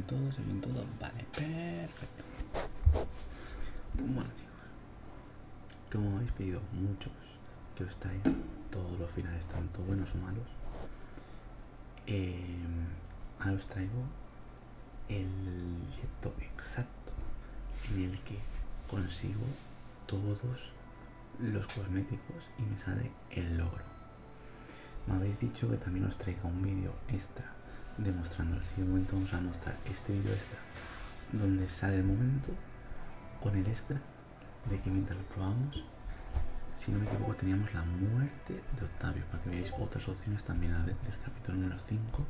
oyen todo, se oyen todo. Vale, perfecto. Bueno, chicos, como habéis pedido muchos que os traiga todos los finales, tanto buenos o malos, ahora os traigo el directo exacto en el que consigo todos los cosméticos y me sale el logro. Me habéis dicho que también os traiga un vídeo extra demostrando. En el momento vamos a mostrar este vídeo extra donde sale el momento con el extra de que mientras lo probamos, si no me equivoco, teníamos la muerte de Octavio, para que veáis otras opciones también a la vez del capítulo número 5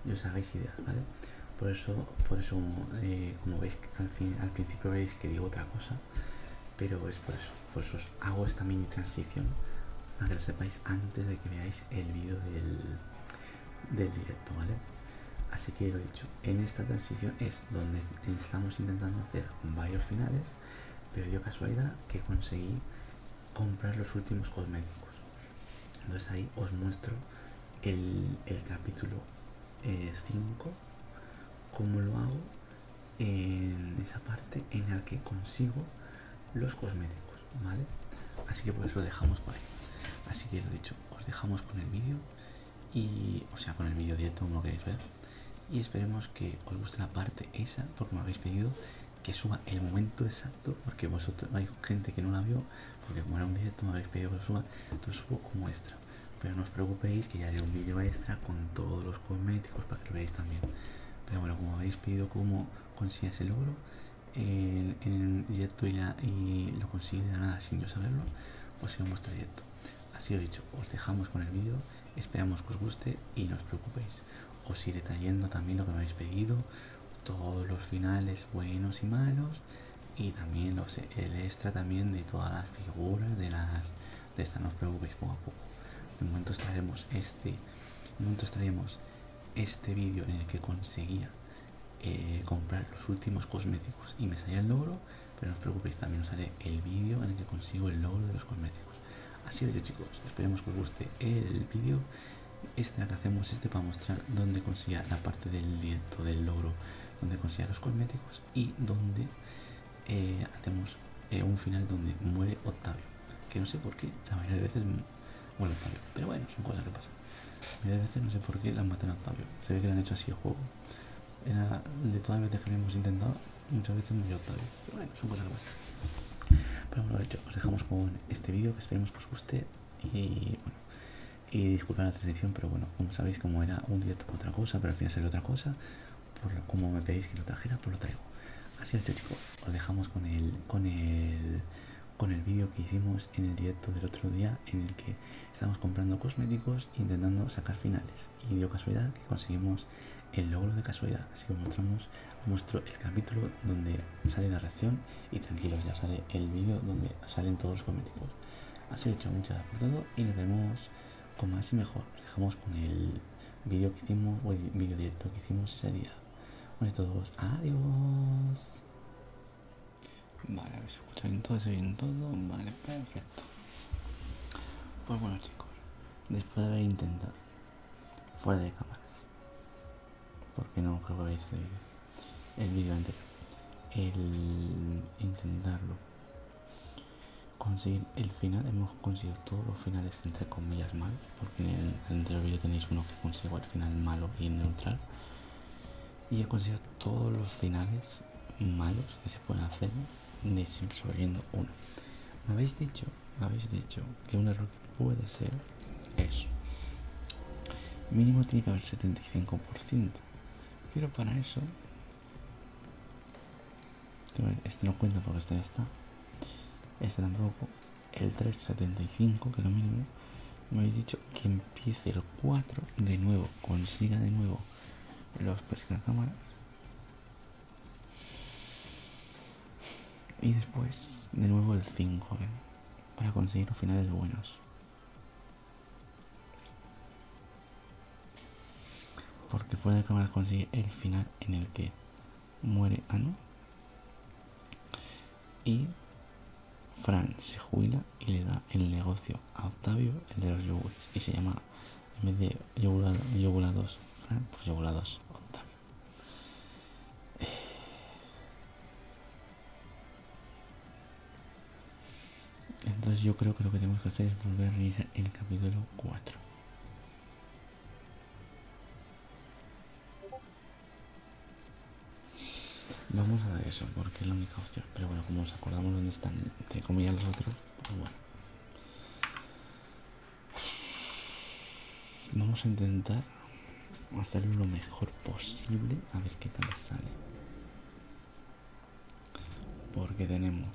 y os hagáis ideas, ¿vale? Por eso como veis, al principio veis que digo otra cosa, pero es por eso os hago esta mini transición para que lo sepáis antes de que veáis el vídeo del directo, ¿vale? Así que lo he dicho, en esta transición es donde estamos intentando hacer varios finales, pero dio casualidad que conseguí comprar los últimos cosméticos. Entonces ahí os muestro el capítulo 5, cómo lo hago en esa parte en la que consigo los cosméticos, ¿vale? Así que por eso lo dejamos por ahí. Así que lo dicho, os dejamos con el vídeo con el vídeo directo, como lo queréis ver, y esperemos que os guste la parte esa, porque me habéis pedido que suba el momento exacto, porque vosotros hay gente que no la vio, porque como era un directo me habéis pedido que lo suba, entonces subo como extra. Pero no os preocupéis que ya haré un vídeo extra con todos los cosméticos para que lo veáis también. Pero bueno, como habéis pedido cómo consigues el logro en el directo y lo consigue de nada sin yo saberlo, pues si os muestro directo. Así os he dicho, os dejamos con el vídeo, esperamos que os guste y no os preocupéis. Os iré trayendo también lo que me habéis pedido, todos los finales buenos y malos, y también el extra también de todas las figuras de esta, no os preocupéis, poco a poco. De momento traeremos este vídeo en el que conseguía comprar los últimos cosméticos y me salía el logro, pero no os preocupéis, también os haré el vídeo en el que consigo el logro de los cosméticos. Así de chicos, esperemos que os guste el vídeo extra que hacemos para mostrar dónde conseguía la parte del directo del logro, donde conseguía los cosméticos y donde hacemos un final donde muere Octavio, que no sé por qué, la mayoría de veces muere Octavio, pero bueno, son cosas que pasan. La mayoría de veces no sé por qué la matan a Octavio, se ve que le han hecho así el juego. De todas las veces que lo hemos intentado, muchas veces murió Octavio, pero bueno, son cosas que pasan. Pero bueno, de hecho, os dejamos con este vídeo que esperemos que os guste y bueno, y disculpad la transición, pero bueno, como sabéis, como era un directo con otra cosa, pero al final salió otra cosa, como me pedís que lo trajera, pues lo traigo. Así es, chicos, os dejamos con el vídeo que hicimos en el directo del otro día, en el que estamos comprando cosméticos e intentando sacar finales, y dio casualidad que conseguimos el logro de casualidad. Así que os muestro el capítulo donde sale la reacción y tranquilos, ya sale el vídeo donde salen todos los cosméticos. Así que muchas gracias por todo y nos vemos con más y mejor. Os dejamos con el vídeo que hicimos, o el vídeo directo que hicimos ese día. Bueno, todos, adiós. Vale, a ver si escuchan todo, se oyen todo. Vale, perfecto. Pues bueno, chicos, después de haber intentado fuera de cámaras, porque no creo que veáis este vídeo, el vídeo anterior, el intentarlo conseguir el final, hemos conseguido todos los finales entre comillas mal, porque en el anterior vídeo tenéis uno que consigo el final malo y neutral, y he conseguido todos los finales malos que se pueden hacer de siempre sobreviviendo uno. Me habéis dicho que un error que puede ser es mínimo tiene que haber 75%, pero para eso este no cuenta porque este ya está, este tampoco, el 3,75 que es lo mínimo. Me habéis dicho que empiece el 4 de nuevo, consiga de nuevo los pescacámaras y después de nuevo el 5 para conseguir los finales buenos, porque fuera de cámara consigue el final en el que muere Ano y Fran se jubila y le da el negocio a Octavio, el de los yogures, y se llama, en vez de yogurados Fran, pues yogurados Octavio. Entonces yo creo que lo que tenemos que hacer es volver a iniciar el capítulo 4. Vamos a ver eso, porque es la única opción. Pero bueno, como nos acordamos dónde están, entre comillas, los otros, pues bueno. Vamos a intentar hacerlo lo mejor posible, a ver qué tal sale. Porque tenemos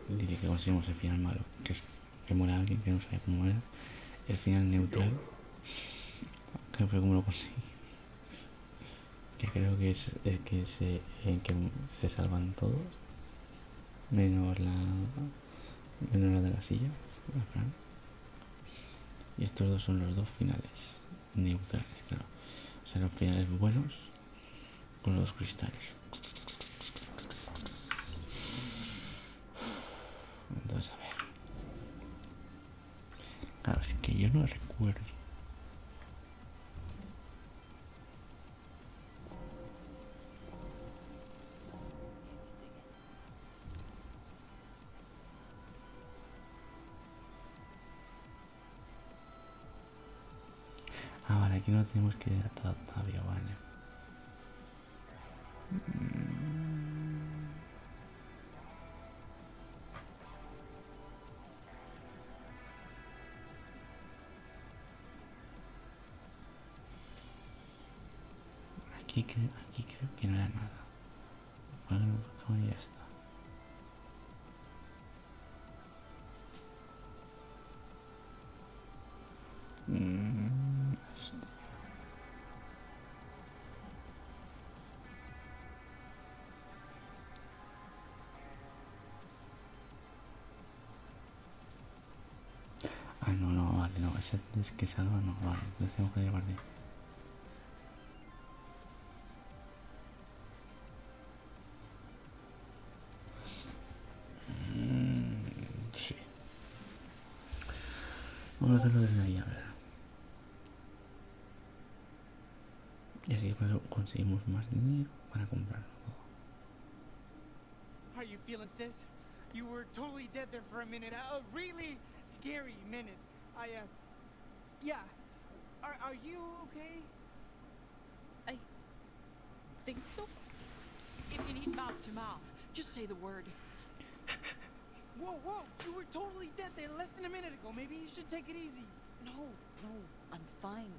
dile que conseguimos el final malo, que es que muera alguien que no sabe cómo muere. El final neutral, que fue como lo conseguí, que creo que es el que se salvan todos, menos la de la silla, la Fran. Y estos dos son los dos finales neutrales, claro. O sea, los finales buenos con los cristales. Entonces, a ver. Claro, es que yo no recuerdo. Ah, vale, aquí no tenemos que ir atrás todavía, vale. Aquí creo que no era nada. Bueno, ya está. Ah, no, vale, no, ese es que salva, no, vale, entonces tengo que llevar de... Sí. Vamos a hacerlo desde ahí, a ver. Y así pues conseguimos más dinero para comprarlo. How you feeling, sis? You were totally dead there for a minute. A really scary minute. Yeah. Are you okay? I think so. If you need mouth to mouth, just say the word. Whoa, you were totally dead there less than a minute ago. Maybe you should take it easy. No, I'm fine.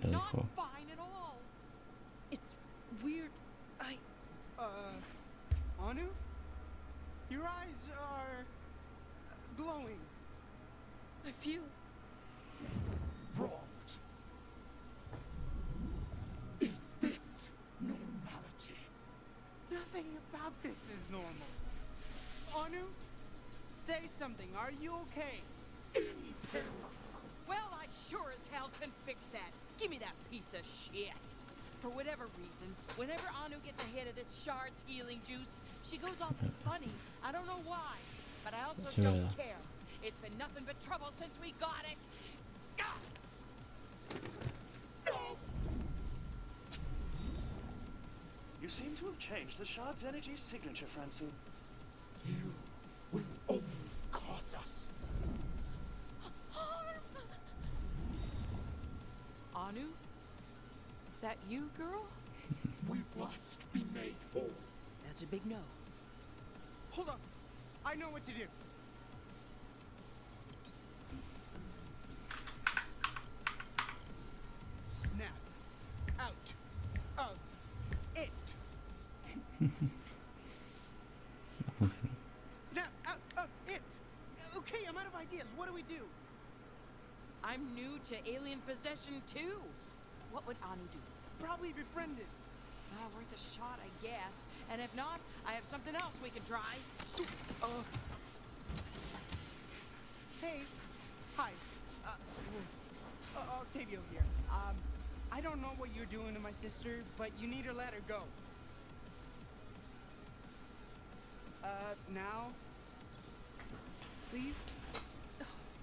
Not fine at all. It's weird. Anu? Your eyes are glowing. I feel Wronged. Is this normality? Nothing about this is normal. Anu? Say something. Are you okay? well, I sure as hell can fix that. Give me that piece of shit. For whatever reason, whenever Anu gets a hit of this shard's healing juice, she goes all funny. I don't know why, but I also don't care. It's been nothing but trouble since we got it. Ah! You seem to have changed the shard's energy signature, Francine. You will only cause us harm. Anu? That you, girl? We must be made whole. That's a big no. Hold up. I know what to do. Snap out of it. Snap out of it. Okay, I'm out of ideas. What do we do? I'm new to alien possession too. What would Anu do? Probably befriended. Worth a shot, I guess. And if not, I have something else we can try. Hey. Hi. Octavio here. I don't know what you're doing to my sister, but you need to let her go. Now? Please?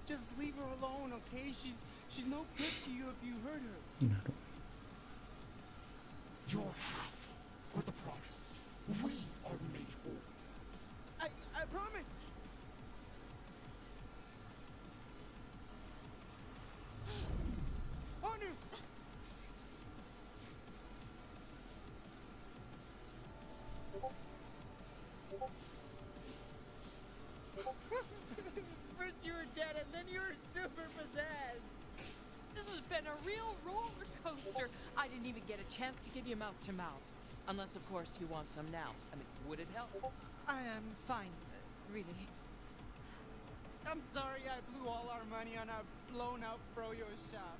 Just leave her alone, okay? She's no good to you if you hurt her. Your half would real roller coaster. I didn't even get a chance to give you mouth to mouth. Unless, of course, you want some now. I mean, would it help? I am fine, really. I'm sorry I blew all our money on a blown-out froyo shop.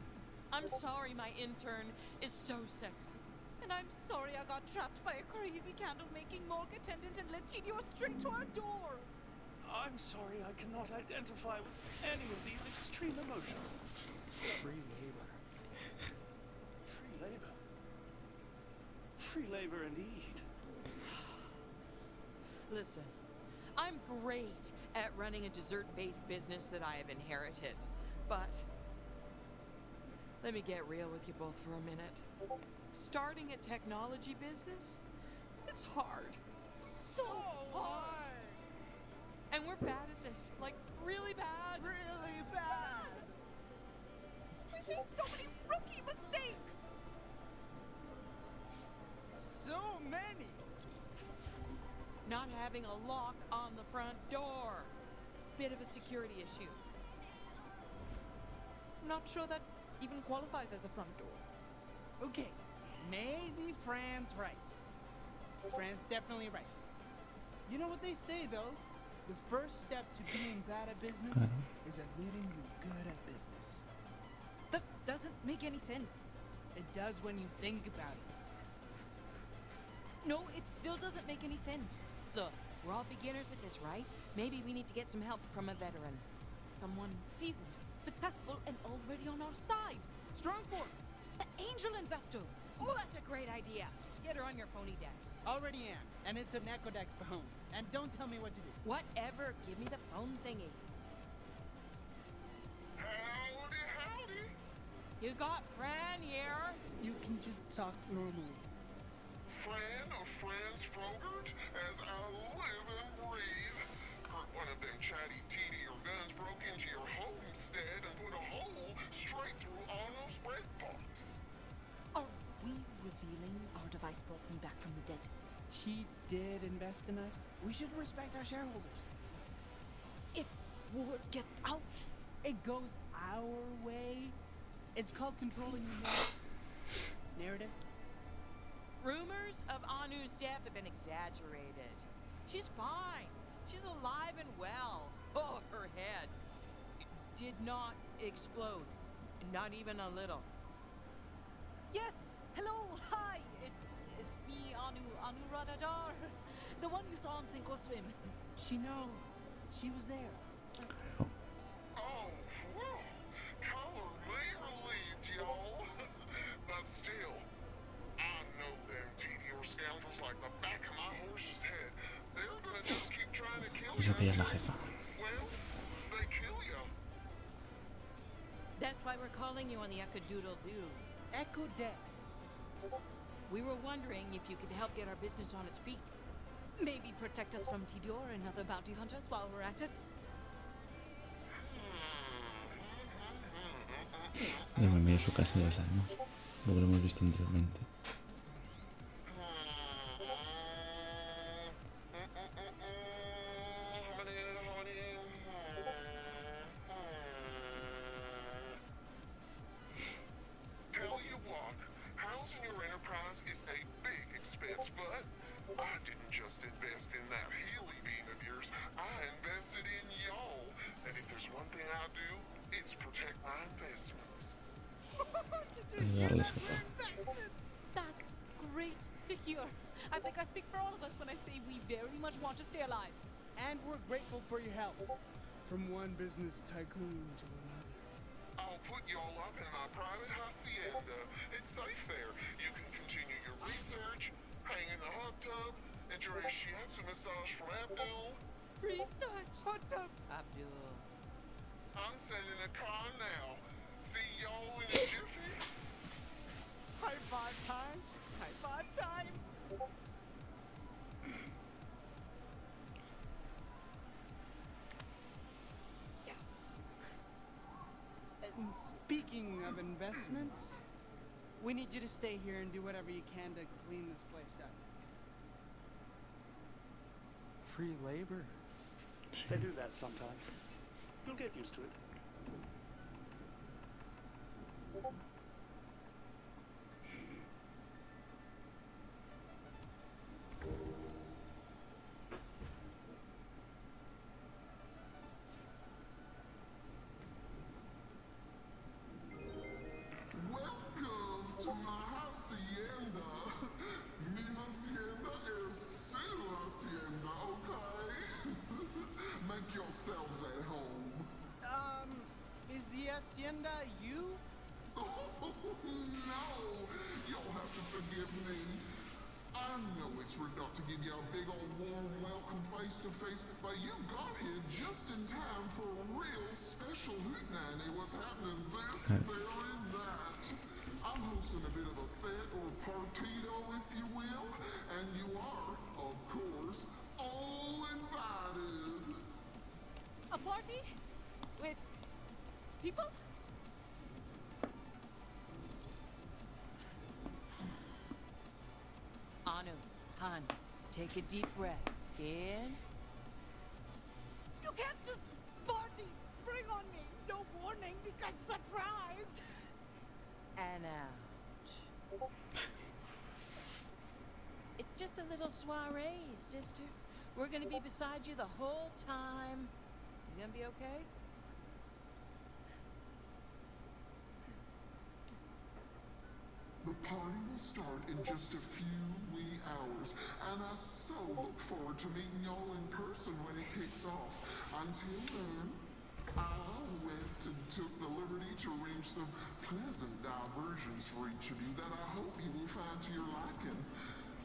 I'm sorry my intern is so sexy. And I'm sorry I got trapped by a crazy candle-making morgue attendant and let Tidio straight to our door. I'm sorry I cannot identify with any of these extreme emotions. Free labor. Free labor. Free labor indeed. Listen, I'm great at running a dessert-based business that I have inherited, but let me get real with you both for a minute. Starting a technology business, it's hard. So hard. And we're bad at this, like really bad. Really bad. We made so many rookie mistakes. So many. Not having a lock on the front door. Bit of a security issue. I'm not sure that even qualifies as a front door. Okay, maybe Fran's right. Fran's definitely right. You know what they say, though? The first step to being bad at business is admitting you're good at business. That doesn't make any sense. It does when you think about it. No, it still doesn't make any sense. Look, we're all beginners at this, right? Maybe we need to get some help from a veteran. Someone seasoned, successful, and already on our side. Strong form. The angel investor. Oh, that's a great idea. Get her on your phony decks. Already am, and it's an Ecodex Pahone. And don't tell me what to do. Whatever, give me the phone thingy. Howdy, howdy. You got Fran here? You can just talk normally. Fran of Fran's Frogert, as I live and breathe. Heard one of them chatty TD or guns broke into your homestead and put a hole straight through Arno's bread box. Are we revealing our device brought me back from the dead? She did invest in us. We should respect our shareholders. If word gets out, It goes our way. It's called controlling the narrative. Rumors of Anu's death have been exaggerated. She's fine. She's alive and well. Oh, her head did not explode. Not even a little. yes. Hello, hi. It's me, Anu Radadar, the one you saw on Sink or Swim. She knows. She was there. Oh, well, colorly relieved, y'all. But still, I know them TD or scoundrels like the back of my horse's head. They're gonna just keep trying to kill Eso que ella es la you. jefa. Well, they kill you. That's why we're calling you on the Echo-Doodle-Doo. Ecodex. We were wondering if you could help get our business on its feet. Maybe protect us from Tidio and other bounty hunters while we're at it. Ya me envió su casa, ya lo sabemos. Luego lo hemos visto anteriormente. Tell you what, housing your enterprise is a big expense, but I didn't just invest in that Healy beam of yours, I invested in y'all. And if there's one thing I do, it's protect my investments. Ayudarles, jefa. That's great to hear. I think I speak for all of us when I say we very much want to stay alive. And we're grateful for your help. From one business tycoon to another. I'll put y'all up in my private hacienda. It's safe there. You can continue your research, hang in the hot tub, enjoy a shiatsu massage from Abdul. Research. Hot tub. Abdul. I'm sending a car now. See y'all in a jiffy. High five time. High five time. And speaking of investments, we need you to stay here and do whatever you can to clean this place up. Free labor. They do that sometimes. You'll get used to it. to my hacienda. Mi hacienda is su hacienda, okay? Make yourselves at home. Is the hacienda you? Oh, no! You'll have to forgive me. I know it's rude not to give you a big old warm welcome face to face, but you got here just in time for a real special hootenanny what's happening this very night. I'm hosting a bit of a fete or partido, if you will, and you are, of course, all invited. A party? With people? Anu, Han, take a deep breath. In. You can't just party, spring on me, no warning, because surprise! And out. It's just a little soiree, sister. We're gonna be beside you the whole time. You gonna be okay? The party will start in just a few wee hours, and I so look forward to meeting y'all in person when it kicks off. Until then, I went and took the liberty to arrange some pleasant diversions for each of you that I hope you will find to your liking.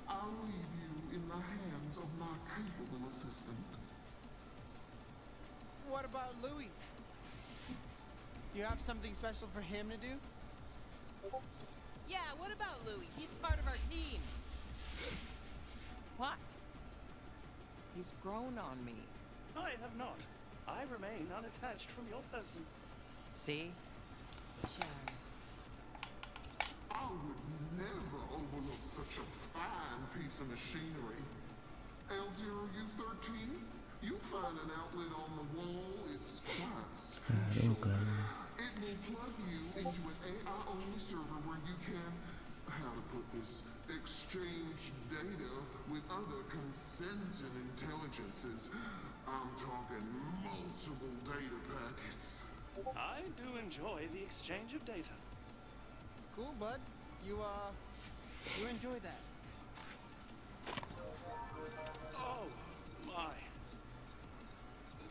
I'll leave you in the hands of my capable assistant. What about Louis? You have something special for him to do? Yeah, what about Louis? He's part of our team. What? He's grown on me. I have not. I remain unattached from your person. See? Sharon. I would never overlook such a fine piece of machinery. L0U13, you'll find an outlet on the wall. It's quite special. It will plug you into an AI-only server where you can, how to put this, exchange data with other consenting intelligences. I'm talking multiple data packets. I do enjoy the exchange of data. Cool, bud. You enjoy that. Oh, my.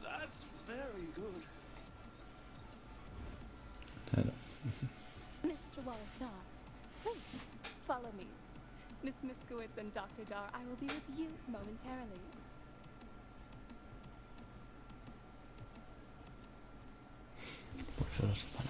That's very good. Mr. Wallace Dar, please follow me. Miss Miskowitz and Dr. Dar, I will be with you momentarily. Pues solo se para.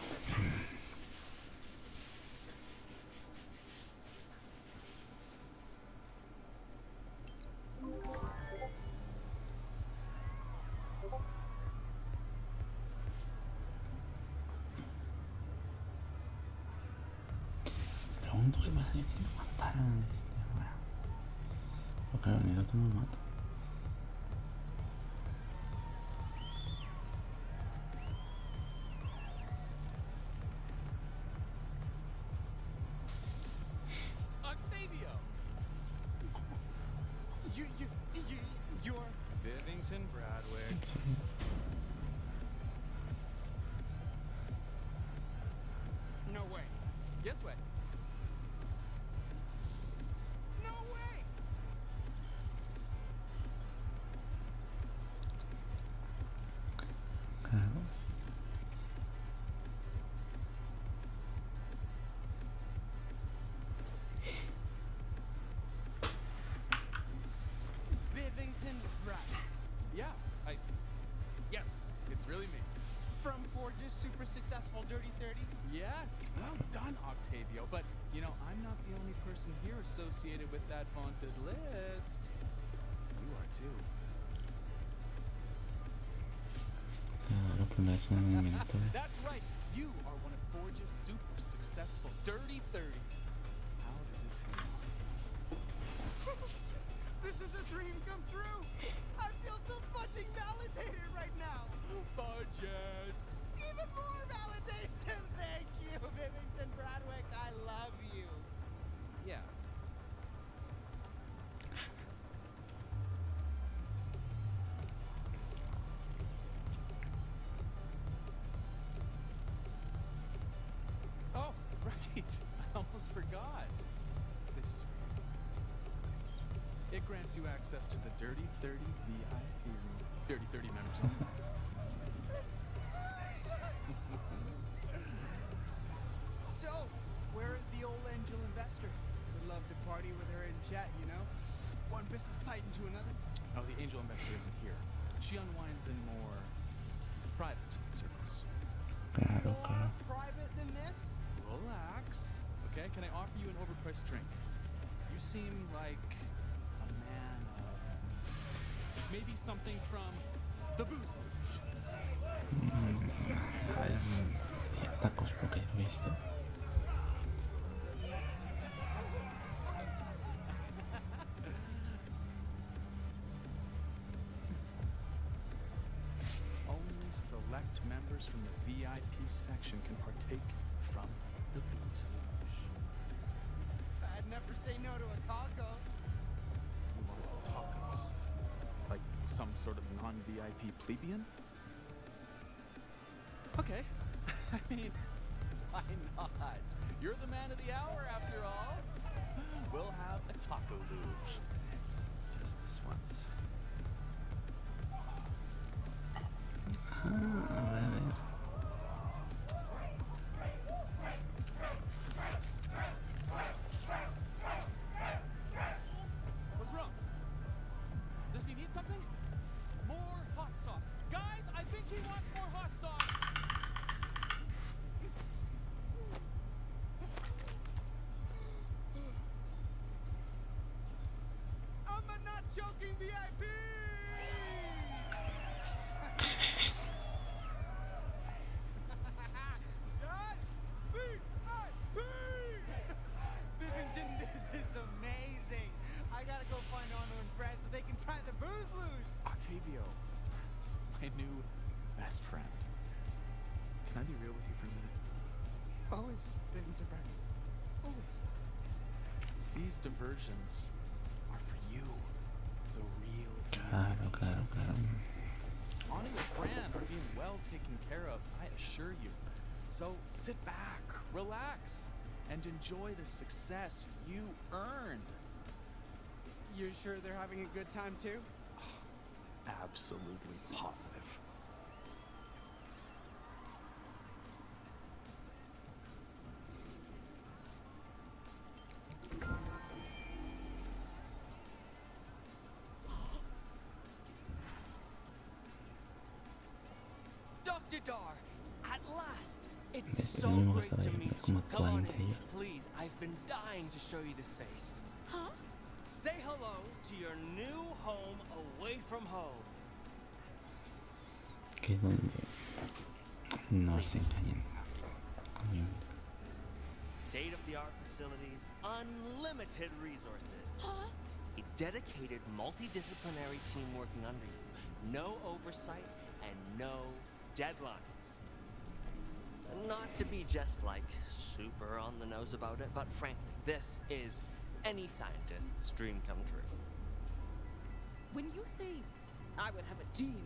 Pregunto qué pasaría si lo mataran. Bueno, pues claro, ni el otro me mata. Octavio! You're Bivington Bradwick. no way. Yes, way. No way. Claro. Bivington Bradwick. Yeah, yes, it's really me. From Forge's super successful Dirty 30. Yes, well done, Octavio. But, you know, I'm not the only person here associated with that vaunted list. You are too. Claro, pues me hace un movimiento. That's right. You are one of Forge's super successful Dirty 30. How does it feel? This is a dream come true. I feel so fucking validated right now. Fudges. Even more validation. Thank you, Bivington Bradwick. I love you. Yeah. Oh, right. I almost almost forgot. This is for you. It grants you access to the Dirty 30 VIP room. Dirty 30 members only. So, where is the old angel investor? Would love to party with her and chat, you know? One business tied into another. Oh, the angel investor isn't here. She unwinds in more private circles. Claro, More claro. private than this? Relax. Okay, can I offer you an overpriced drink? You seem like a man of maybe something from the booze luge. Tacos, porque lo he visto. Only select members from the VIP section can partake from the booze luge. I'd never say no to a taco. You want tacos? Like some sort of non-VIP plebeian? Okay. I mean, why not? You're the man of the hour after all. We'll have a taco luge. Just this once. What's wrong? Does he need something? More hot sauce. Guys, I think he wants more hot sauce. I'm a not joking VIP! Guys, VIP! Bivington, this is amazing. I gotta go find Arno and Brad so they can try the booze luge. Octavio, my new best friend. Can I be real with you for a minute? Always, Bivington, Brad. Always. These diversions are for you, the real you. Claro, claro, claro. On and your brand are being well taken care of, I assure you. So sit back, relax, and enjoy the success you earned. You're sure they're having a good time too? Absolutely positive. Dr. Dar, at last! It's Desde so que no me great gustaba to yo, meet como you. Come on actualmente in, yo. please. I've been dying to show you the space. Huh? Say hello to your new home away from home. Que es donde nos engañan. State-of-the-art facilities, unlimited resources. Huh? A dedicated multidisciplinary team working under you. No oversight and no deadlines. Not to be just like super on the nose about it, but frankly, this is any scientist's dream come true. When you say I would have a team,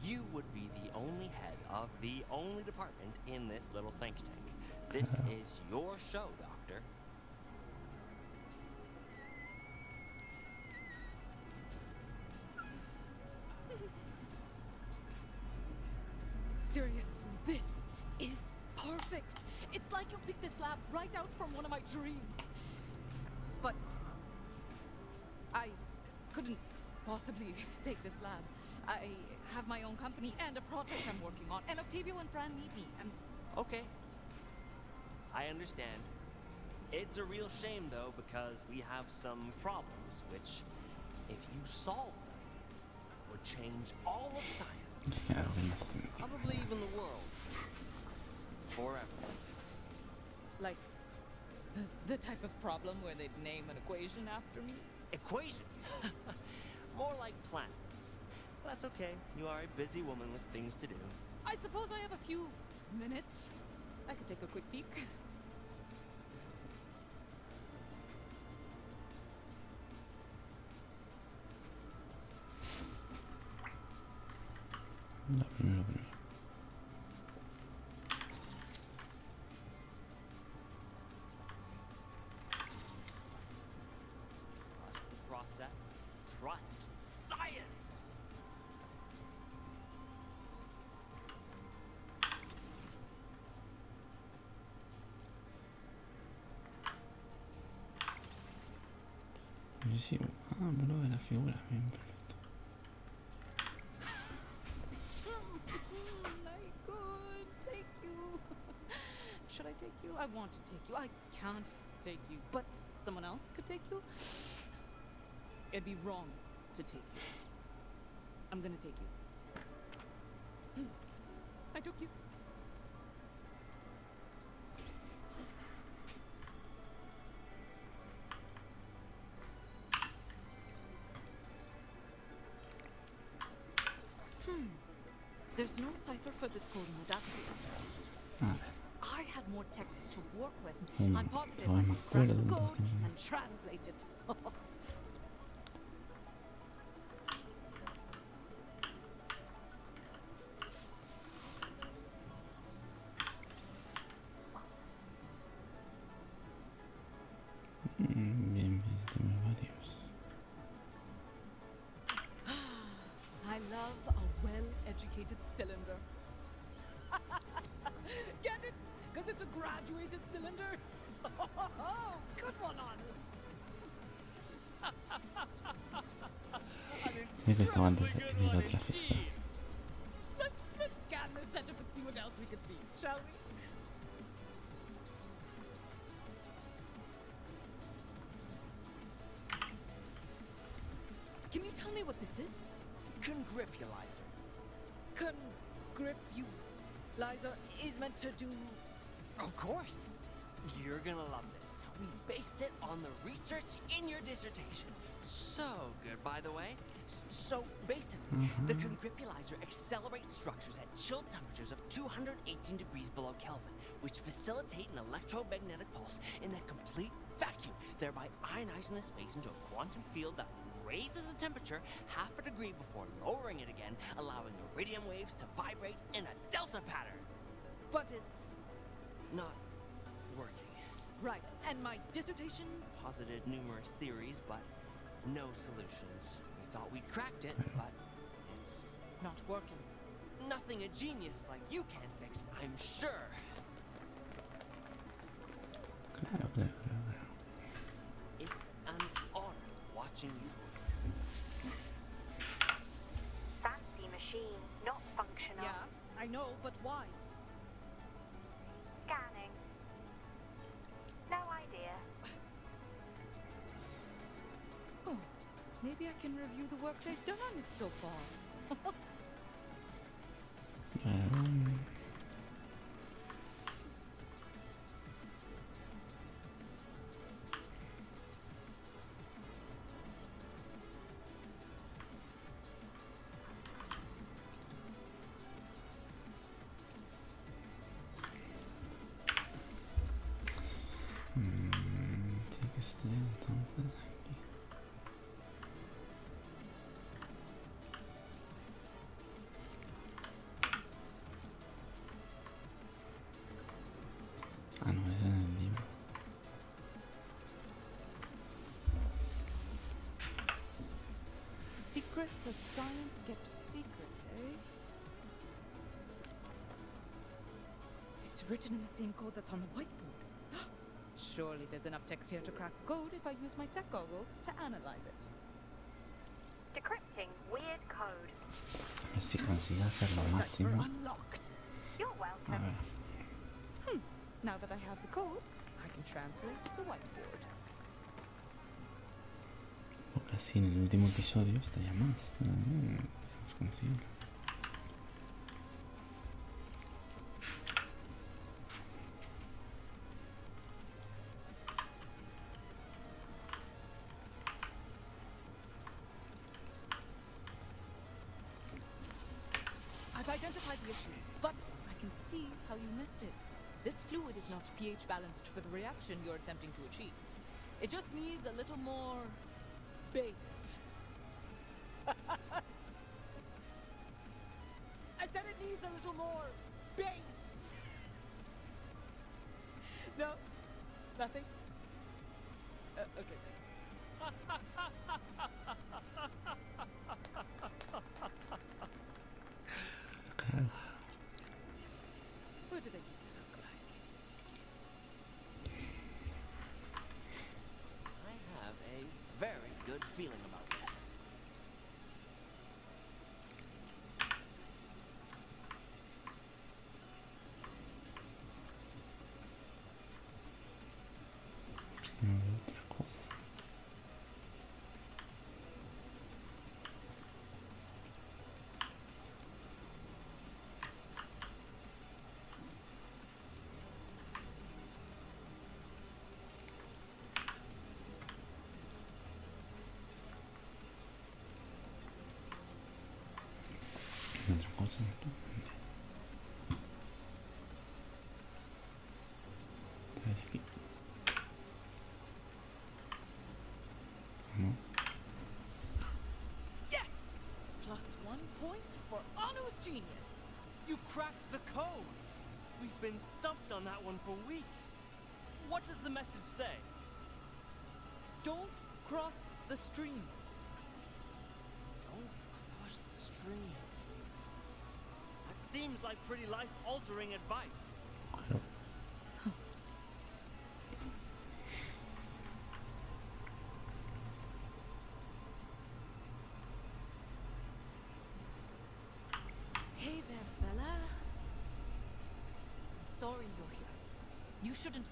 You would be the only head of the only department in this little think tank. This is your show, Doctor. seriously, this is perfect. It's like you picked this lab right out from one of my dreams. But I couldn't possibly take this lab. I have my own company and a project I'm working on, and Octavio and Fran need me, and Okay. I understand. It's a real shame, though, because we have some problems, which, if you solve them, would change all of science. Claro, buenísimo. Probably even the world. Forever. like the type of problem where they'd name an equation after me. Equations. More like planets. But that's okay. You are a busy woman with things to do. I suppose I have a few minutes. I could take a quick peek. Lo primero, lo primero. No sé si... Ah, bueno, de la figura. Bien, perfecto. I could take you. Should I take you? I want to take you. I can't take you. But someone else could take you? It'd be wrong to take you. I'm gonna take you. I took you. There's no cipher for this code in the database. A ver. I had more text to work with. Mm, I'm positive no I me can crack acuerdo, the code entonces no. and translate it. Bien, bien, tenemos varios. I love a well-educated cylinder. Get it? Because it's a graduated cylinder. Good one, Arnold. Creo que estaba antes de la otra fiesta. Let's scan this setup and see what else we can see, shall we? Can you tell me what this is? Congripulizer. Congripulizer is meant to do... Of course. You're gonna love this. We based it on the research in your dissertation. So good, by the way. So basically, the congripulizer accelerates structures at chill temperatures of 218 degrees below Kelvin, which facilitate an electromagnetic pulse in a complete vacuum, thereby ionizing the space into a quantum field that raises the temperature half a degree before lowering it again, allowing iridium waves to vibrate in a delta pattern. But it's... Not working. Right, and my dissertation? Posited numerous theories, but no solutions. We thought we cracked it, but it's Not working. nothing a genius like you can fix, I'm sure. Claro, claro, claro, claro. It's an honor watching you. Fancy machine, not functional. Yeah, I know, but why? Scanning. No idea. Oh, maybe I can review the work they've done on it so far. Tiene que estar entonces aquí. Ah, no, era en el libro. Secrets of science kept secret, eh? It's written in the same code that's on the whiteboard. Surely there's enough text here to crack code if I use my tech goggles to analyze it. Decrypting weird code. A ver si consigo hacer lo Cipher máximo. unlocked. You're A welcome. ver. Now that I have the code, I can translate the whiteboard. O casi en el último episodio estaría más. Podemos conseguirlo. I've identified the issue, but I can see how you missed it. This fluid is not pH balanced for the reaction you're attempting to achieve. It just needs a little more base. I said it needs a little more base. No? Nothing? Okay. Claro. Where do they keep it organized? I have a very feeling about this. Otra cosa. Otra cosa. Aquí. ¿No? Yes! +1 point for Anu's genius. You cracked the code! We've been stumped on that one for weeks. What does the message say? Don't cross the streams. Don't cross the streams. That seems like pretty life-altering advice. Claro. Hey there, fella. Sorry you're here. You shouldn't.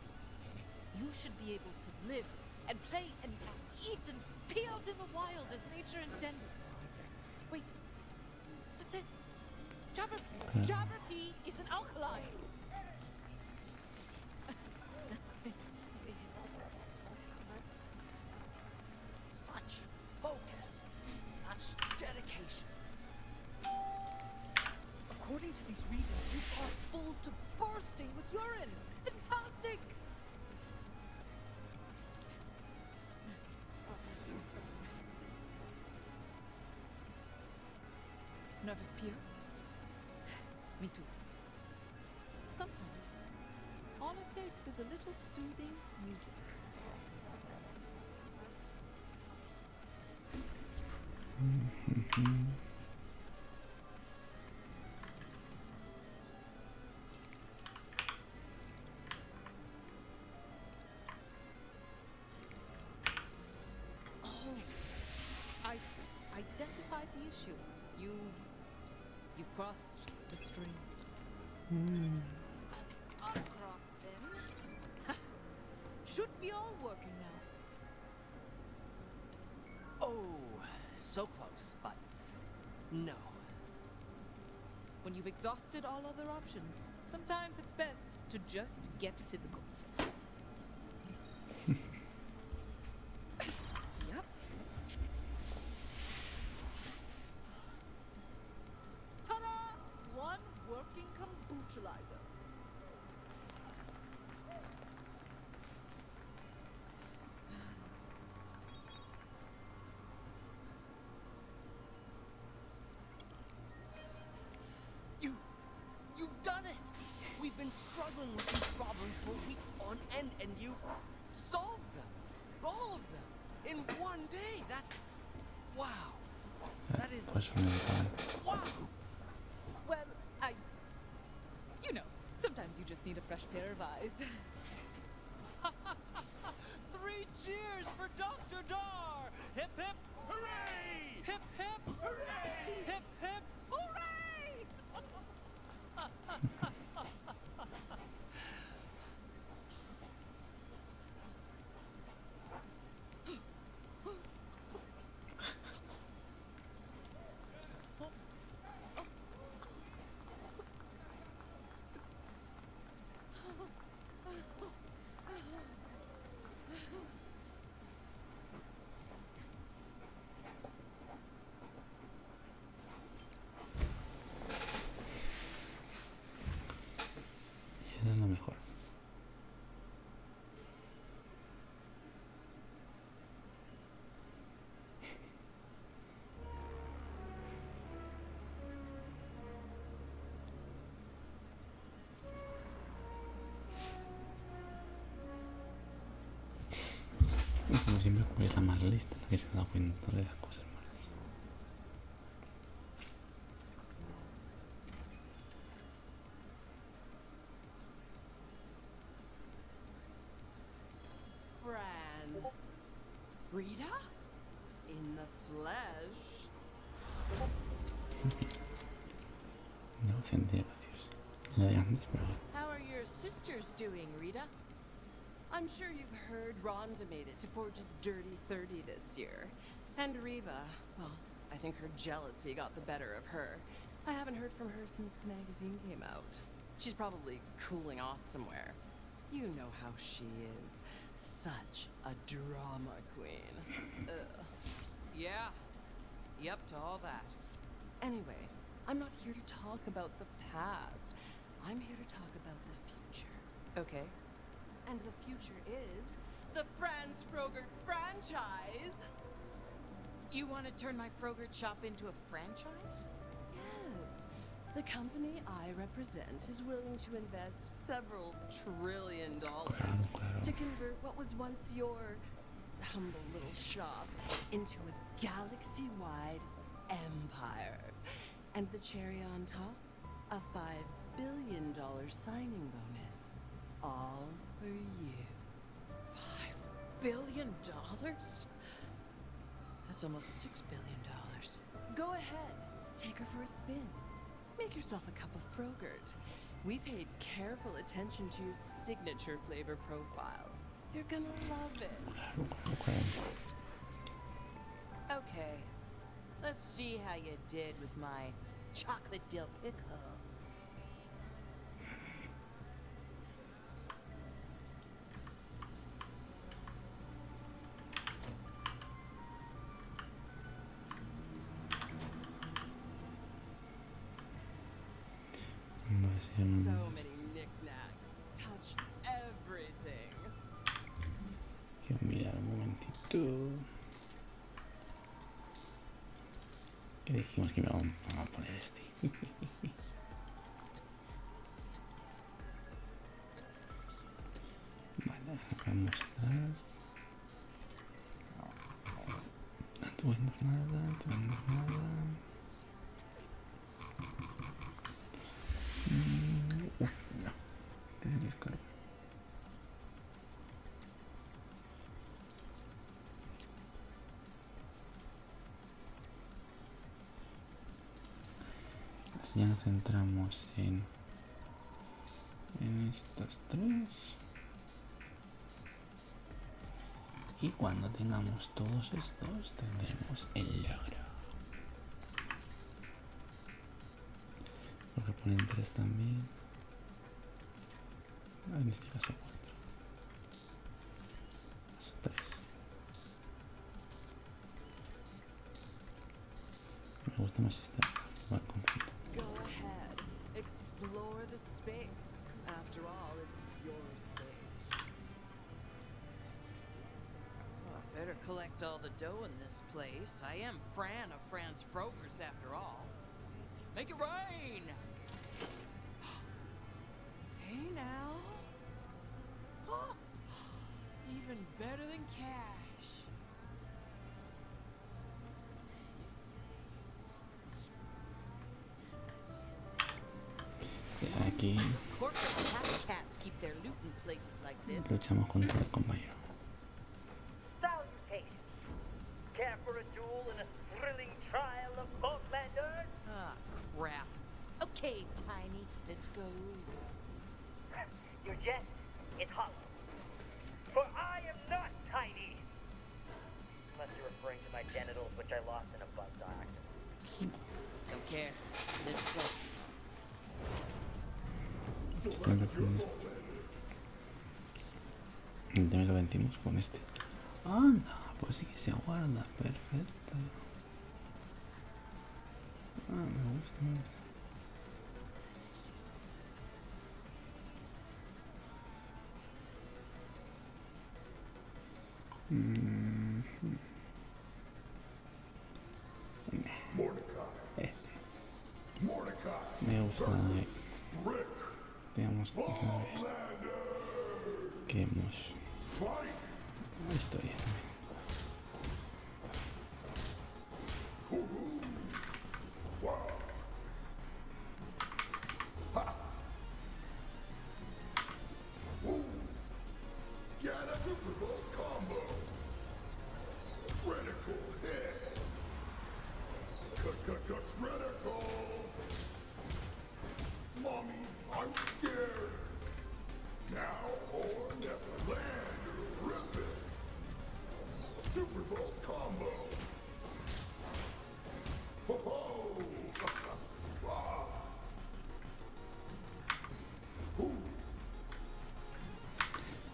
You should be able to live and play and eat and be out in the wild as nature intended. Wait. That's it. Jabberpee. Jabberpee is an alkali. Such focus. Such dedication. According to these readings, you crossed full to bursting with urine. Fantastic! Nervous, Pierre? Me too. Sometimes, all it takes is a little soothing music. Oh, I identified the issue. You crossed the streams. Across them. Should be all working now. Oh, so close, but no. When you've exhausted all other options, sometimes it's best to just get physical. Yep. Ta-da! One working kombuchalizer. You've done it! We've been struggling with these problems for weeks on end, and you solved them! All of them! In one day! That's... wow! That is... wow! Well, you know, sometimes you just need a fresh pair of eyes. 3 cheers for Dr. Dar! Hip hip hooray! Hip hip hooray! Hip hip hooray! Y es lo mejor. Y como siempre, como es la más lista, la que se da cuenta de las cosas malas. Fran. Rita? the flesh. No, de negocios. La de antes, pero... How are your sisters doing, Rita? I'm sure you've heard Rhonda made it to Forge's Dirty 30 this year. And Reva, well, I think her jealousy got the better of her. I haven't heard from her since the magazine came out. She's probably cooling off somewhere. You know how she is. Such a drama queen. Yeah. Yep to all that. Anyway, I'm not here to talk about the past. I'm here to talk about the future. Okay? And the future is the Franz Frogert franchise. You want to turn my Frogert shop into a franchise? Yes. The company I represent is willing to invest several $1 trillion to convert what was once your humble little shop into a galaxy-wide empire. And the cherry on top, a $5 billion signing bonus. All for you. $5 billion? That's almost $6 billion. Go ahead, take her for a spin. Make yourself a cup of Frogert. We paid careful attention to your signature flavor profiles. You're gonna love it. Okay, let's see how you did with my chocolate dill pickle. So many knickknacks. Touch everything. Quiero mirar un momentito. ¿Qué dijimos que me vamos a poner este? Vale, hagamos las... Atuendos nada, atuendos nada. No, que se descarga. Así ya nos centramos en estas tres. Y cuando tengamos todos estos, tendremos el logro. Porque ponen 3 también. En este caso 4. Son 3. Me gusta más este balconcito. Go ahead. Explore the space. After all, it's your space. Well, I better collect all the dough in this place. I am Fran of Franz Frogers after all. Make it rain! Hey now. Even better than cash. Aquí Corporate cats keep their loot in places like this. luchamos contra el compañero. Salutations. Care for a duel in a thrilling trial of Borderlands? Ah, crap. Okay, Tiny, let's go. Your jest is hollow. For I am not tiny. Unless you're referring to my genitals, which I lost in a buzzsaw accident. Don't care. Let's go. Siempre con este. Y también lo vendimos con este. Anda, pues sí que se guarda. Perfecto. Ah, me gusta, me gusta. Este. Me gusta. Digamos que a ver. Queremos historia también.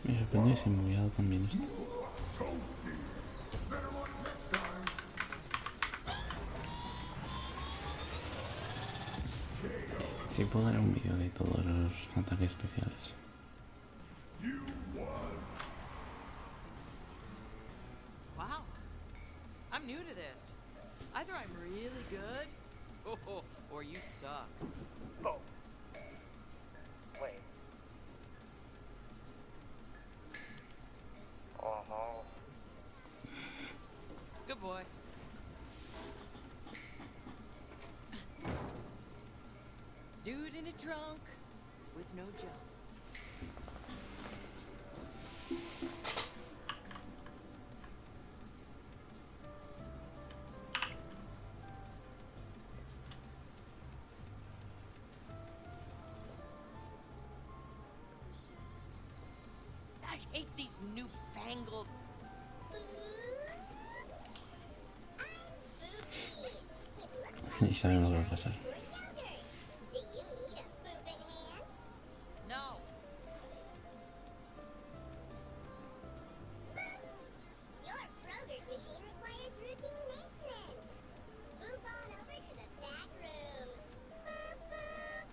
Me sorprende que se me hubiera dado también esto. Sí puedo dar un vídeo de todos los ataques especiales. Wow. I'm new to this. Either I'm really good, or you suck. Oh. Wait. Uh-huh. Good boy. Dude in a trunk with no jump. I hate these newfangled. Y saben lo que va a pasar. No. Your Kroger's machine requires routine maintenance. Move on over to the back room. Boop, boop.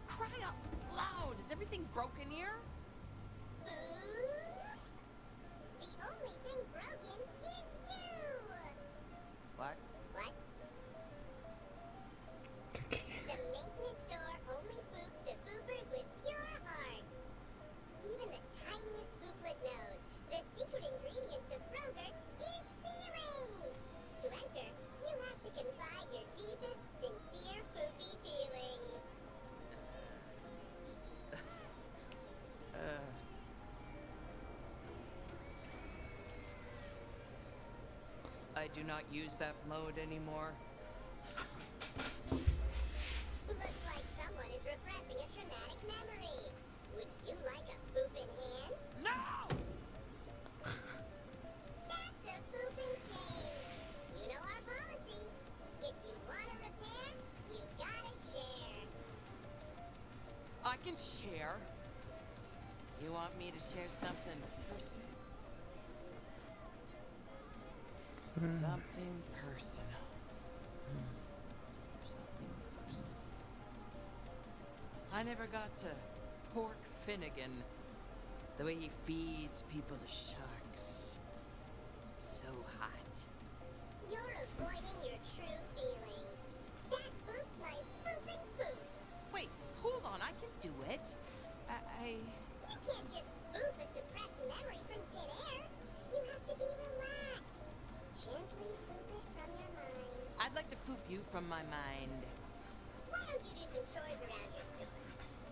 For crying out loud! Is everything broken here? The only thing broken is you! What? What? The maintenance store only poops to poopers with pure hearts. Even the tiniest pooplet knows the secret ingredient to Kroger is feelings. To enter, you have to confide your deepest, sincere poopy feelings. I do not use that mode anymore. Looks like someone is repressing a traumatic memory. Would you like a poopin' hand? No! That's a poopin' shame. You know our policy. If you want a repair, you gotta share. I can share. You want me to share something personal? Something personal. Something personal. I never got to Pork Finnegan. The way he feeds people to sharks. So hot. You're avoiding your true feelings. That poops my poopin' poop. Wait, hold on, I can do it. You can't just poop a suppressed memory from thin air. You have to be relaxed. Gently poop it from your mind. I'd like to poop you from my mind. Why don't you do some chores around your store?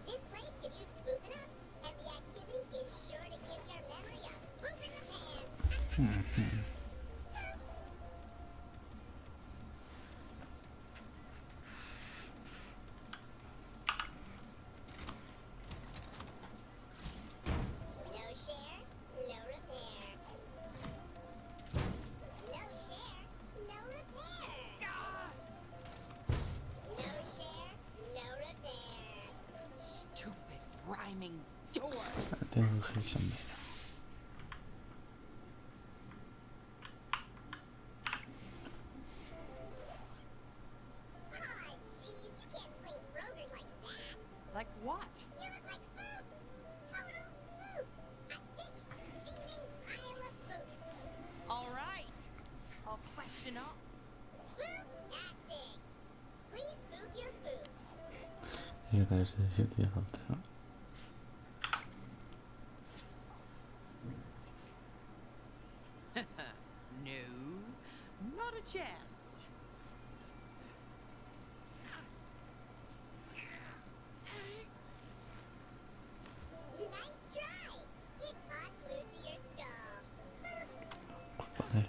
This place could use pooping up, and the activity is sure to give your memory a poop in the pants. No share, no repair. No share, no repair. No share, no repair. Stupid rhyming door. Tengo un Crismober. Aw, jeez, you can't sling Kroger like that. Like what? You look like poop. Total poop. A thick, steaming pile of poop. All right. I'll freshen up. Poop-tastic. Please poop your food. Y acá es el sitio de falta, ¿no? No, not a chance. Nice try. It's hot glued to your skull. Poop. Joder.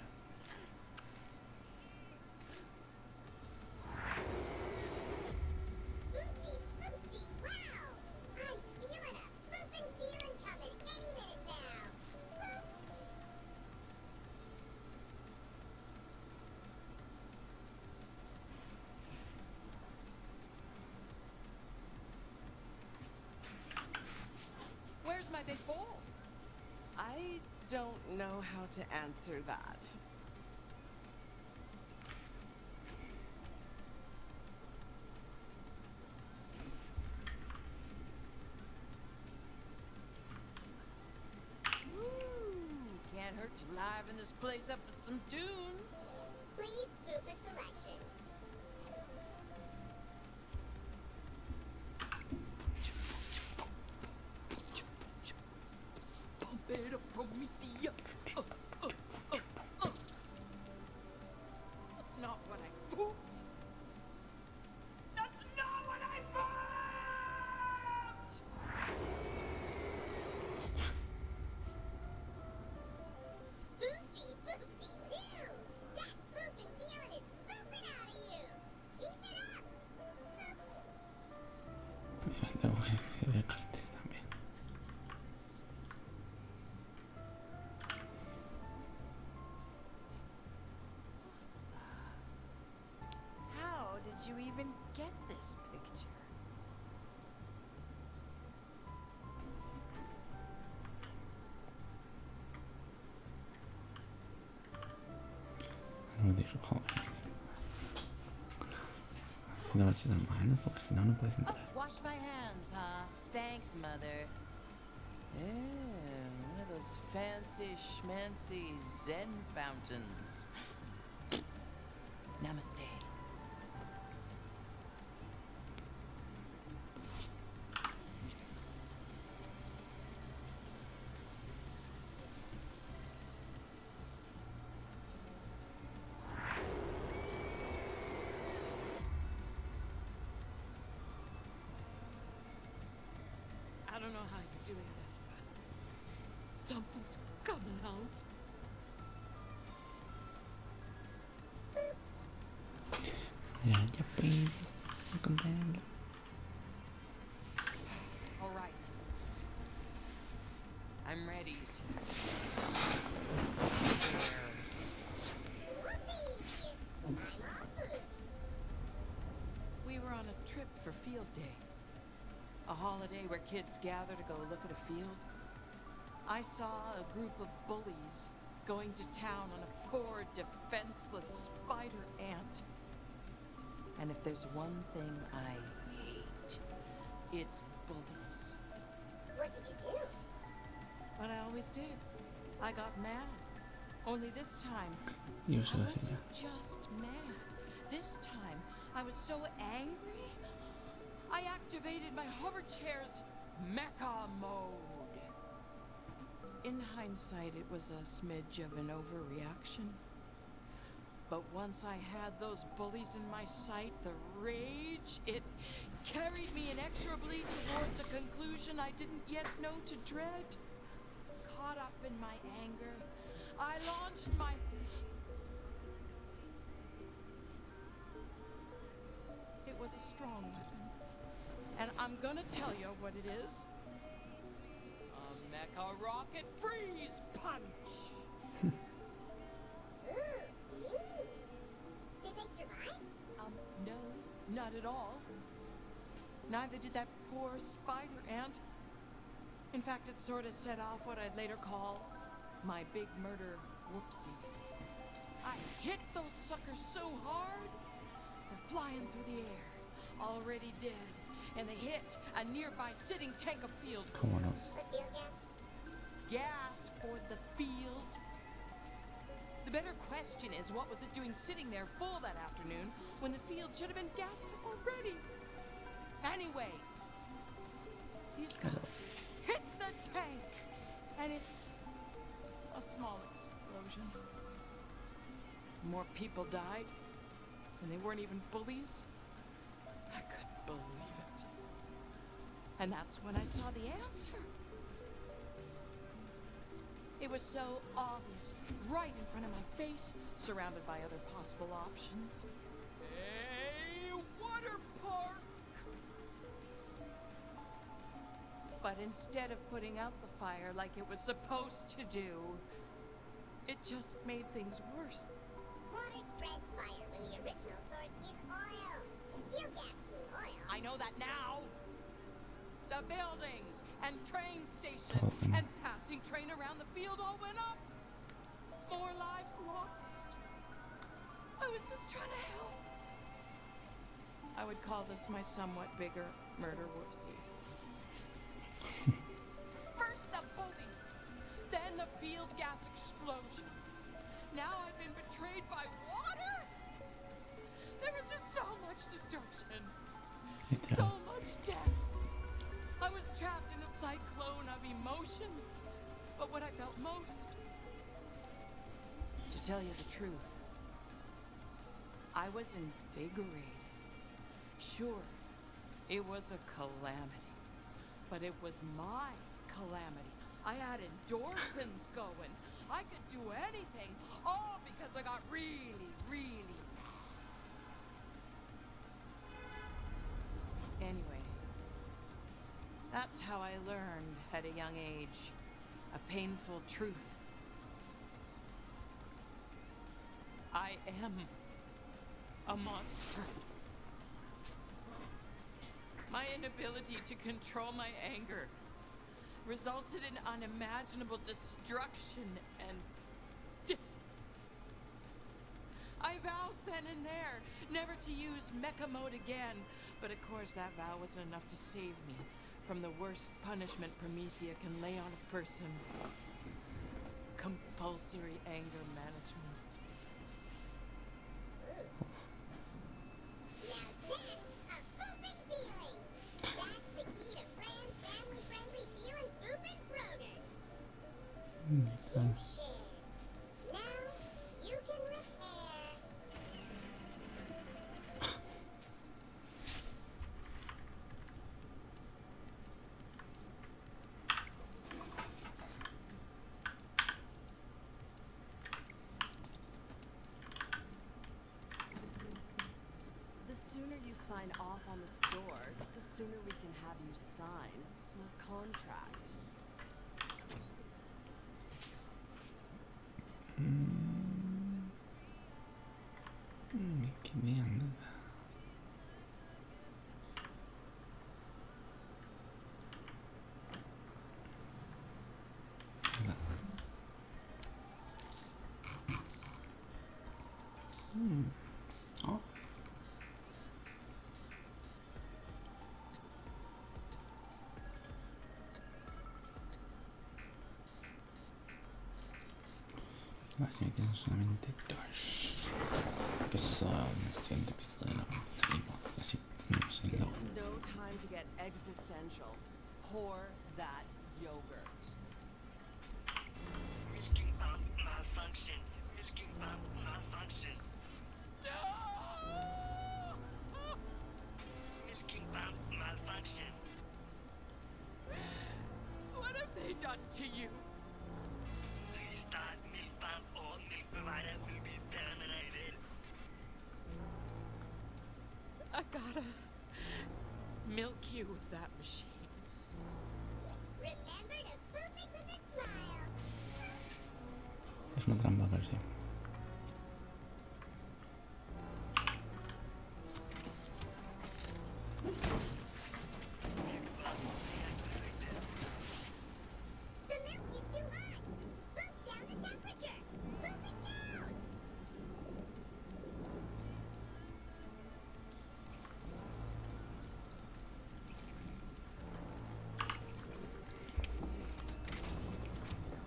don't know how to answer that. Can't hurt to liven this place up with some tunes. Please group a selection. Pompero Promethea. That's not what I thought. That's not what I thought! Foosby, foosby, do! That fooping feeling is fooping out of you! Keep it up! Eso tengo que hacer el cartel también. How did you even get this picture? No te digo, joder. Cuidado si las manos, porque si no, no puedes entrar. Wash my hands, huh? Thanks, Mother. Yeah, one of those fancy schmancy Zen fountains. Namaste. I don't know how you're doing this, but something's coming out. Ya, ya puedes encontrarlo. All right. I'm ready to... Whoopee! I'm all foops. We were on a trip for field day. A holiday where kids gather to go look at a field. I saw a group of bullies going to town on a poor, defenseless spider ant. And if there's one thing I hate, it's bullies. What did you do? What I always did. I got mad. Only this time, Yo I se lo hacía. wasn't just mad. This time, I was so angry, I activated my hover chair's mecha mode. In hindsight, it was a smidge of an overreaction. But once I had those bullies in my sight, the rage, it carried me inexorably towards a conclusion I didn't yet know to dread. Caught up in my anger, I launched my... It was a strong weapon. And I'm gonna tell you what it is. A mecha rocket freeze punch! Ooh, neat. Did they survive? No, not at all. Neither did that poor spider ant. In fact, it sort of set off what I'd later call my big murder whoopsie. I hit those suckers so hard, they're flying through the air, already dead, and they hit a nearby sitting tank of field ¿Cómo no? Was field gas? gas for the field. The better question is, what was it doing sitting there full that afternoon when the field should have been gassed up already? Anyways, these guys hit the tank, and it's a small explosion. More people died, and they weren't even bullies. I couldn't believe it. And that's when I saw the answer. It was so obvious, right in front of my face, surrounded by other possible options. A water park! But instead of putting out the fire like it was supposed to do, it just made things worse. Water spreads fire when the original source is oil. Fuel gas being oil. I know that now. The buildings and train stations and past racing train around the field all went up. More lives lost. I was just trying to help. I would call this my somewhat bigger murder whoopsie. First the bullies, then the field gas explosion. Now I've been betrayed by water. There was just so much destruction, so much death. I was trapped in a cyclone of emotions, but what I felt most, to tell you the truth, I was invigorated. Sure, it was a calamity, but it was my calamity. I had endorphins going. I could do anything, all because I got really, really mad. Anyway, that's how I learned at a young age a painful truth. I am a monster. My inability to control my anger resulted in unimaginable destruction and death. I vowed then and there never to use mecha mode again, but of course that vow wasn't enough to save me from the worst punishment Promethea can lay on a person: compulsory anger management. Sign off on the store, the sooner we can have you sign for a contract. Qué mierda. Oh. Así me quedan solamente dos. Que son el siguiente episodio lo conseguimos. Así tenemos el logo. No time to get existential. Pour that yogurt. Milking pump malfunction. Milking pump malfunction. No! Milking pump malfunction. What have they done to you? Restart milk pump or milk provider will be terminated. I gotta milk you with that machine. Remember to poop it with a smile. Es una trampa, pero sí. The milk is too hot. Poop down the temperature. Poop it down.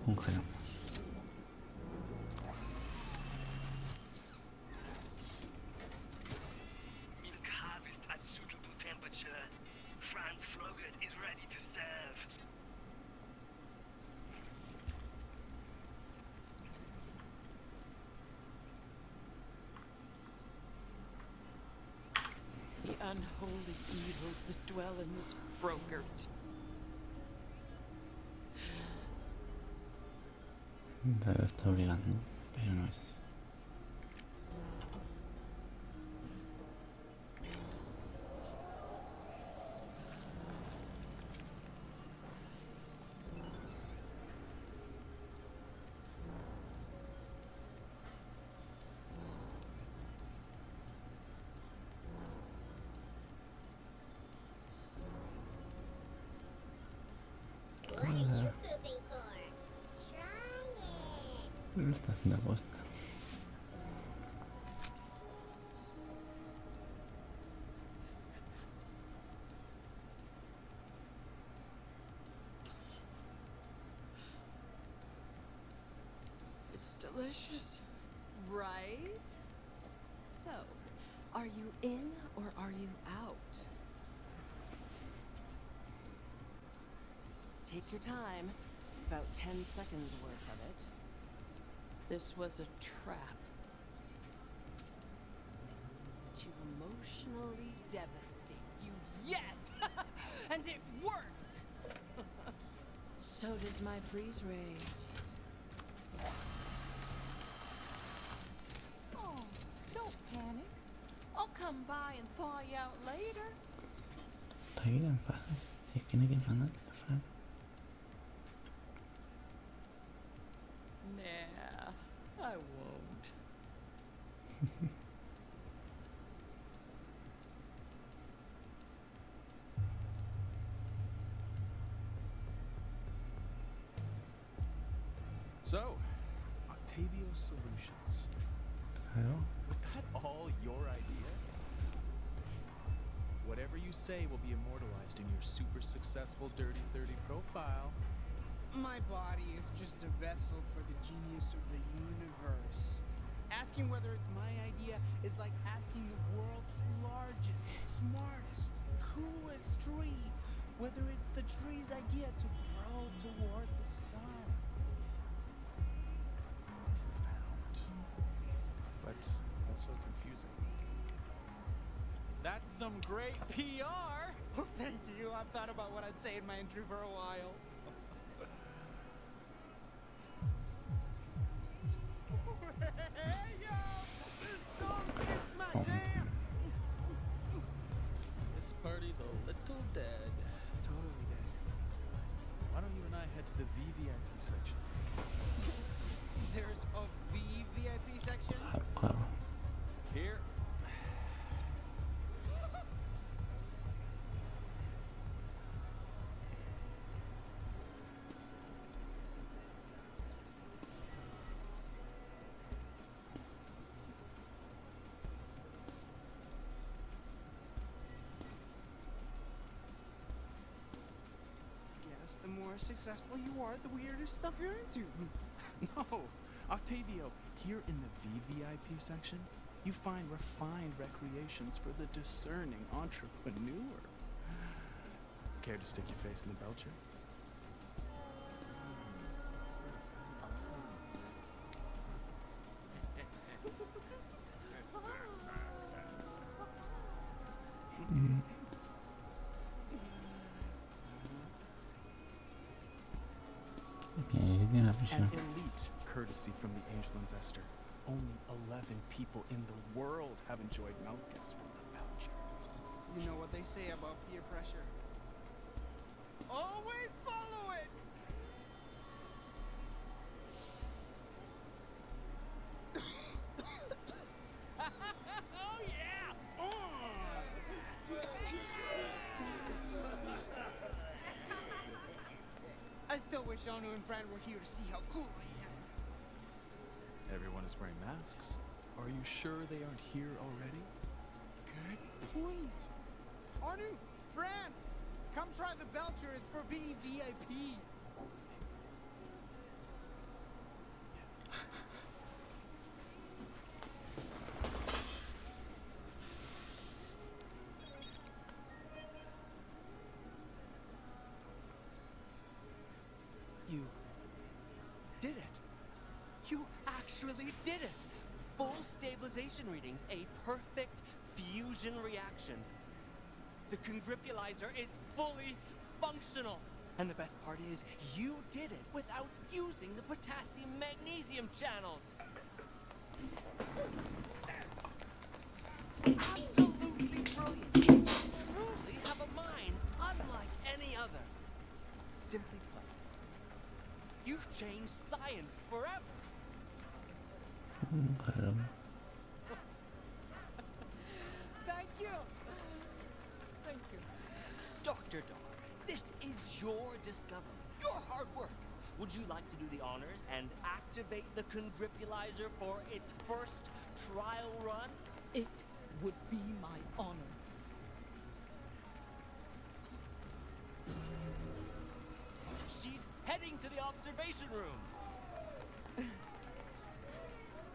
Congelamos. Milk harvest at suitable temperature. Franz Frogert is ready to serve. The unholy evils that dwell in this Frogert. Pero está obligando, pero no es así. What are you pooping for? Lo está haciendo a posta. It's delicious. Right? So, are you in or are you out? Take your time. About 10 seconds worth of it. This was a trap. To emotionally devastate you. Yes! And it worked! So does my freeze ray. Oh, don't panic. I'll come by and thaw you out later. ¿Para qué te enfadas? Si es que no hay que enfadarte, Fran. Nah, I won't. So, Octavio Solutions. Claro. Was that all your idea? Whatever you say will be immortalized in your super successful Dirty 30 profile. My body is just a vessel for the genius of the universe. Asking whether it's my idea is like asking the world's largest, smartest, coolest tree whether it's the tree's idea to grow toward the sun. But also confusing. That's some great PR! Thank you. I've thought about what I'd say in my entry for a while. Hey, yo! This song is my jam! This party's a little dead. Totally dead. Why don't you and I head to the VVIP section? There's a VVIP section? Claro. Here. Guess the more successful you are, the weirder stuff you're into. No, Octavio, here in the VVIP section, you find refined recreations for the discerning entrepreneur. Care to stick your face in the belcher? An elite courtesy from the angel investor. Only 11 people in the world have enjoyed mouth gas from the belcher. You know what they say about peer pressure. Always follow it! Oh, yeah! I still wish Anu and Fran were here to see how cool I am. Everyone is wearing masks. Are you sure they aren't here already? Good point. Anu, Fran, come try the belcher. It's for VVIPs. You did it. You actually did it. Full stabilization readings, a perfect fusion reaction. The congripulizer is fully functional. And the best part is, you did it without using the potassium-magnesium channels. Absolutely brilliant. You truly have a mind unlike any other. Simply put, you've changed science forever. Claro. Thank you. Thank you. Dr. Dar, this is your discovery, your hard work. Would you like to do the honors and activate the congripulizer for its first trial run? It would be my honor. She's heading to the observation room.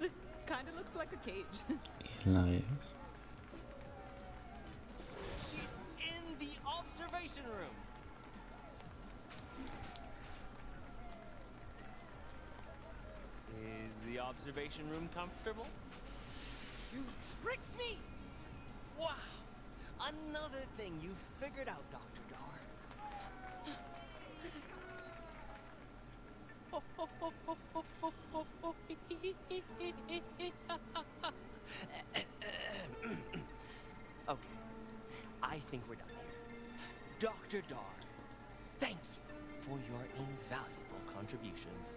This kind of looks like a cage. Y la es. She's in the observation room. Is the observation room comfortable? You tricked me! Wow! Another thing you figured out, Dr. Dar. Okay, I think we're done here. Dr. Dar, thank you for your invaluable contributions.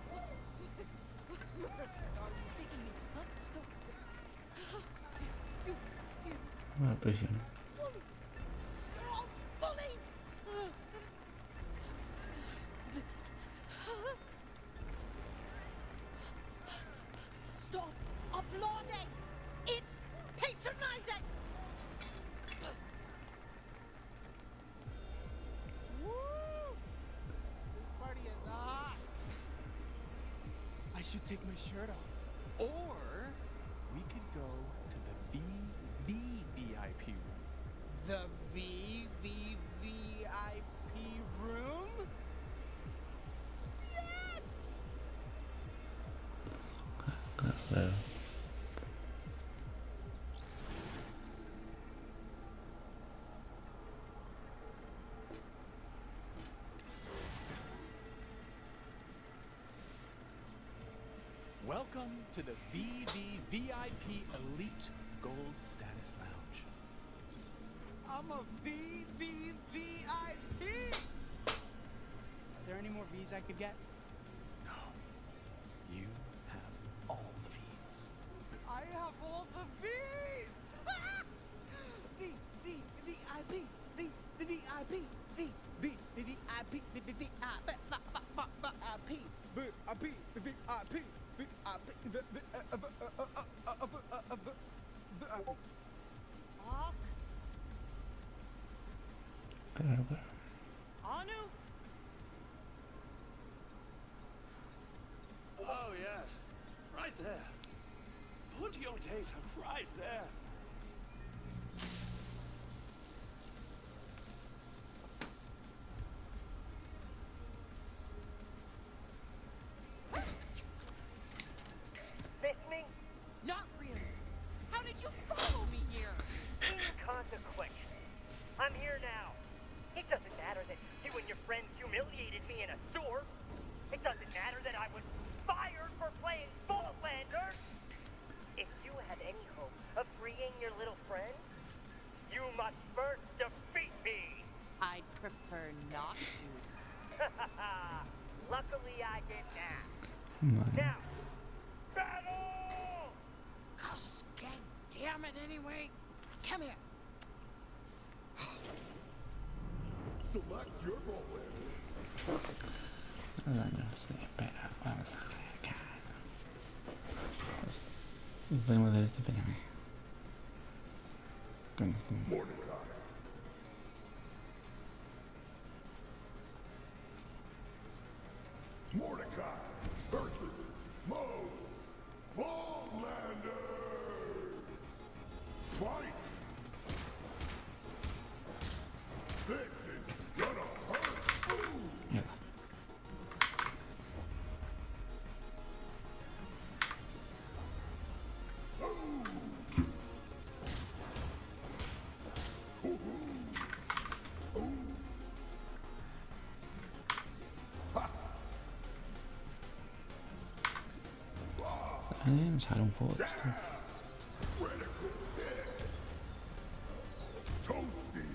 Where are you taking me? Huh? Una presión. Bully! You're all bullies! Stop applauding! It's patronizing! Woo! This party is hot. I should take my shirt off. Or we could go to the VIP room. The VVVIP room? Yes! Claro. Welcome to the VVVIP Elite Gold Status Lounge. I'm a VVVIP! Are there any more V's I could get? No, you have all the V's. I have all the V's! VIP! Claro, claro. Anu? Oh, yes. Right there. Put your data right there. Miss me? Not really. How did you follow me here? Inconsequential. I'm here now. It doesn't matter that you and your friends humiliated me in a store. It doesn't matter that I was fired for playing Borderlander. If you have any hope of freeing your little friend, you must first defeat me. I'd prefer not to. Luckily, I did that. Vale. Now, battle! Cause damn it anyway. Come here. Select your role. No sé, espera, vamos a joder acá. Podemos hacer este espérame. Con este. Mordecai versus Lander. Fight! This is gonna hurt. Ooh. Mierda. Sale un poco de esto. Toasty.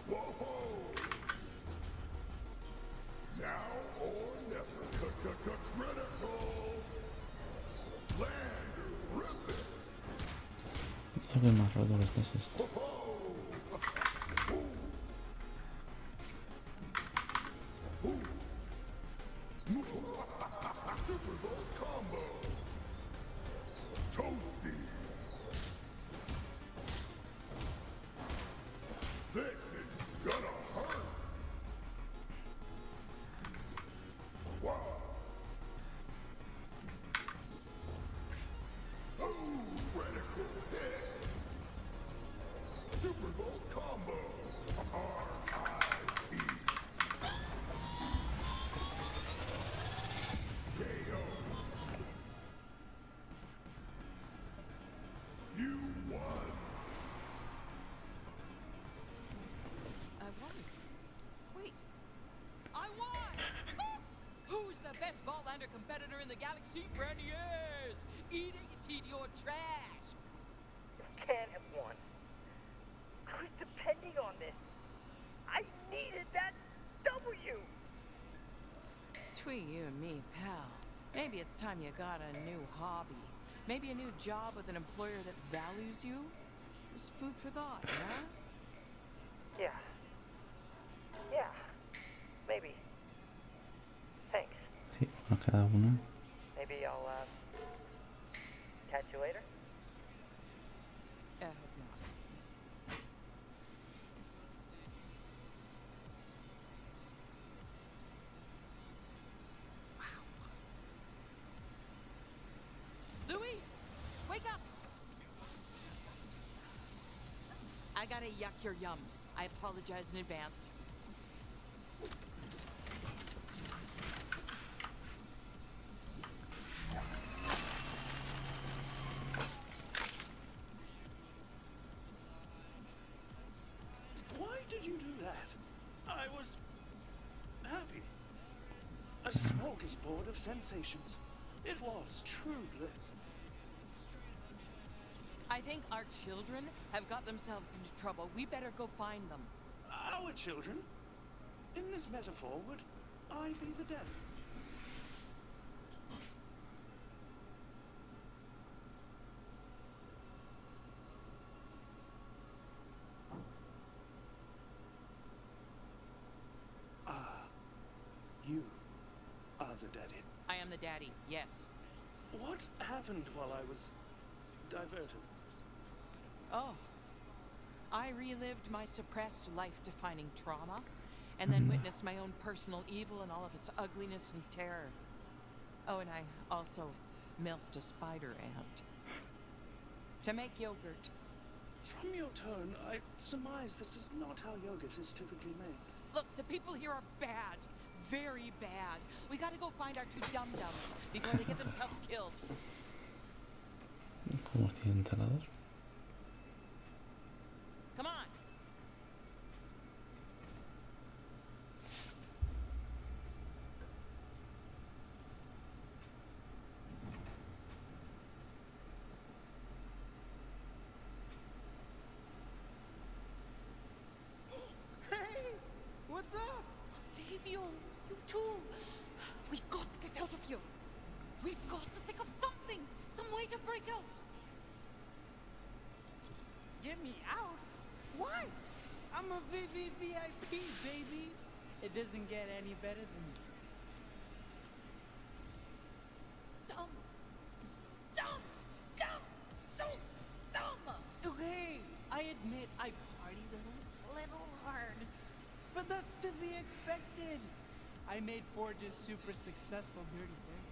Whoa. Now or never. Critical. Land. Rip it. Lo que más roto que este es esto. fancy beignets. Eat it, you TDO trash. Can't have one. I was depending on this. I needed that W. Between you and me, pal, maybe it's time you got a new hobby. Maybe a new job with an employer that values you? It's food for thought, yeah? Yeah. Yeah. Maybe. Thanks. Sí, uno cada uno. Maybe I'll, catch you later? I hope not. Louis, wake up. I gotta yuck your yum. I apologize in advance. Why did you do that? I was happy. A smorgasbord of sensations. It was true bliss. I think our children have got themselves into trouble. We better go find them. Our children? In this metaphor, would I be the daddy? Ah, you are the daddy. I am the daddy, yes. What happened while I was diverted? Oh. I relived my suppressed life-defining trauma, and then witnessed my own personal evil and all of its ugliness and terror. Oh, and I also milked a spider ant. To make yogurt. From your tone, I surmise this is not how yogurt is typically made. Look, the people here are bad. Very bad. We gotta go find our two dum-dums before they get themselves killed. ¿Cómo estoy enterados? Come on. Hey, what's up? Octavio, you too. We've got to get out of here. We've got to think of something, some way to break out. Get me out? Why? I'm a VIP, baby. It doesn't get any better than this. Dumb. Dumb. Dumb. So dumb. Okay, I admit I partied a little hard. But that's to be expected. I made Forge's super successful dirty thing.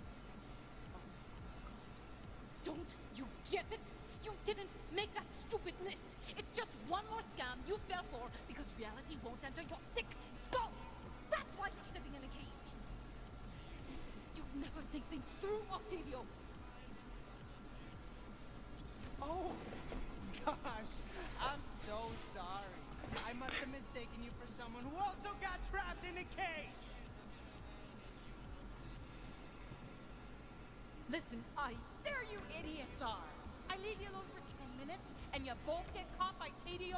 Don't you get it? You didn't make that stupid list. It's just one more scam you fell for because reality won't enter your thick skull. That's why you're sitting in a cage. You never think things through, Octavio. Oh, gosh. I'm so sorry. I must have mistaken you for someone who also got trapped in a cage. Listen, there you idiots are. I leave you alone for 10 minutes, and you both get caught by TDR?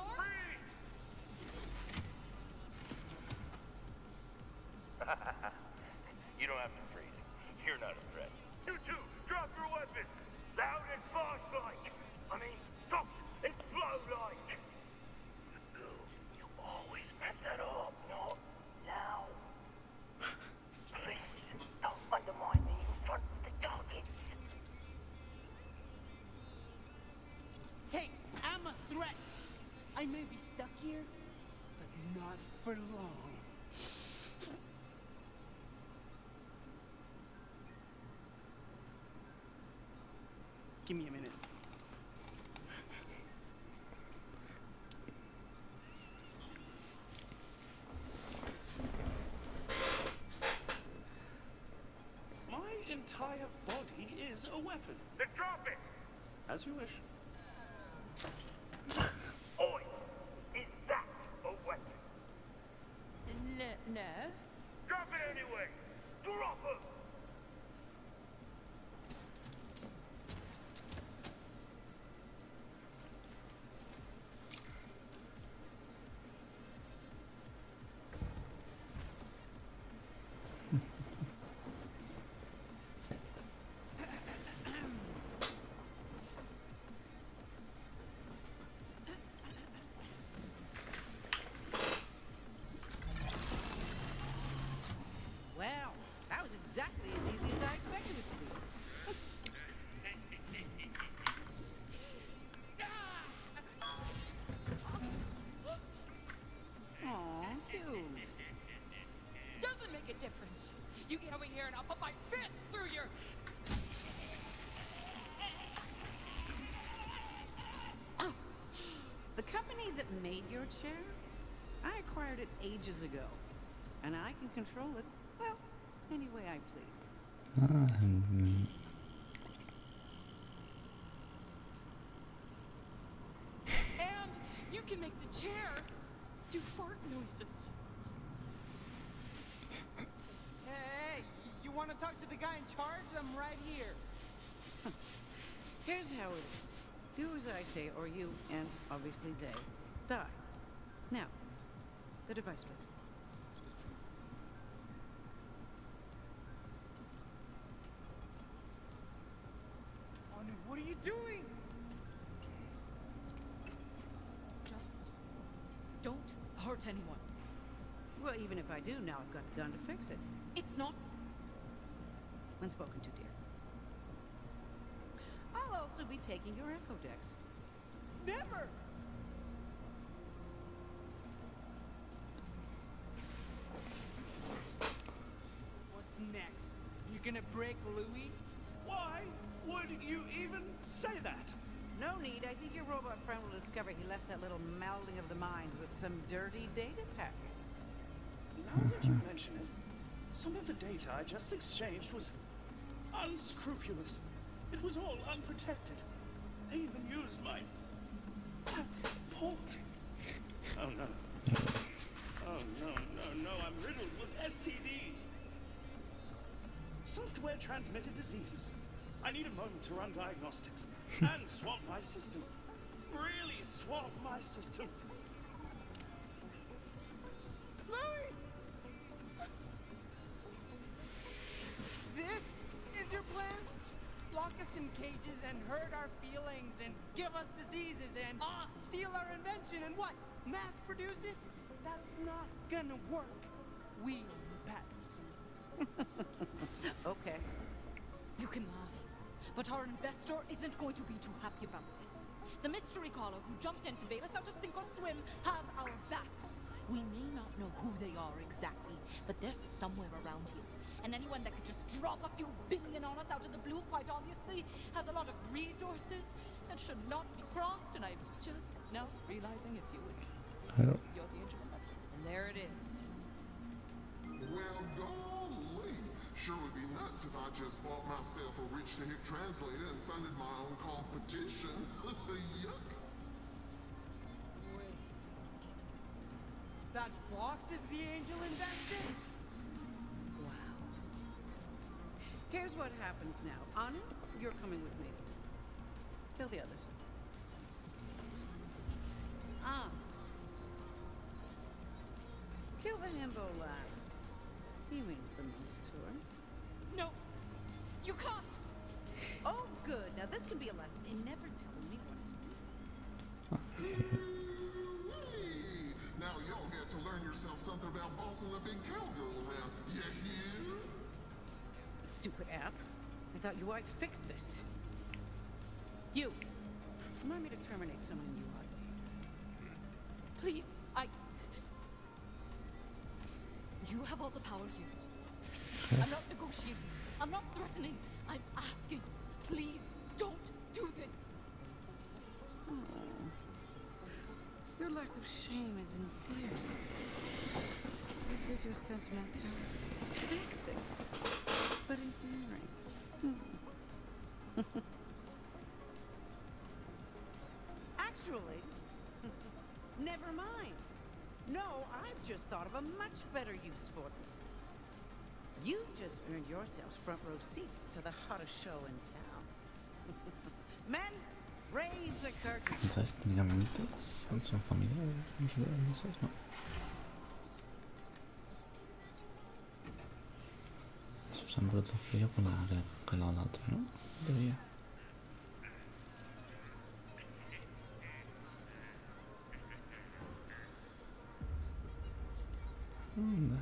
You don't have to freeze. You're not a threat. You two, drop your weapons! Loud and fast like! I mean, stop and slow like! You always mess that up. Not now. Please, don't undermine me in front of the targets. Hey, I'm a threat. I may be stuck here, but not for long. Give me a minute. My entire body is a weapon. Then drop it! As you wish. Oi! Is that a weapon? No. Drop it anyway! Drop it! made your chair? I acquired it ages ago, and I can control it, well, any way I please. And you can make the chair do fart noises. Hey, you want to talk to the guy in charge? I'm right here. Here's how it is. Do as I say, or you, and obviously they, die. Now, the device, please. Anu, what are you doing? Just don't hurt anyone. Well, even if I do, now I've got the gun to fix it. It's not. When spoken to, dear. I'll also be taking your echo decks. Never! What's next? You gonna break Louis? Why would you even say that? No need. I think your robot friend will discover he left that little melding of the minds with some dirty data packets. Now that you mention it, some of the data I just exchanged was unscrupulous. It was all unprotected. They even used my passport. Oh no. Oh no, I'm riddled with STDs. Software transmitted diseases. I need a moment to run diagnostics and swap my system. Really swap my system. Louis! This is your plan? Lock us in cages and hurt our feelings and give us diseases and steal our invention and what? Mass produce it? That's not gonna work. We own the patents. Okay. You can laugh, but our investor isn't going to be too happy about this. The mystery caller who jumped in to bail us out of sink or swim has our backs. We may not know who they are exactly, but they're somewhere around here. And anyone that could just drop a few billion on us out of the blue, quite obviously, has a lot of resources that should not be crossed. And I'm just now realizing it's you. You're the angel investor. And there it is. Well, golly. Sure would be nuts if I just bought myself a rich-to-hit translator and funded my own competition. Yuck. Wait. That box is the angel investor? Wow. Here's what happens now. Anu, you're coming with me. Kill the others. Kill the himbo last. He means the most to her. No, you can't. Oh, good. Now this can be a lesson in never telling me what to do. Hey, now y'all get to learn yourself something about bossing a big cowgirl around. You hear? Stupid app. I thought you might fix this. You. Remind me to terminate someone you like. Please, You have all the power here. I'm not negotiating. I'm not threatening. I'm asking. Please, don't do this. Oh. Your lack of shame is endearing. This is your sentimentality. Toxic, but endearing. Actually, never mind. No, I've just thought of a much better use for them. You've just earned yourselves front row seats to the hottest show in town. Men, raise the curtain. Entonces técnicamente son familiares, no sé, no. Susan Broto frío con la otra, ¿no? Debería. Anda.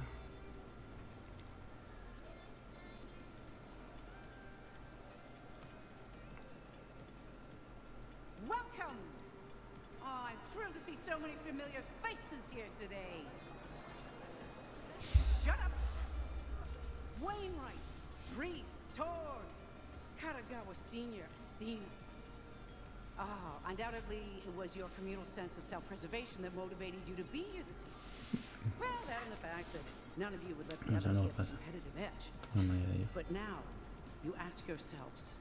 Welcome! Oh, I'm thrilled to see so many familiar faces here today. Shut up! Wainwright, Reese, Torg, Katagawa Sr., Theme. Ah, undoubtedly it was your communal sense of self-preservation that motivated you to be here this year. Well, that and the fact that none of you would let the No sé others lo get que the pasa. competitive edge. La mayoría de ellos. But now, you ask yourselves,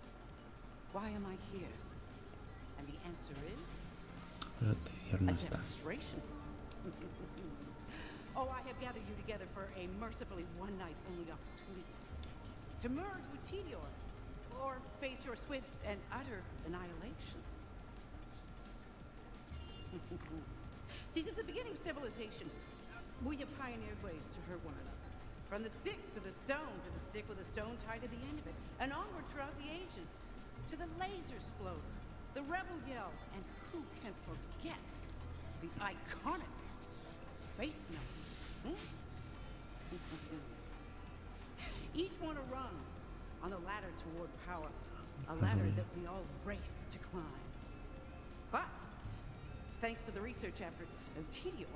why am I here? And the answer is Pero Tidior a no está. demonstration. Oh, I have gathered you together for a mercifully one-night only opportunity to merge with Tidior, or face your swift and utter annihilation. See, since the beginning of civilization, we have pioneered ways to hurt one another. From the stick to the stone, to the stick with a stone tied to the end of it, and onward throughout the ages, to the laser sploder, the rebel yell, and who can forget the iconic face melt? Each one a rung on the ladder toward power, a ladder that we all race to climb. But thanks to the research efforts of Tidior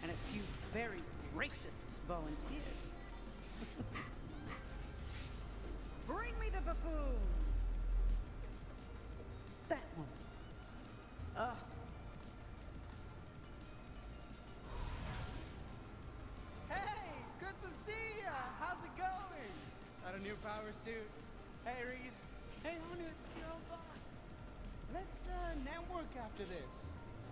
and a few very gracious volunteers. Bring me the buffoon! That one. Hey, good to see ya! How's it going? Got a new power suit? Hey, Reese. Hey, Anu, it's your old boss. Let's network after this.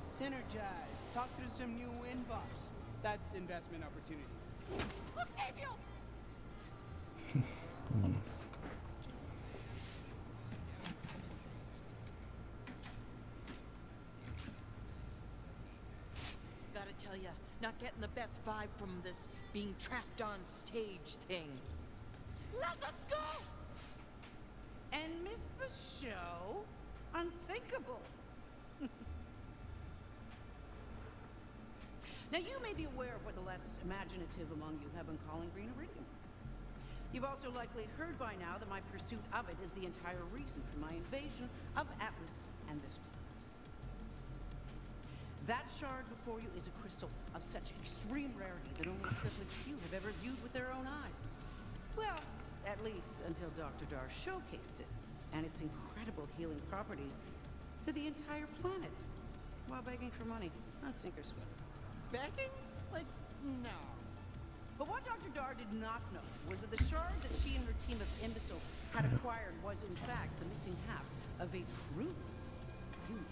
Synergize. Talk through some new win buffs. That's investment opportunities. Octavio! ¿Cómo no? Gotta tell ya, not getting the best vibe from this being trapped on stage thing. Let us go! And miss the show? Unthinkable. Now, you may be aware of what the less imaginative among you have been calling green iridium. You've also likely heard by now that my pursuit of it is the entire reason for my invasion of Atlas and this planet. That shard before you is a crystal of such extreme rarity that only a privileged few have ever viewed with their own eyes. Well, at least until Dr. Dar showcased it and its incredible healing properties to the entire planet while begging for money on sink or swim. Begging? Like, no. But what Dr. Dar did not know was that the shard that she and her team of imbeciles had acquired was, in fact, the missing half of a true human.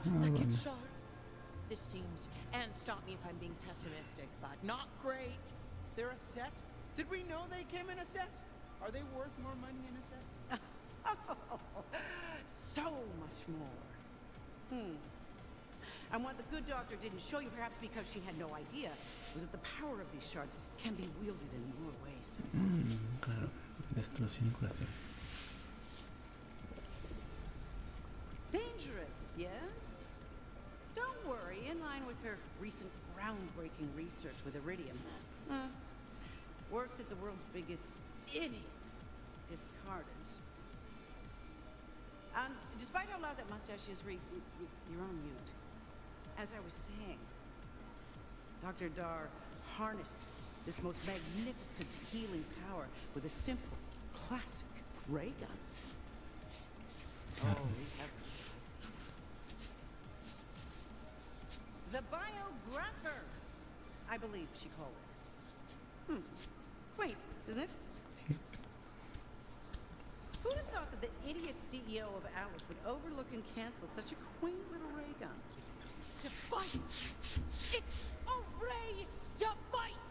A second shard. This seems, and stop me if I'm being pessimistic, but not great. They're a set? Did we know they came in a set? Are they worth more money in a set? So much more. And what the good doctor didn't show you, perhaps because she had no idea, was that the power of these shards can be wielded in more ways than Claro, destrucción y curación. dangerous, yes? Don't worry, in line with her recent groundbreaking research with iridium, work that the world's biggest idiot discarded. Despite how loud that mustache is, Reese, you're on mute. As I was saying, Dr. Dar harnessed this most magnificent healing power with a simple, classic ray gun. Oh, the biographer, I believe she called it. Wait, isn't it? Who'd have thought that the idiot CEO of Atlas would overlook and cancel such a quaint little ray gun? Device! It's a ray device!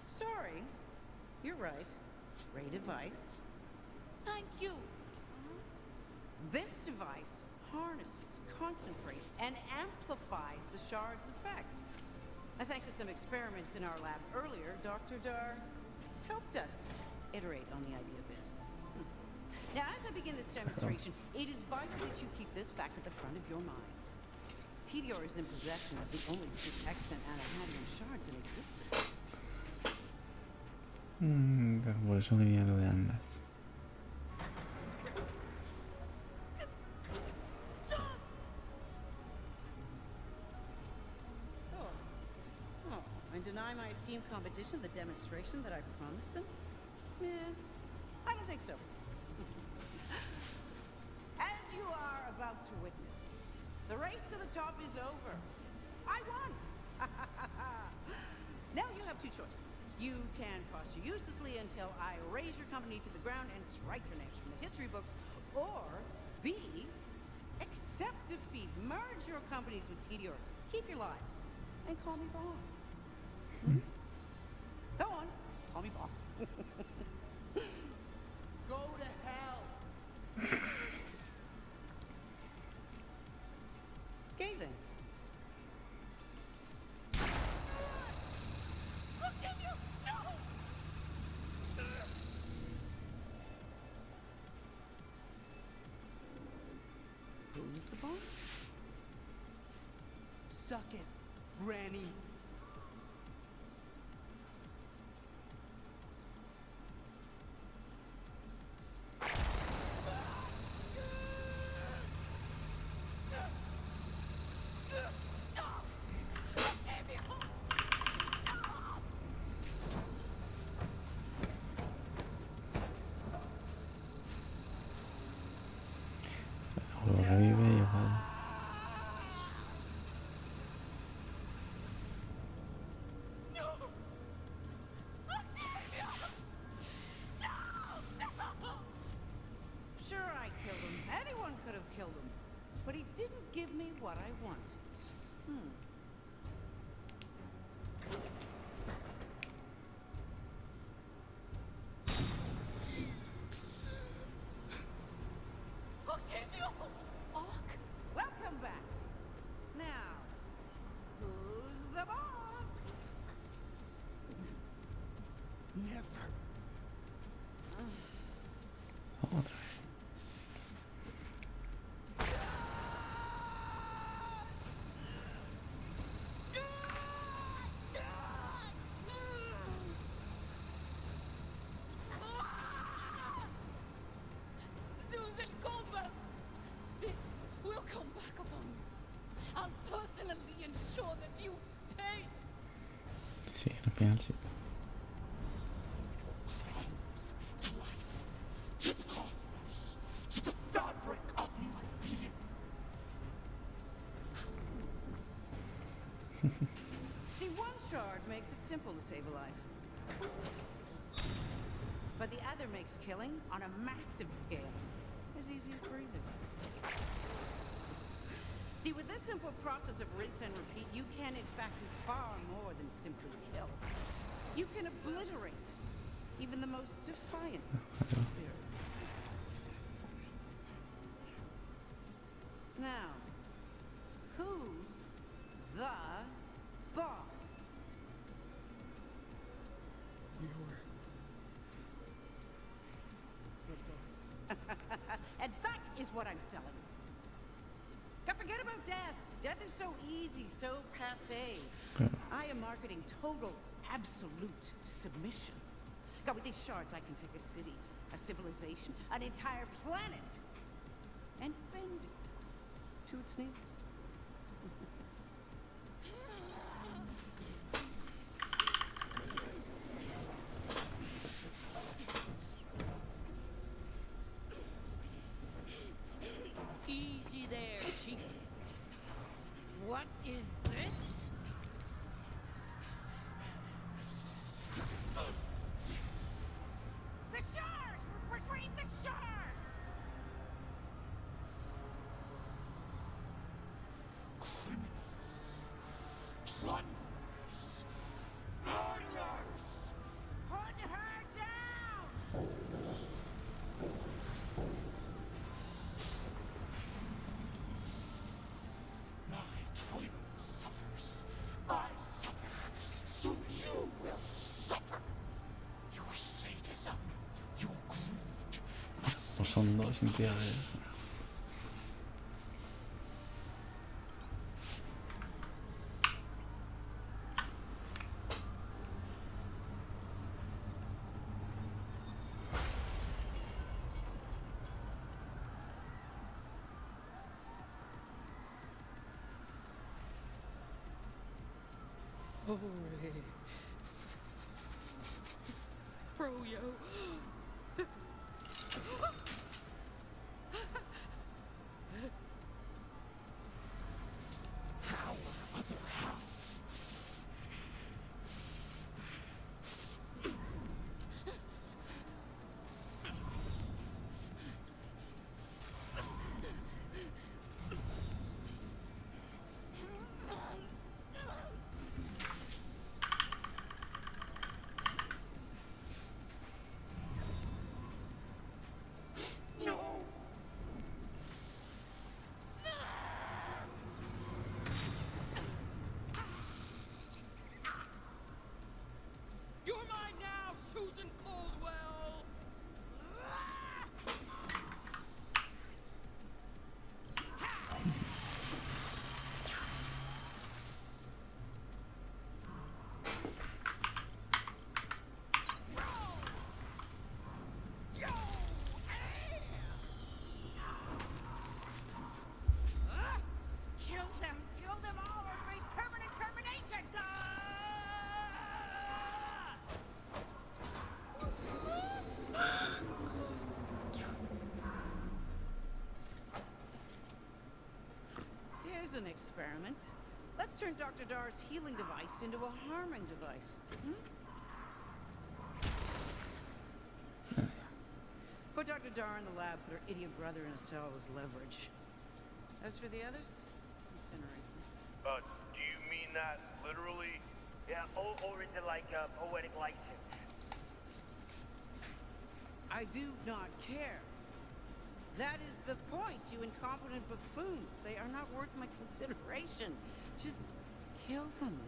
Sorry, you're right. Ray device. Thank you. This device harnesses, concentrates, and amplifies the shard's effects. Thanks to some experiments in our lab earlier, Dr. Dar helped us iterate on the idea a bit. Now, as I begin this demonstration, it is vital that you keep this fact at the front of your minds. Tidior is in possession of the only two extant anaheim shards in existence. Por eso quería lo de andas. And deny my esteemed competition the demonstration that I promised them? I don't think so. about to witness. The race to the top is over. I won! Now you have two choices. You can posture uselessly until I raise your company to the ground and strike your names from the history books, or B, accept defeat, merge your companies with Tedior, keep your lives, and call me boss. Hmm? Go on, call me boss. Go to hell. Scathing. Who's the boss? Suck it, Granny. Lo revive igual. Sure, I killed him. Anyone could have killed him. But he didn't give me what I wanted. Welcome back. Now, who's the boss? Never. Otra vez. Susan Goldberg! This will come back upon you. I'll personally ensure that you pay. Sí, al final sí. To life, to the cosmos, to the fabric of my being. See, one shard makes it simple to save a life. But the other makes killing on a massive scale as easy as breathing. See, with this simple process of rinse and repeat, you can in fact do far more than simply kill. You can obliterate even the most defiant spirit. Now, who's the boss? And that is what I'm selling. Now forget about death. Death is so easy, so passé. I am marketing total, absolute submission. God, with these shards, I can take a city, a civilization, an entire planet, and bend it to its needs. Easy there, Chief. What is this? The shard! Retrieve the shard! Criminals, plunderers, murderers. Put her down! My twin suffers. I suffer. So you will suffer. Your sadism, your greed must Pues son dos entidades. Froyo. experiment. Let's turn Dr. Dar's healing device into a harming device. Put Dr. Dar in the lab, put her idiot brother in a cell as leverage. As for the others, incinerate them. Do you mean that literally? Yeah, or is it like a poetic license? I do not care. That is the point, you incompetent buffoons. They are not worth my consideration. Just kill them.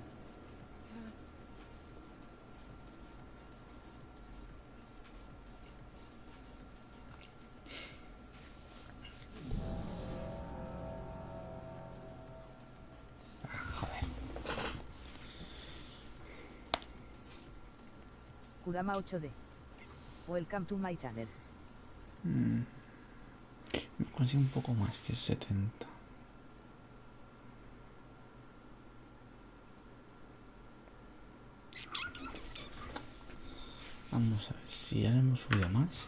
Kurama 8D. Welcome to my channel. Me consigo un poco más que 70. Vamos a ver si ahora hemos subido más.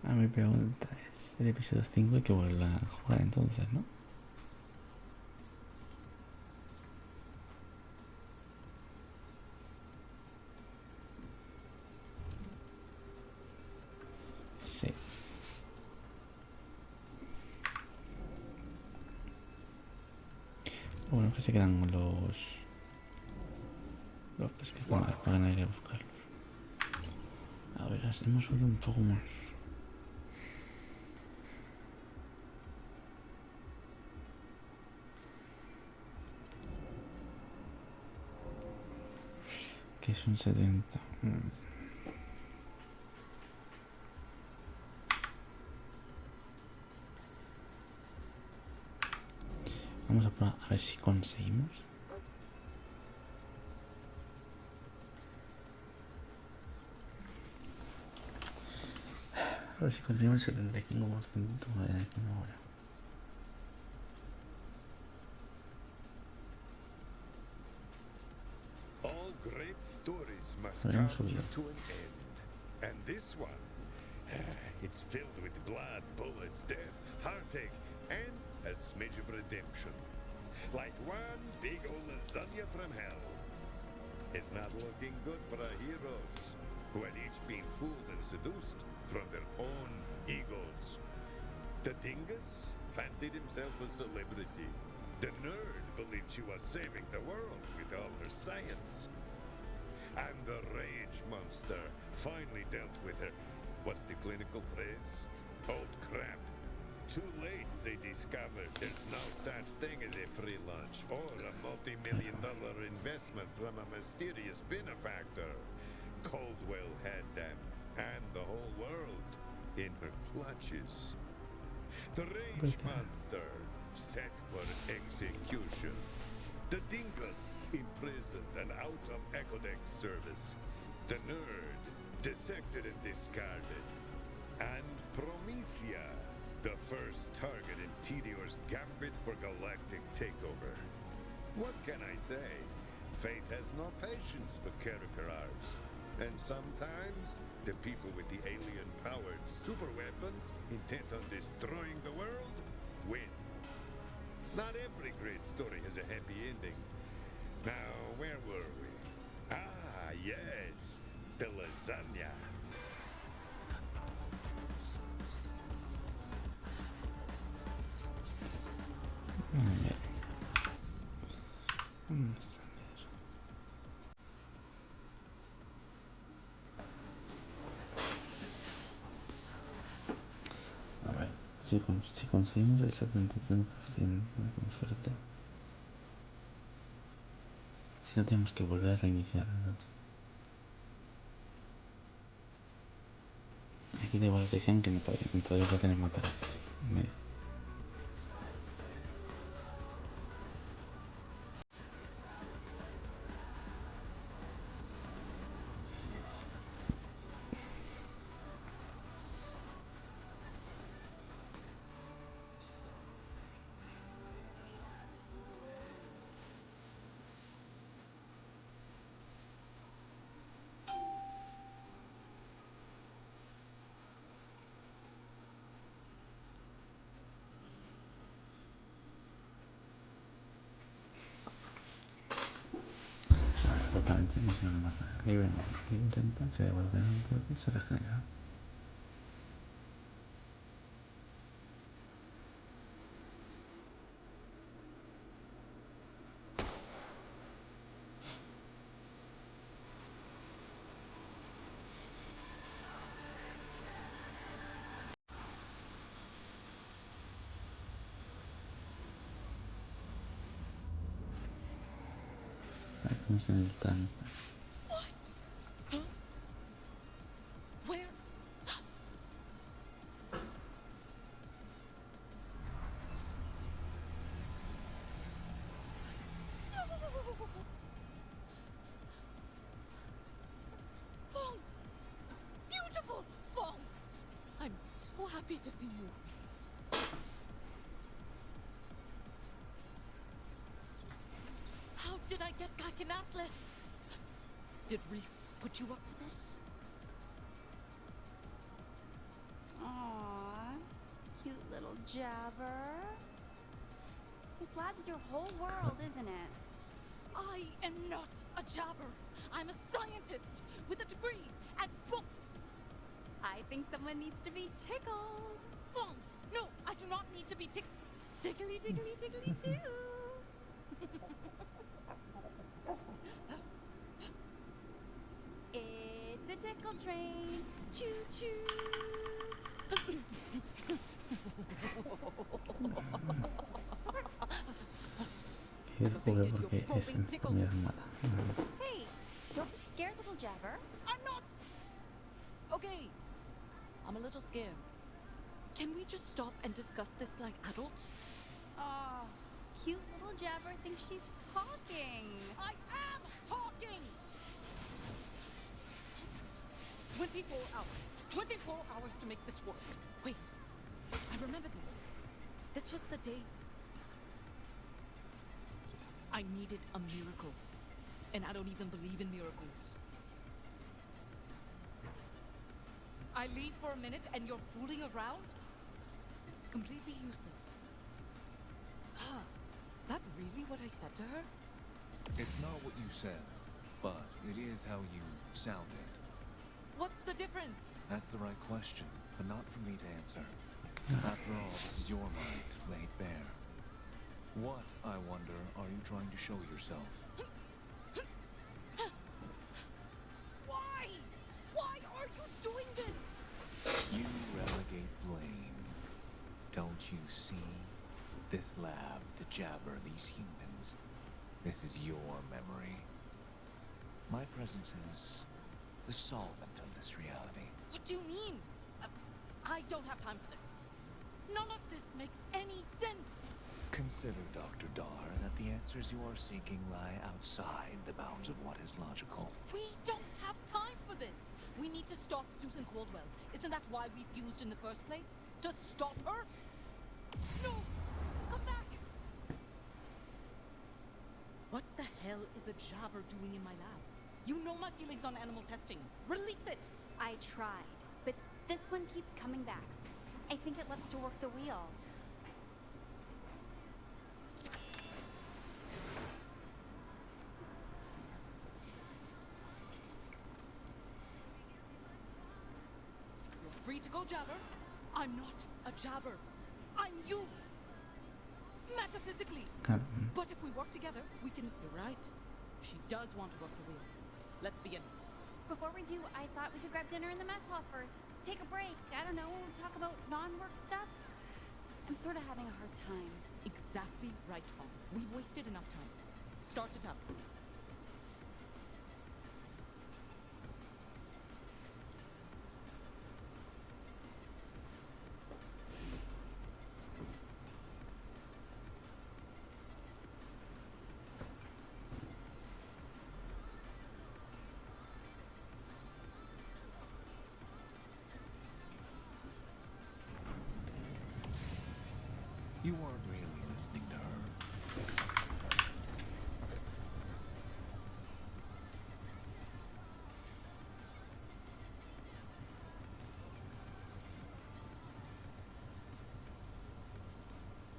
Ahora mi pregunta es, el episodio 5 hay que volver a jugar entonces, ¿no? Sí. Bueno, que se quedan los pescados para ganar ir a buscarlos. A ver, hemos subido un poco más. Que son 70. Vamos a probar a ver si conseguimos. A ver si conseguimos el 75% de la Crismober. All great stories must Habíamos come subido. to an end. And this one, it's filled with blood, bullets, death, heartache, and a smidge of redemption. Like one big old lasagna from hell. It's not looking good for our heroes, who had each been fooled and seduced from their own egos. The dingus fancied himself a celebrity. The nerd believed she was saving the world with all her science. And the rage monster finally dealt with her. What's the clinical phrase? Old crap. Too late they discovered there's no such thing as a free lunch or a multi-million-dollar investment from a mysterious benefactor. Coldwell had them and the whole world in her clutches. The rage monster set for execution. The dingus imprisoned and out of Ecodex service. The nerd dissected and discarded. And Promethea, the first target in Tedior's gambit for galactic takeover. What can I say? Fate has no patience for character arcs. And sometimes, the people with the alien-powered superweapons intent on destroying the world win. Not every great story has a happy ending. Now, where were we? Ah, yes, the lasagna. Vamos a ver. A ver, si conseguimos el 75% con suerte. Si no, tenemos que volver a reiniciar la noche. Aquí tengo la edición que no todavía va a tener matar en medio. Directamente misión más arriba en el que intenta se devuelve un bloque y se regenera. Estamos en el tanque. What? Huh? Where? Fong! Beautiful Fong! I'm so happy to see you. How did I get back in Atlas? Did Reese put you up to this? Aww, cute little jabber. This lab's your whole world, isn't it? I am not a jabber. I'm a scientist with a degree and books. I think someone needs to be tickled. Fong, no, I do not need to be tickly, tickly, tickly too. It's a tickle train. Choo choo. Y el juego porque es en comida mala. Hey, don't be scared, little jabber. I'm not. Okay, I'm a little scared. Can we just stop and discuss this like adults? Aw, cute little jabber thinks she's talking. I am talking! 24 hours. 24 hours to make this work. Wait, I remember this. This was the day I needed a miracle. And I don't even believe in miracles. I leave for a minute and you're fooling around? Completely useless. Is that really what I said to her? It's not what you said, but it is how you sounded. What's the difference? That's the right question, but not for me to answer. After all, this is your mind, laid bare. What, I wonder, are you trying to show yourself? Why? Why are you doing this? You relegate blame. Don't you see? This lab, the jabber, these humans. This is your memory. My presence is the solvent of this reality. What do you mean? I don't have time for this. None of this makes any sense. Consider, Dr. Dar, that the answers you are seeking lie outside the bounds of what is logical. We don't have time for this. We need to stop Susan Caldwell. Isn't that why we fused in the first place? To stop her? No! Come back! What the hell is a jabber doing in my lab? You know my feelings on animal testing. Release it! I tried, but this one keeps coming back. I think it loves to work the wheel. You're free to go, jabber. I'm not a jabber. I'm you. Metaphysically. But if we work together, we can... You're right. She does want to work the wheel. Let's begin. Before we do, I thought we could grab dinner in the mess hall first. Take a break. I don't know, talk about non-work stuff. I'm sort of having a hard time. Exactly right, Fong. We've wasted enough time. Start it up. You weren't really listening to her.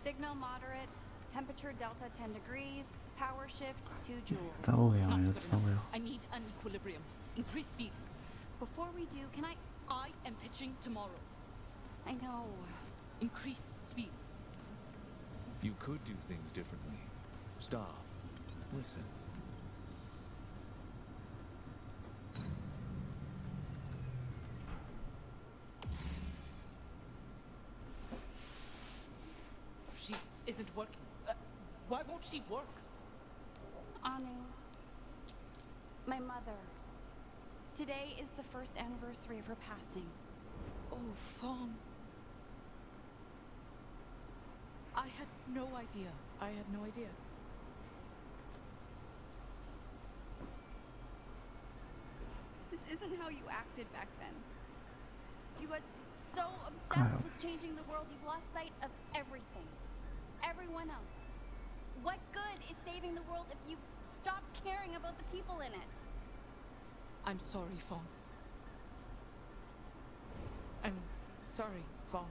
Signal moderate, temperature delta 10 degrees, Power shift 2 joules. Está bugueado, Not el good otro está enough. bugueado. I need an equilibrium. Increase speed. Before we do, can I am pitching tomorrow. I know. Increase speed. You could do things differently. Stop. Listen. She isn't working. Why won't she work? Anu, my mother. Today is the first anniversary of her passing. Oh, Fawn. I had no idea. I had no idea. This isn't how you acted back then. You got so obsessed with changing the world, you've lost sight of everything. Everyone else. What good is saving the world if you stopped caring about the people in it? I'm sorry, Fawn. I'm sorry, Fawn.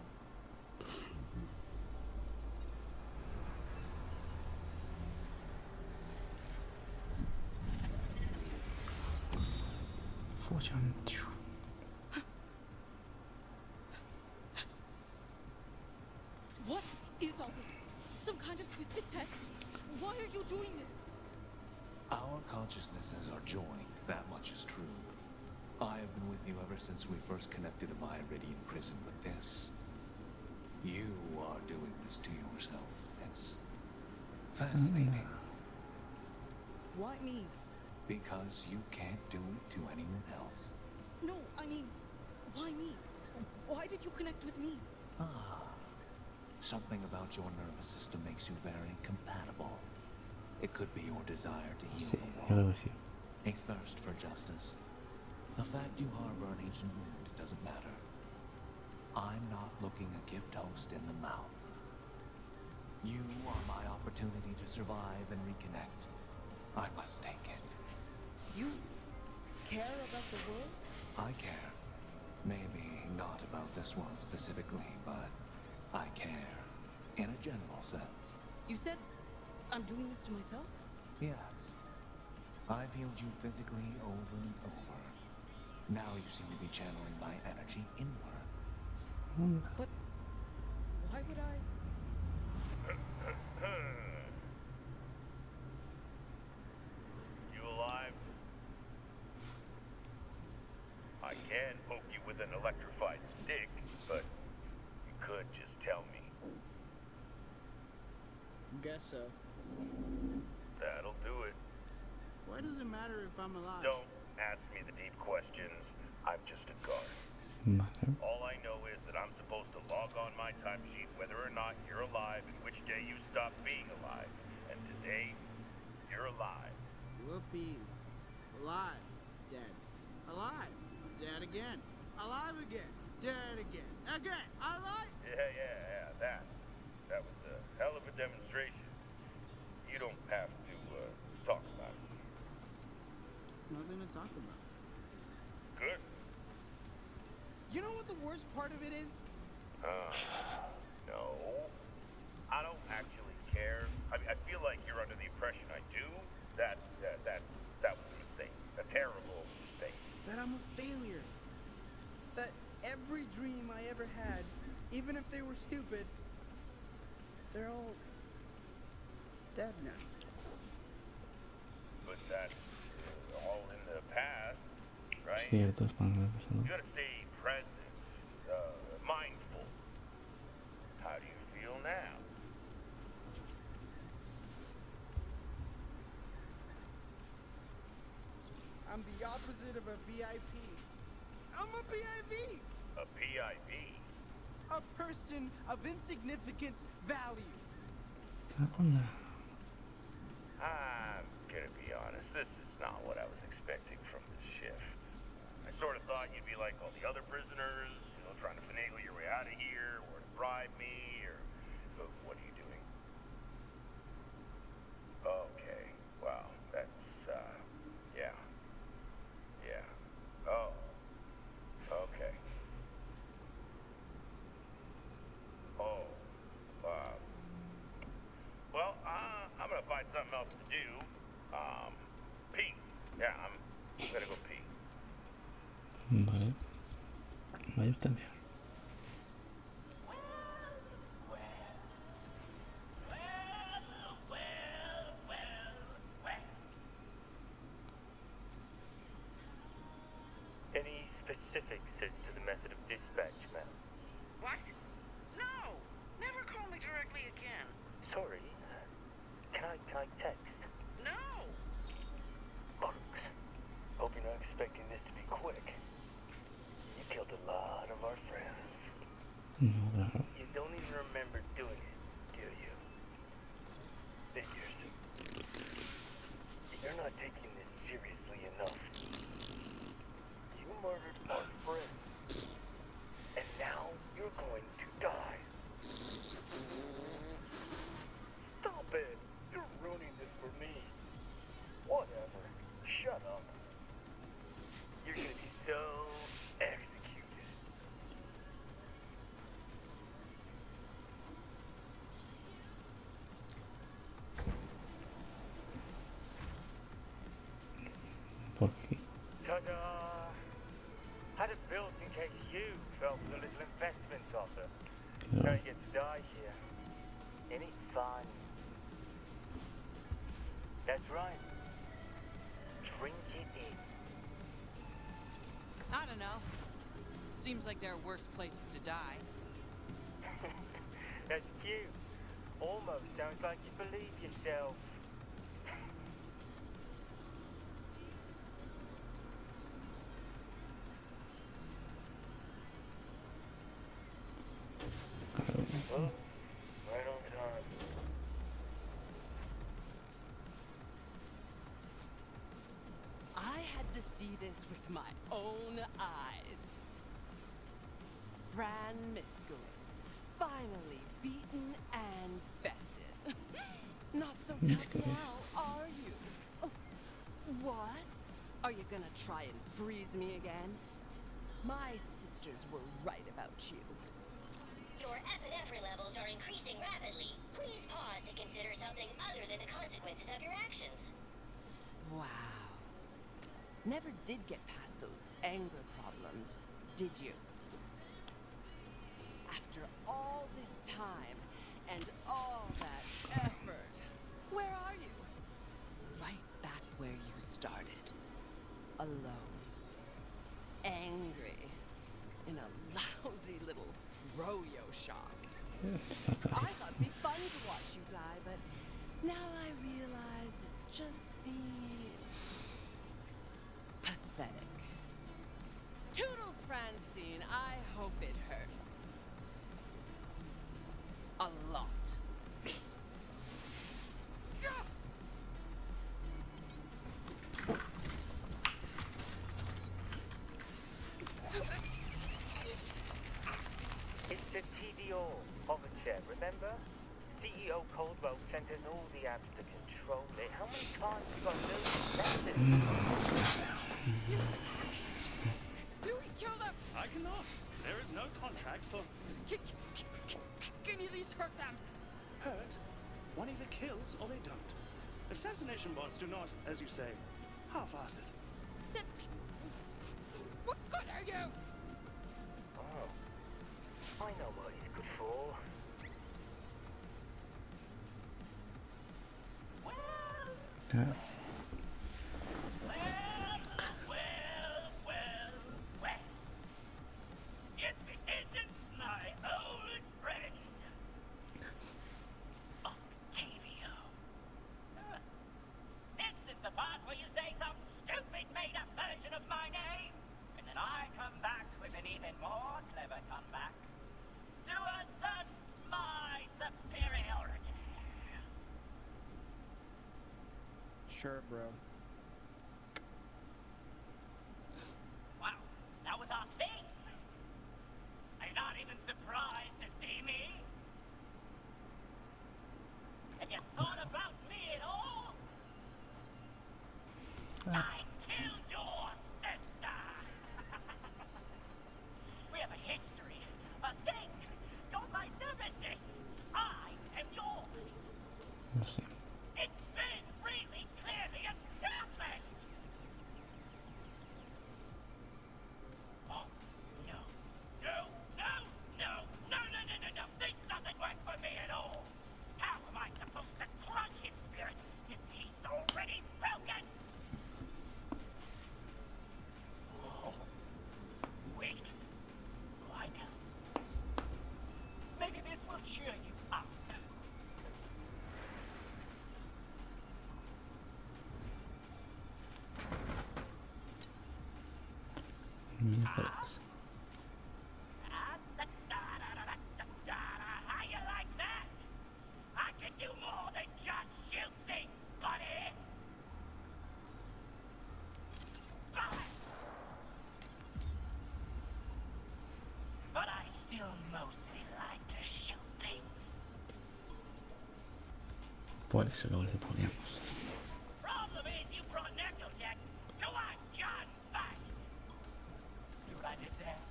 What is all this? Some kind of twisted test? Why are you doing this? Our consciousnesses are joined, that much is true. I have been with you ever since we first connected in my Iridian prison, but this... You are doing this to yourself. It's fascinating. Why me? Because you can't do it to anyone else. No, I mean, why me? Why did you connect with me? Something about your nervous system makes you very compatible. It could be your desire to heal Sí, the yo creo world, que sí. a thirst for justice. The fact you harbor an ancient wound doesn't matter. I'm not looking a gift host in the mouth. You are my opportunity to survive and reconnect. I must take it. You care about the world? I care. Maybe not about this one specifically, but I care in a general sense. You said I'm doing this to myself? Yes. I've healed you physically over and over. Now you seem to be channeling my energy inward. But why would I? You alive? I can poke you with an electrified stick, but you could just tell me. Guess so. That'll do it. Why does it matter if I'm alive? Don't ask me the deep questions. I'm just a guard. Vale. All I know is that I'm supposed to log on my timesheet whether or not you're alive and which day you stopped being alive. And today, you're alive. Whoopee. Alive. Dead. Alive. Dead again. Alive again. Dead again. Again. Alive. Yeah, that was a hell of a demonstration. You don't have to, talk about it. Nothing to talk about. Good. You know what the worst part of it is? No. I don't actually care. I mean, I feel like you're under the impression I do. That was a mistake. A terrible mistake. That I'm a failure. That every dream I ever had, even if they were stupid, they're all dead now. But that's all in the past, right? Cierto, es para una persona. You gotta stay present, mindful. How do you feel now? I'm the opposite of a VIP. I'm a PIV. A PIV? A person of insignificant value. ¿Qué onda? I'm gonna be honest, this is not what I was expecting from this shift. I sort of thought you'd be like all the other prisoners, you know, trying to finagle your way out of here, or to bribe me, or what are you doing? Okay, wow, that's, yeah. Oh, okay. Oh, wow. Well, I'm gonna find something else to do. Vale. Mayor también. Any specifics as to the method of dispatch, ma'am? What? No! Never call me directly again. Sorry. Can I text? No! Bollocks. Hope you're not expecting this to be quick. You killed a lot of our friends. No, claro. You don't even remember doing it, do you? Figures. You're not taking this seriously enough. You murdered our friend. And now you're going to die. Stop it! You're ruining this for me. Whatever. Shut up. You're gonna be so executed. ¿Por qué? Ta-da! Had it built in case you fell for the little investment offer. Now you get to die here. Any fun? That's right. Drink it in. I don't know. Seems like there are worse places to die. That's cute. Almost sounds like you believe yourself. Well, right on time. I had to see this with my own eyes. Fran Miskowitz, finally beaten and bested. Not so tough now, are you? Oh, what? Are you gonna try and freeze me again? My sisters were right about you. Your epinephrine levels are increasing rapidly. Please pause to consider something other than the consequences of your actions. Wow. Never did get past those anger problems, did you? After all this time and all that effort, where are you? Right back where you started. Alone. Angry. In a lousy little froyo shop. I thought it'd be fun to watch you die, but now I realize it'd just be pathetic. Toodles, Francine. I hope it hurts. A lot. It's a TDO overture, remember? CEO Coldwell sent us all the apps to control it. How many times have I noticed that? Louis, kill them! I cannot. There is no contract for... Can you at least hurt them? Hurt? One either kills or they don't. Assassination bots do not, as you say, half-ass it. What good are you? Oh. I know what he's good for. Yeah. It isn't my old friend, Octavio. This is the part where you say some stupid made-up version of my name, and then I come back with an even more clever comeback to assert my superiority. Sure, bro. Wow, that was our thing. Are you not even surprised to see me? Have you thought about me at all? I killed your sister. We have a history, a thing. You're my nemesis. I am yours. No sé. It's been really clearly established. Miércoles. How you like that? I can do more than just shoot things, buddy. But I still mostly like to shoot things. Por eso luego le ponemos. Problem is you brought necrotech to a gun fight. You got it there.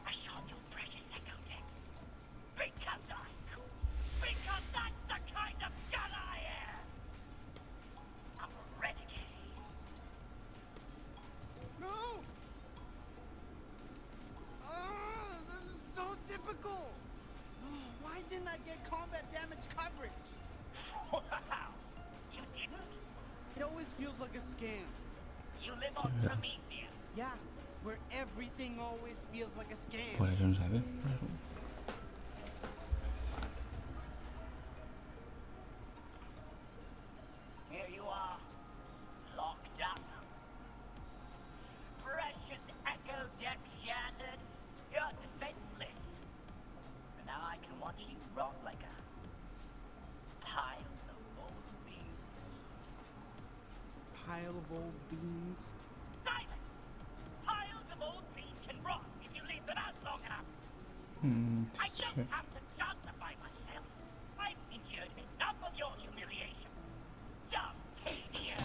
I shot your precious necrotech. Because that's the kind of gun I am. I'm a renegade. No! This is so typical. Why didn't I get combat damage coverage? Wow, you didn't? It always feels like a scam. You live on Prometheus. Yeah, where everything always feels like a scam. Por eso no sabe. Here you are, locked up. Precious echo deck shattered. You're defenseless. And now I can watch you rot like a pile of old beans. Pile of old beans. Silence! Piles of old beans can rot if you leave them out long enough. I don't have to justify myself. I've endured enough of your humiliation. Dumb Tavio.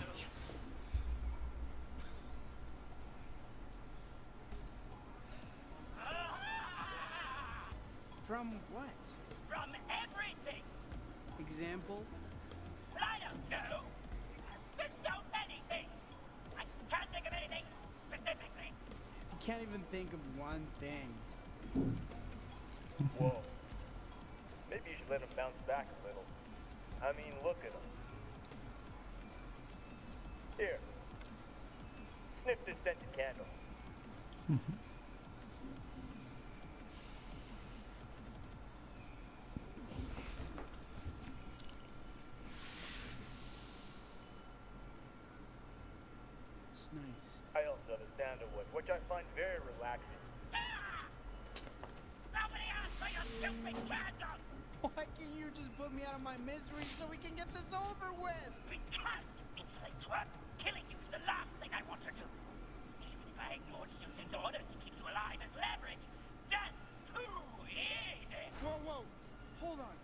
From what? From everything. Example? I don't know. There's so many things. I can't think of anything specifically. You can't even think of one thing. Whoa. Maybe you should let him bounce back a little. I mean, look at him. Here. Sniff this scented candle. It's nice. I also have a sandalwood, which I find very relaxing. Nobody asked for your stupid candle. Why can't you just put me out of my misery so we can get this over with? Because, insolent twerp, killing you is the last thing I want to do. Even if I ignored Susan's orders to keep you alive as leverage, that's too easy. Whoa, hold on.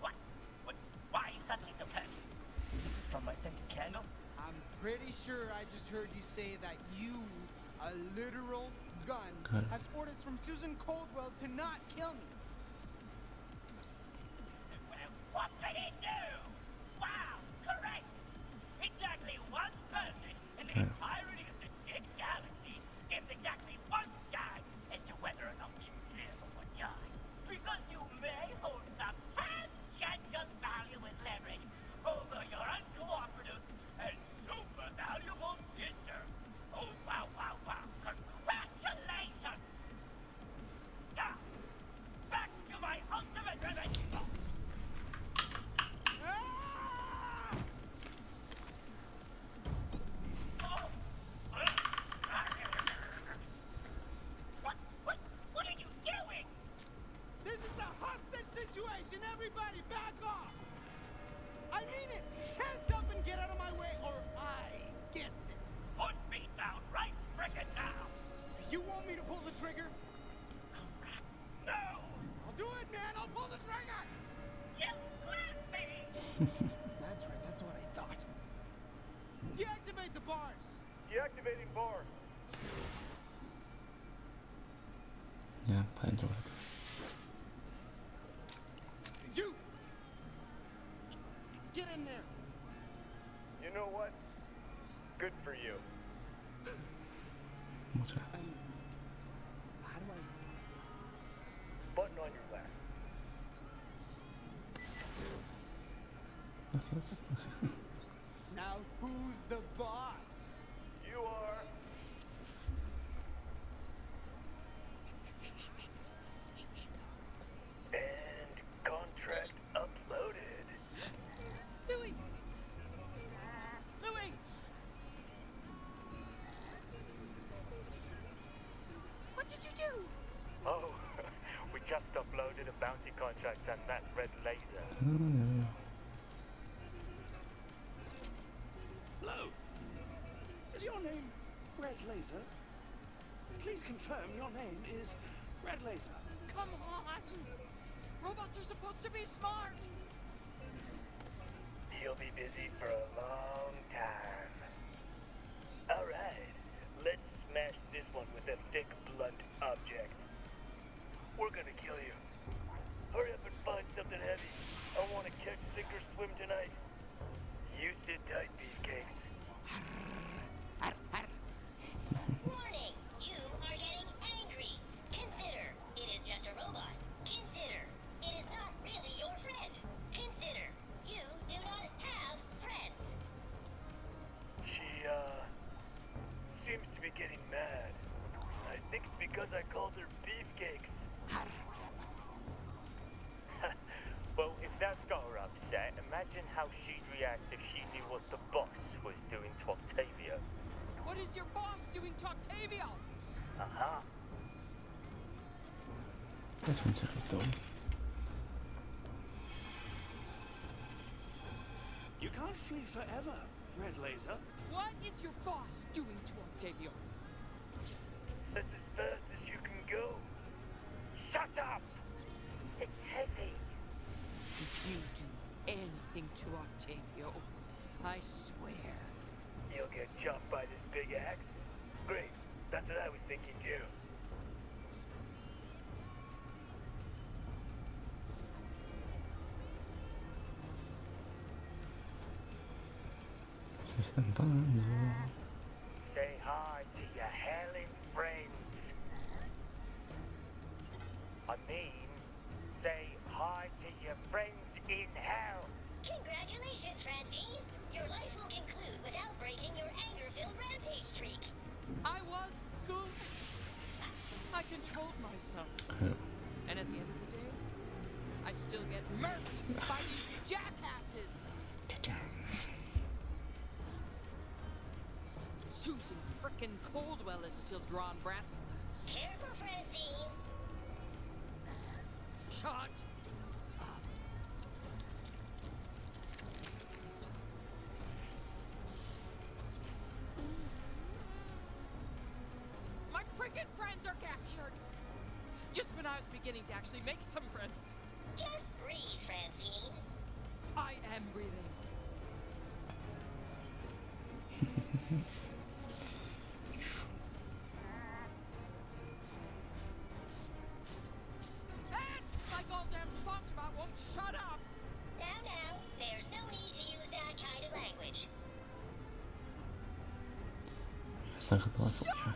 What? Why are you suddenly so pert? From my scented candle? I'm pretty sure I just heard you say that you, a literal gun, has orders from Susan Coldwell to not kill me. What did he do? Wow, correct. Exactly one person in the entirety of the Six Galaxy gives exactly one guide as to whether or not you live or die. Because you may hold some tangential value with leverage over your uncooperative and super valuable sister. Oh, wow. Congratulations! Now, back to my ultimate revenge. What are you doing? This is a hostage situation. Everybody back off. I mean it. Hands up and get out of my way or I gets it. Put me down right frickin' now. You want me to pull the trigger? No. I'll do it, man. I'll pull the trigger. You let me. That's right. That's what I thought. Deactivate the bars. Deactivating bars. Ya, para adentro. You! Get in there! You know what? Good for you. Muchas gracias. How do I... Button on your lap. Gracias. Now who's the boss? You are. And contract uploaded. Louis! did you do? Oh, we just uploaded a bounty contract on that red laser. Hello. Is your name Red Laser? Please confirm your name is Red Laser. Come on! Robots are supposed to be smart! You'll be busy for a long time. Alright, let's smash this one with a thick, blunt object. We're gonna kill you. Hurry up and find something heavy. I want to catch, sink, or swim tonight. You sit tight, beefcakes. Warning! You are getting angry. Consider it is just a robot. Consider it is not really your friend. Consider you do not have friends. She, seems to be getting mad. I think it's because I called her beefcakes. Well, if that's got her upset, imagine how she'd react if she knew what the boss was doing to Octavio. What is your boss doing to Octavio? Aha. Es un secreto. You can't flee forever, Red Laser. What is your boss doing to Octavio? That's as fast as you can go. Shut up! It's heavy. If you do anything to Octavio, I swear. You'll get chopped by this big axe? Great. That's what I was thinking too. Se están pagando. Say hi to your hellish friends. I mean, say hi to your friends in hell. Congratulations, Francine. Your life will conclude without breaking your anger-filled rampage streak. I was good. I controlled myself. And at the end of the day, I still get murked by these jackasses. Susan frickin' Coldwell is still drawing breath. Careful, Francine. Shut up. My frickin' friends are captured. Just when I was beginning to actually make some friends. Just breathe, Francine. I am breathing. And my goddamn sponsor bot won't shut up. Now, there's no need to use that kind of language. Saca toda la furia.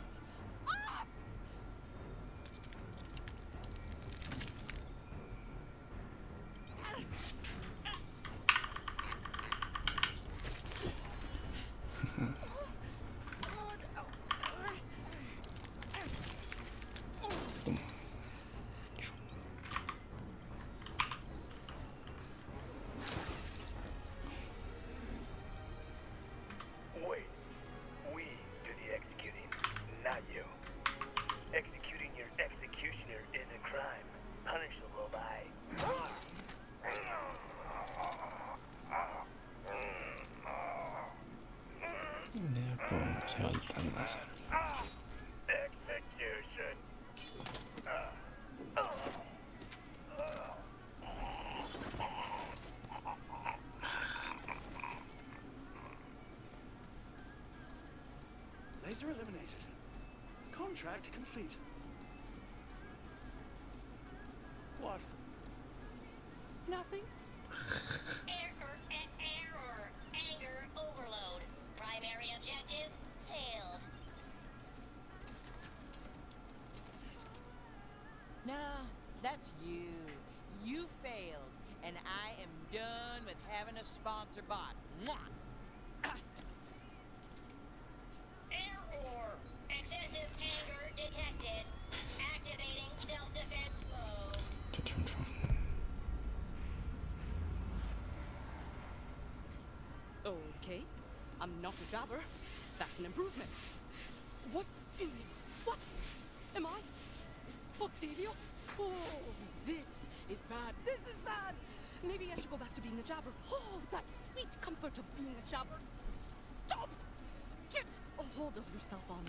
Wait, we do the executing, not you. Executing your executioner is a crime, punishable by... Se va el láser. Execution. Laser eliminated. Contract complete. What? Nothing. Error. Anger overload. Primary objective failed. Nah, that's you. You failed, and I am done with having a sponsor bot. Mwah! Error. Excessive anger detected. Activating self-defense mode. Okay, I'm not a jabber. That's an improvement. What am I? hold of yourself on.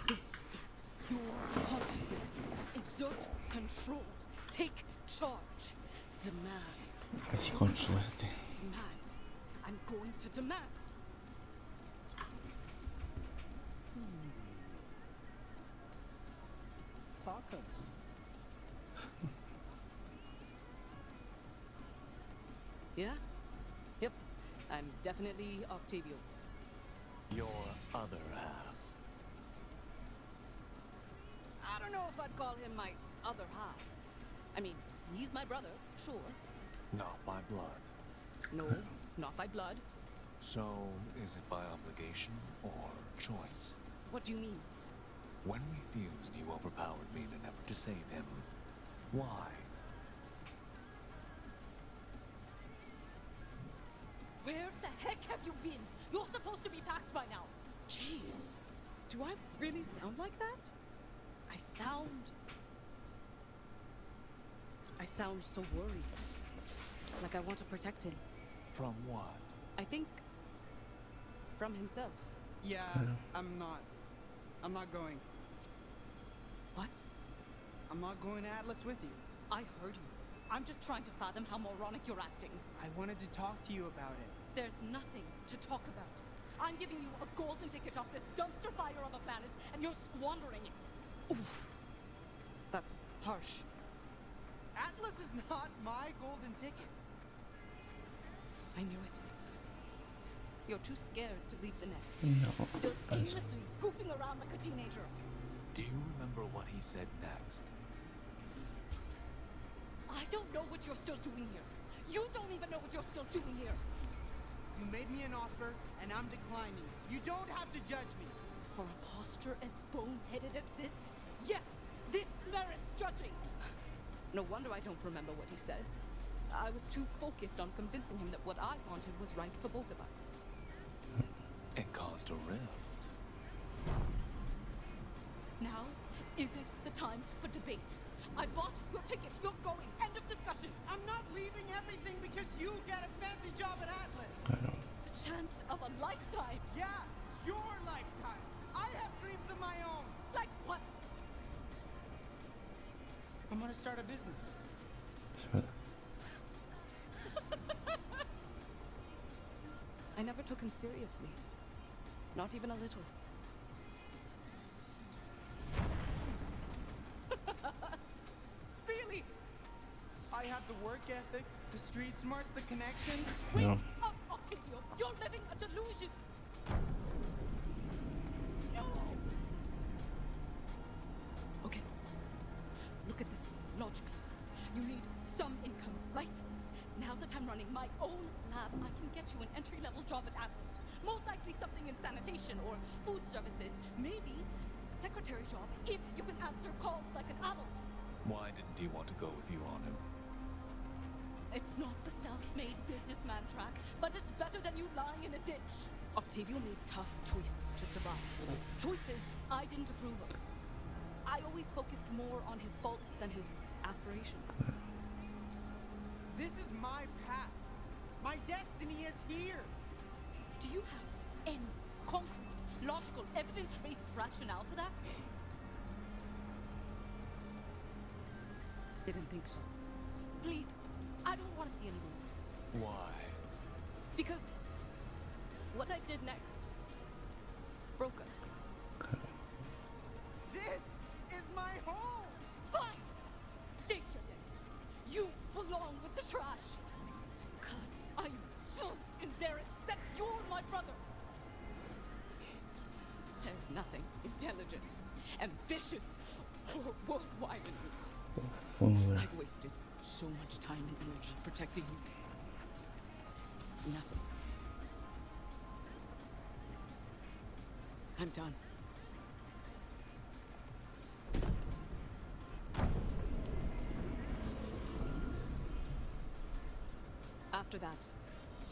This is your consciousness. Exert control. Take charge. Demand. A ver si con suerte. Demand. I'm going to demand. Tacos. Yeah? Yep. I'm definitely Octavio. Your other half. I don't know if I'd call him my other half. I mean, he's my brother, sure. Not by blood. No, not by blood. So, is it by obligation or choice? What do you mean? When we fused, you overpowered me in an effort to save him. Why? Where the heck have you been? You're supposed to be packed by now. Jeez. Do I really sound like that? I sound so worried. Like I want to protect him. From what? I think from himself. Yeah, I'm not going. What? I'm not going to Atlas with you. I heard you. I'm just trying to fathom how moronic you're acting. I wanted to talk to you about it. There's nothing to talk about. I'm giving you a golden ticket off this dumpster fire of a planet, and you're squandering it. Oof. That's harsh. Atlas is not my golden ticket. I knew it. You're too scared to leave the nest. No. Still aimlessly goofing around like a teenager. Do you remember what he said next? I don't know what you're still doing here. You don't even know what you're still doing here. You made me an offer, and I'm declining. You don't have to judge me. For a posture as boneheaded as this, yes, this merits judging. No wonder I don't remember what he said. I was too focused on convincing him that what I wanted was right for both of us. It caused a rift. Now isn't the time for debate. I bought your ticket. You're going. End of discussion. I'm not leaving everything because you get a fancy job at Atlas. It's the chance of a lifetime. Yeah, your lifetime. I have dreams of my own. Like what? I'm gonna start a business. I never took him seriously. Not even a little. Really? I have the work ethic, the street smarts, the connections. Wake up, Octavio! You're living a delusion! No! Okay. Look at this logically. You need some income, right? Now that I'm running my own lab, I can get you an entry-level job at Atlas. Most likely something in sanitation or food services. Maybe a secretary job if you can answer calls like an adult. Why didn't he want to go with you on him? It's not the self-made businessman track, but it's better than you lying in a ditch. Octavio made tough choices to survive. Choices I didn't approve of. I always focused more on his faults than his aspirations. This is my path. My destiny is here. Do you have any concrete, logical, evidence-based rationale for that? Didn't think so. Please, I don't want to see any more. Why? Because what I did next broke us. This is my home. Fine! Stay here then. You belong with the trash. God, I am so embarrassed that you're my brother. There's nothing intelligent, ambitious, or worthwhile in you. I've wasted so much time and energy protecting you. Nothing. I'm done. After that,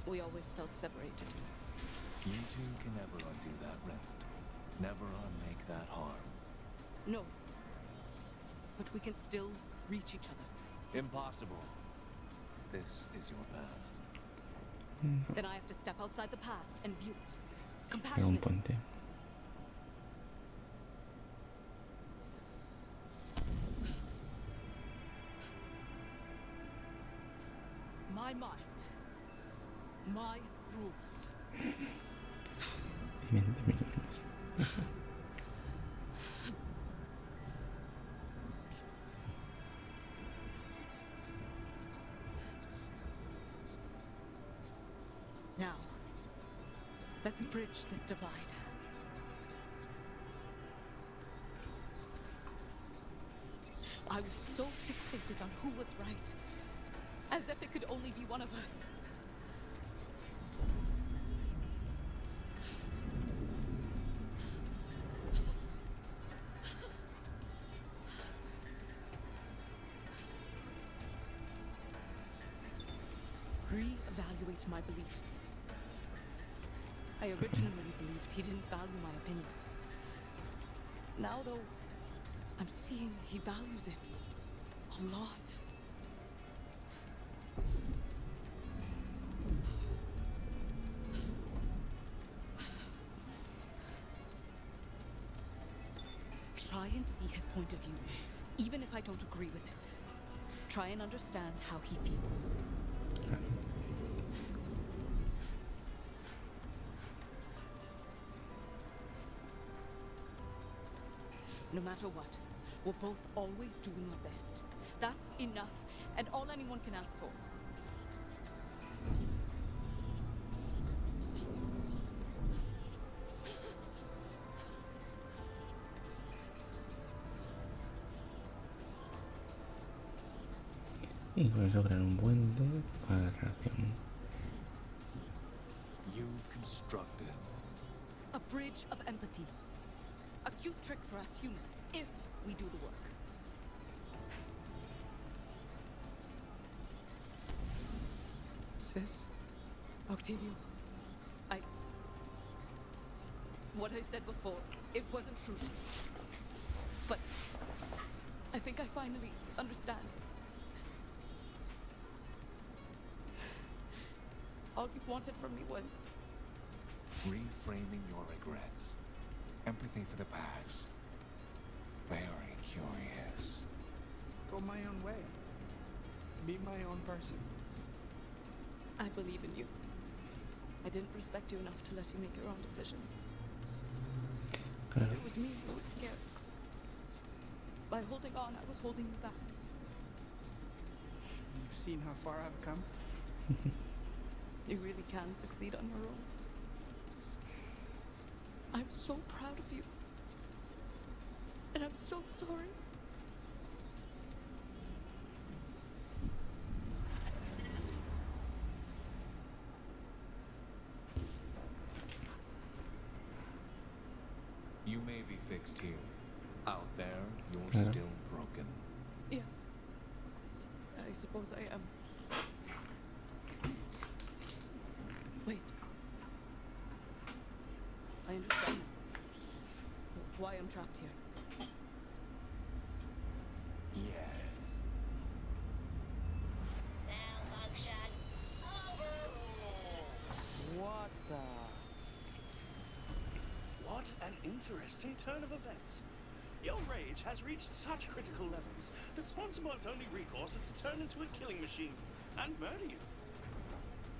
we always felt separated. You two can never undo that rift. Never unmake that harm. No. But we can still reach each other. Impossible. This is your past. Then I have to step outside the past and view it. Era un Compassionately. puente. My mind. My rules. Y 20 millones. Now, let's bridge this divide. I was so fixated on who was right, as if it could only be one of us. Re-evaluate my beliefs. I originally believed he didn't value my opinion. Now, though, I'm seeing he values it a lot. Try and see his point of view, even if I don't agree with it. Try and understand how he feels. No matter what, we're both always doing our best. That's enough, and all anyone can ask for. Y con eso crear un puente para la relación. You've constructed A bridge of empathy. A cute trick for us humans, if we do the work. Sis? Octavio, what I said before, it wasn't true. But I think I finally understand. All you wanted from me was reframing your regrets. Empathy for the past. Very curious. Go my own way. Be my own person. I believe in you. I didn't respect you enough to let you make your own decision. Claro. It was me who was scared. By holding on, I was holding you back. You've seen how far I've come. You really can succeed on your own. I'm so proud of you. And I'm so sorry. You may be fixed here. Out there, you're Yeah. still broken. Yes. I suppose I am. Wait. I understand why I'm trapped here. Yes. Malfunction overruled. What the? What an interesting turn of events. Your rage has reached such critical levels that SponsorBot's only recourse is to turn into a killing machine and murder you.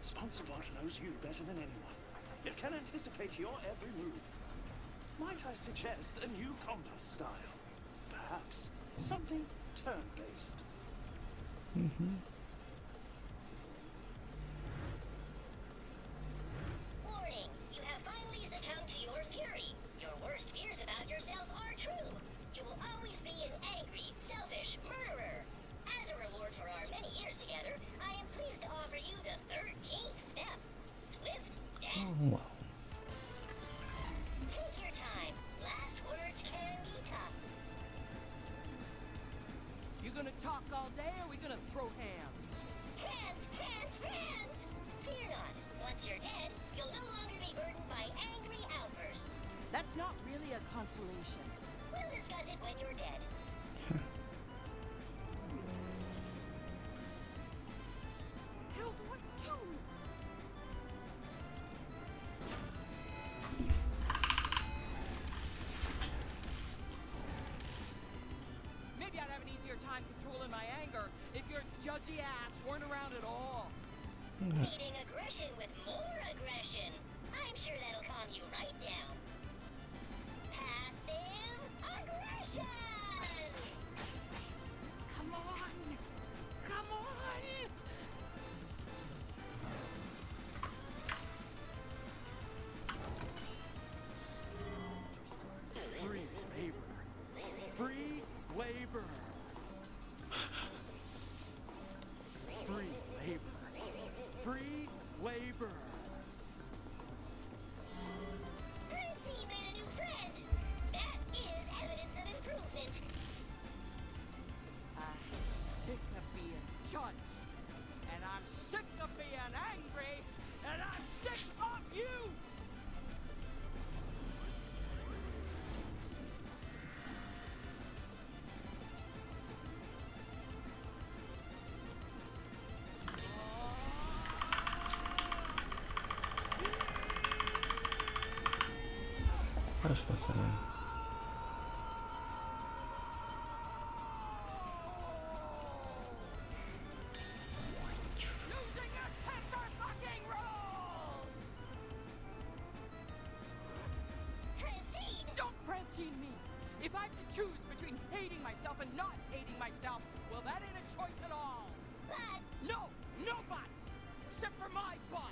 SponsorBot knows you better than anyone. It can anticipate your every move. Might I suggest a new combat style? Perhaps something turn-based. Warning, you have finally succumbed to your fury. Your worst fears about yourself are true. You will always be an angry, selfish murderer. As a reward for our many years together, I am pleased to offer you the 13th step. Swift death. Oh, wow. Take your time. Last words can be tough. You gonna talk all day, or we gonna throw hands? Hands, hands, hands! Fear not. Once you're dead, you'll no longer be burdened by angry outbursts. That's not really a consolation. We'll discuss it when you're dead. Hell, what? Kill me! time controlling my anger if your judgy ass weren't around at all. Meeting aggression with more aggression. I'm sure that'll calm you right down. Passive aggression! Come on! Come on! Free labor. Free labor. Free labor. Free labor. Chrissy made a new friend. That is evidence of improvement. I'm sick of being judged, and I'm sick of being angry, and I'm sick of you! ¿Qué os pasa? Don't Francine me! If I have to choose between hating myself and not hating myself, well, that ain't a choice at all. But No, no buts! Except for my butt!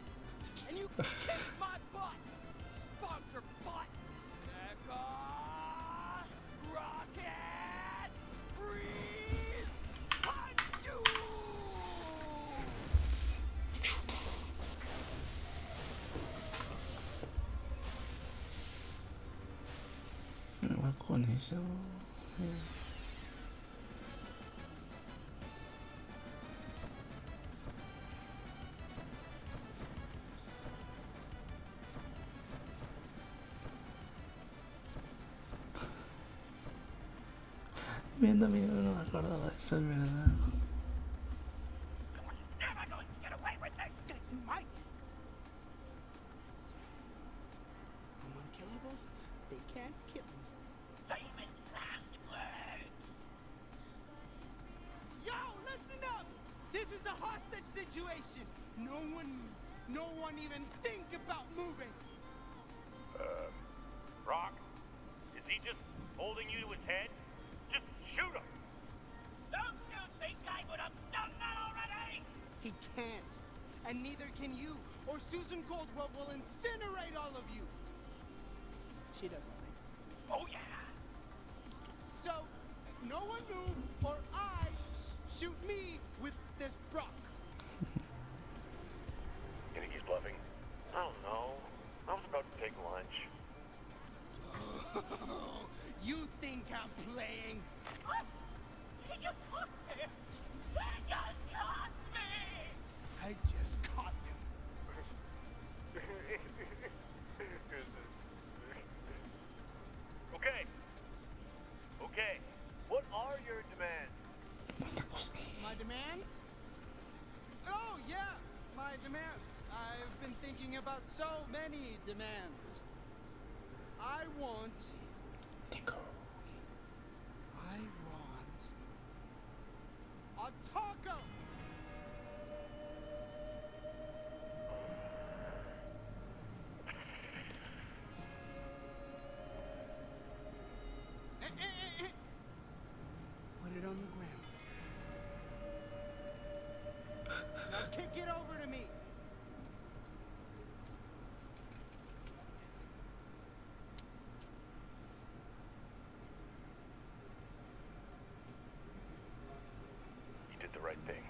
And you can kiss my butt! Sponsor butt! Becca! Rocket! Freeze! Punch you! Igual con eso. Viendo, no me acordaba de eso, es verdad. Never going to get away with this! You might. I'm unkillable. They can't kill me. Famous last words. Yo, listen up! This is a hostage situation. No one even think about moving. Rock? Is he just holding you to his head? Just shoot him! Don't you think I would have done that already? He can't, and neither can you, or Susan Coldwell will incinerate all of you. She doesn't think. Oh yeah. So, no one move, or I shoot me with this Brock. You think he's bluffing? I don't know. I was about to take lunch. You think I'm playing? He just caught me! He just caught me! I just caught him. Okay. What are your demands? My demands? Oh, yeah, my demands. I've been thinking about so many demands. I want a taco! Put it on the ground. Now kick it over to me. You did the right thing.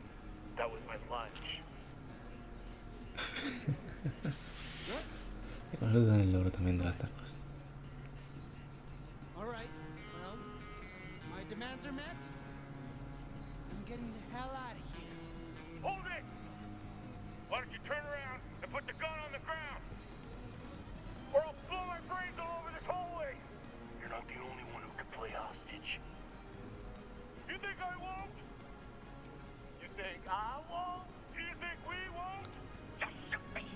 That was my lunch. Y con eso te dan el logro también de las tacos. All right, well, my demands are met. I'm getting the hell out of here. Hold it! Why don't you turn around and put the gun on the ground? Or I'll blow my brains all over this hallway! You're not the only one who can play hostage. You think I won't? You think I won't? Do you think we won't? Just shoot me!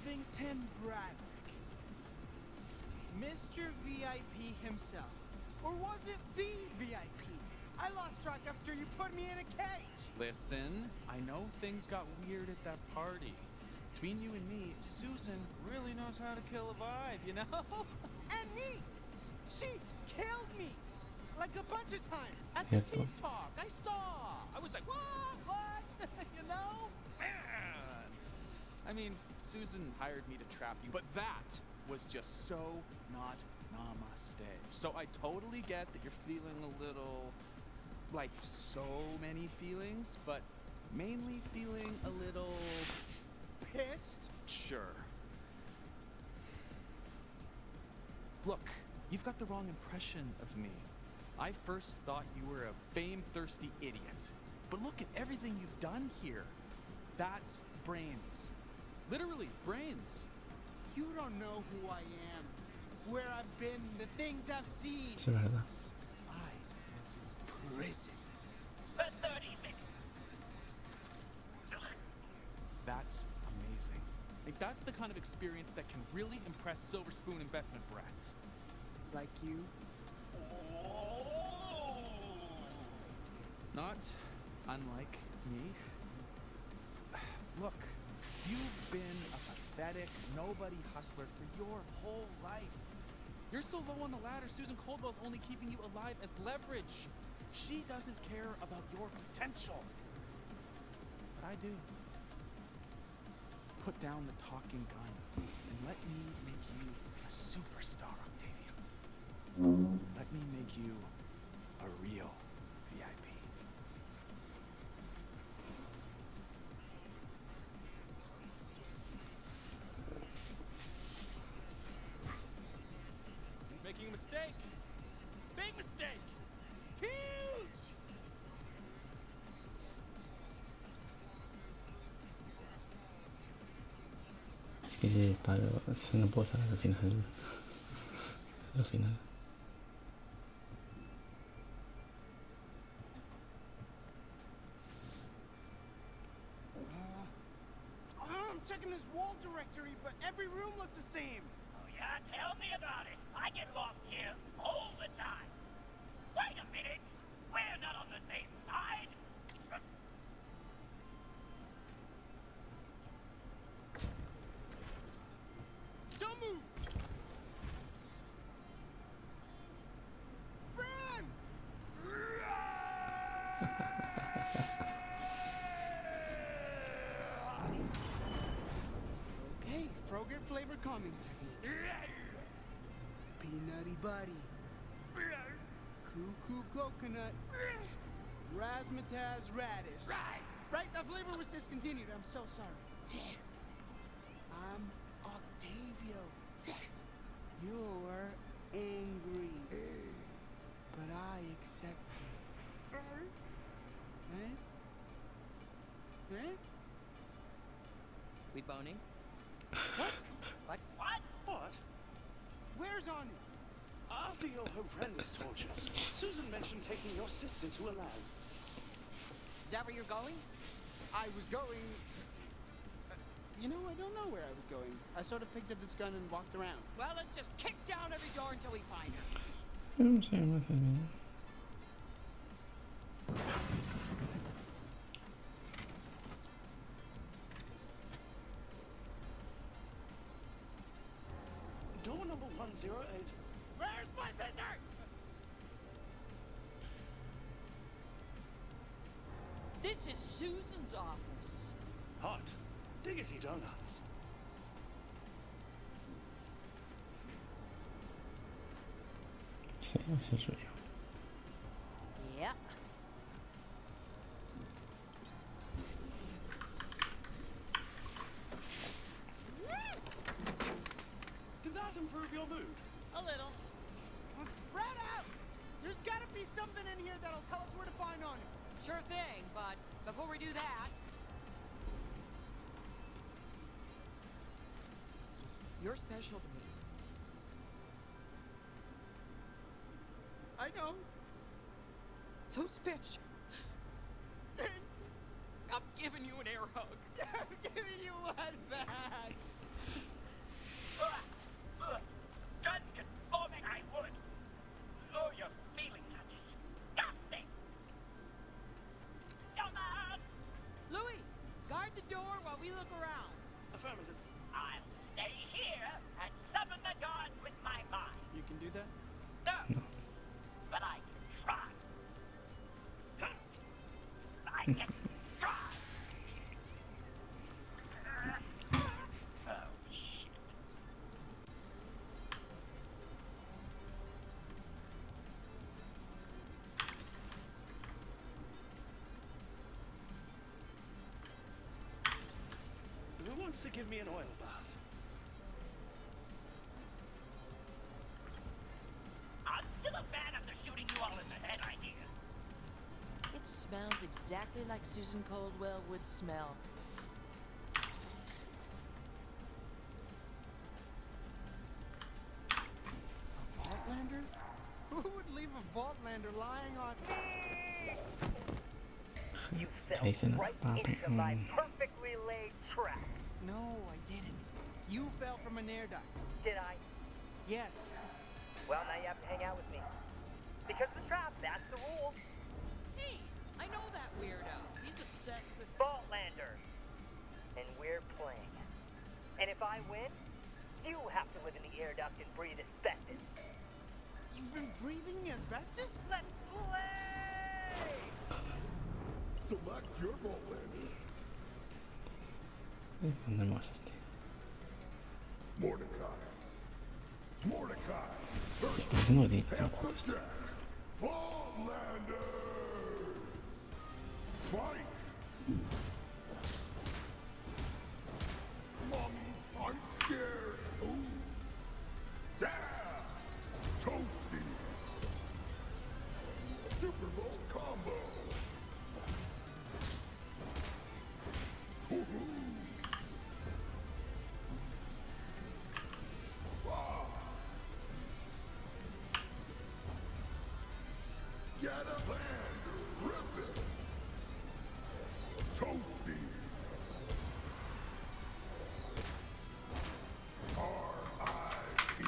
Covington Braddock. Mr. VIP himself. Or was it VIP? I lost track after you put me in a cage. Listen, I know things got weird at that party. Between you and me, Susan really knows how to kill a vibe, you know? And me! She killed me! Like a bunch of times! At the TikTok, I saw! I was like, what? You know? Man! I mean, Susan hired me to trap you, but that was just so not namaste. So I totally get that you're feeling a little, like so many feelings, but mainly feeling a little... pissed? Sure. Look, you've got the wrong impression of me. I first thought you were a fame-thirsty idiot. But look at everything you've done here. That's brains. Literally, brains. You don't know who I am, where I've been, the things I've seen. Sí, verdad. I was in prison. For 30 minutes. That's amazing. Like, that's the kind of experience that can really impress Silver Spoon investment brats. Like you? Not unlike me. Look, you've been a pathetic, nobody hustler for your whole life. You're so low on the ladder, Susan Coldwell's only keeping you alive as leverage. She doesn't care about your potential. But I do. Put down the talking gun and let me make you a superstar, Octavia. Let me make you a real VIP. He's making a mistake. Big mistake. Huge. Es que no puedo saber al final. Al final. I'm checking this wall directory, but every room looks the same. Oh yeah? Tell me about it. I get lost here all the time. Wait a minute. We're not on the same side. Don't move! Fran! Okay, Frogurt flavor calming technique. Peanutty buddy. Cuckoo coconut. Razzmatazz radish. Right, that flavor was discontinued. I'm so sorry. I'm Octavio. You're angry. But I accept it. Eh? We boning? What? What? What? What? Where's Anu? After your horrendous torture, Susan mentioned taking your sister to a lab. Is that where you're going? I was going... you know, I don't know where I was going. I sort of picked up this gun and walked around. Well, let's just kick down every door until we find her. No sé, no hace bien. Door number 108. Where's my sister? This is Susan's office. Hot. Diggity donuts. Sí, ese soy yo. Yep. Did that improve your mood? A little. Well, spread out! There's gotta be something in here that'll tell us where to find Anu. Sure thing, but before we do that... You're special to me. I know. So special. Thanks. I'm giving you an air hug. I'm giving you one back. look around. Affirmative. I'll stay here and summon the gods with my mind. You can do that? No, but I can try. I can try. Oh, shit. Who wants to give me an oil bath? I'm still a fan of the shooting you all in the head idea. It smells exactly like Susan Coldwell would smell. A Vaultlander? Who would leave a Vaultlander lying on... You fell right into my perfectly laid trap. No, I didn't. You fell from an air duct. Did I? Yes. Well, now you have to hang out with me. Because of the trap, that's the rule. Hey, I know that weirdo. He's obsessed with Vaultlander. And we're playing. And if I win, you have to live in the air duct and breathe asbestos. You've been breathing asbestos? Let's play! Select your Vaultlander. Pondremos este. Mordecai. Mordecai. Tengo 10. Vaultlander. Fight. Mommy, I'm scared. Ooh. Yeah. Toasty. Super Bowl combo. Woohoo. Wow. Get a hand, rip it. Toasty. R.I.P.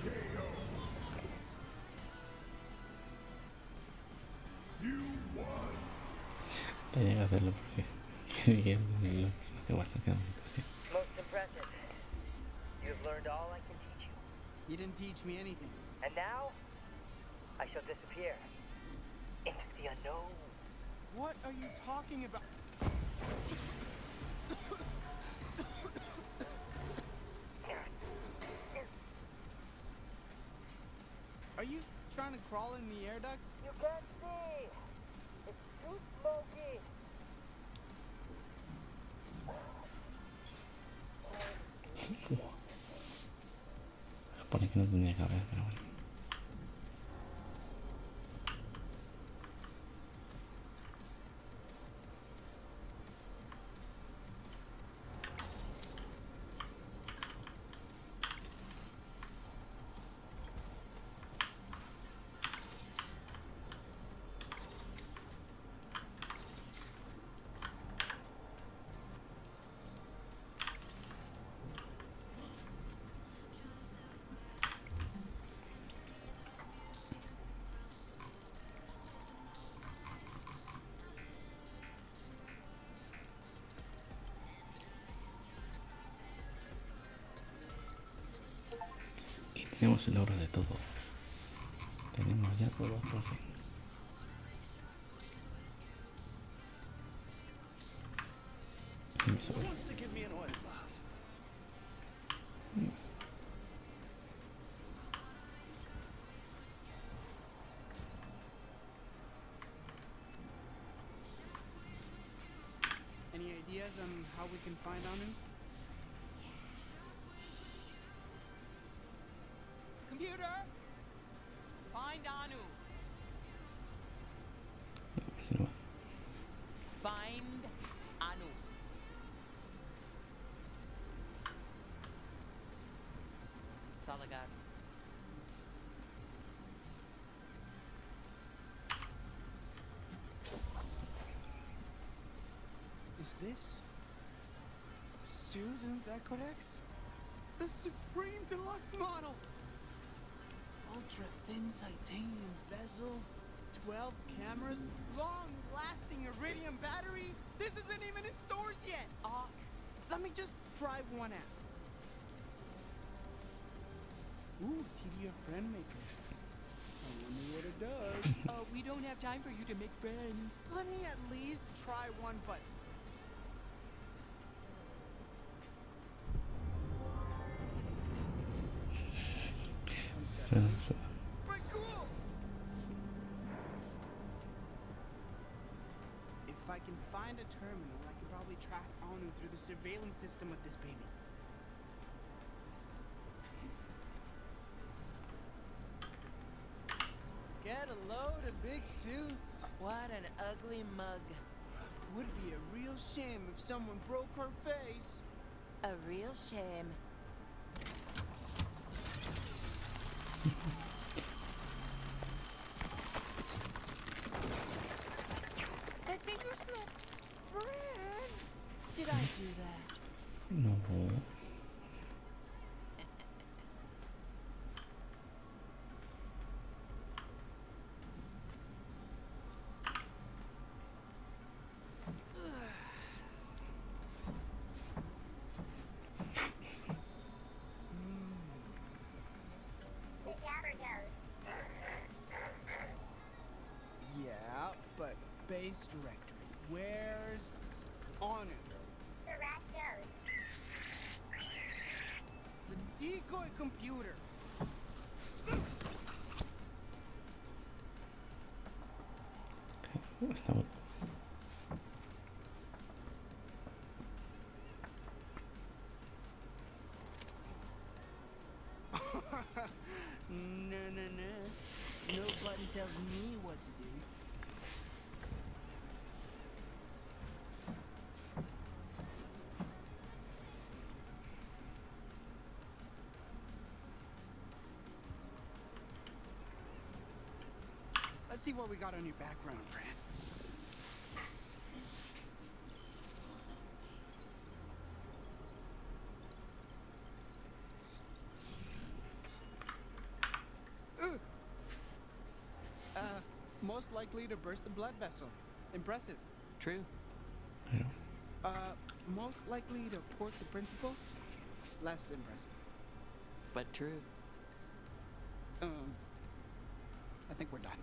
K.O. You won. Tenía que hacerlo porque quería tenerlo. Igual me queda bonito, sí. Most impressive. You've learned all I can teach you. You didn't teach me anything. And now, I shall disappear into the unknown. What are you talking about? Are you trying to crawl in the air duct? You can't see. It's too smoky. Supone que no tendría que haber, pero bueno. Tenemos el logro de todo. Tenemos ya todo por fin. Y me sobra. Wants to give me an oil bath? Any ideas on how we can find Anu? Computer, find Anu. Así no va. Find Anu. That's all I got. Is this Susan's Ecodex? The Supreme Deluxe model! Ultra thin titanium bezel, 12 cameras, long lasting iridium battery? This isn't even in stores yet. Let me just try one out. Ooh, TDF friend maker. I wonder what it does. We don't have time for you to make friends. Let me at least try one button. But cool! If I can find a terminal, I can probably track Anu through the surveillance system with this baby. Get a load of big suits. What an ugly mug. Would be a real shame if someone broke her face. A real shame. My finger slipped. Fran! Did I do that? No. The jabber goes. Yeah, but base directory. Where's Anu? The rat goes. It's a decoy computer. Estamos. No. No button tells me what to do. Let's see what we got on your background, Fran. Most likely to burst a blood vessel. Impressive. True. Most likely to port the principal. Less impressive. But true. I think we're done.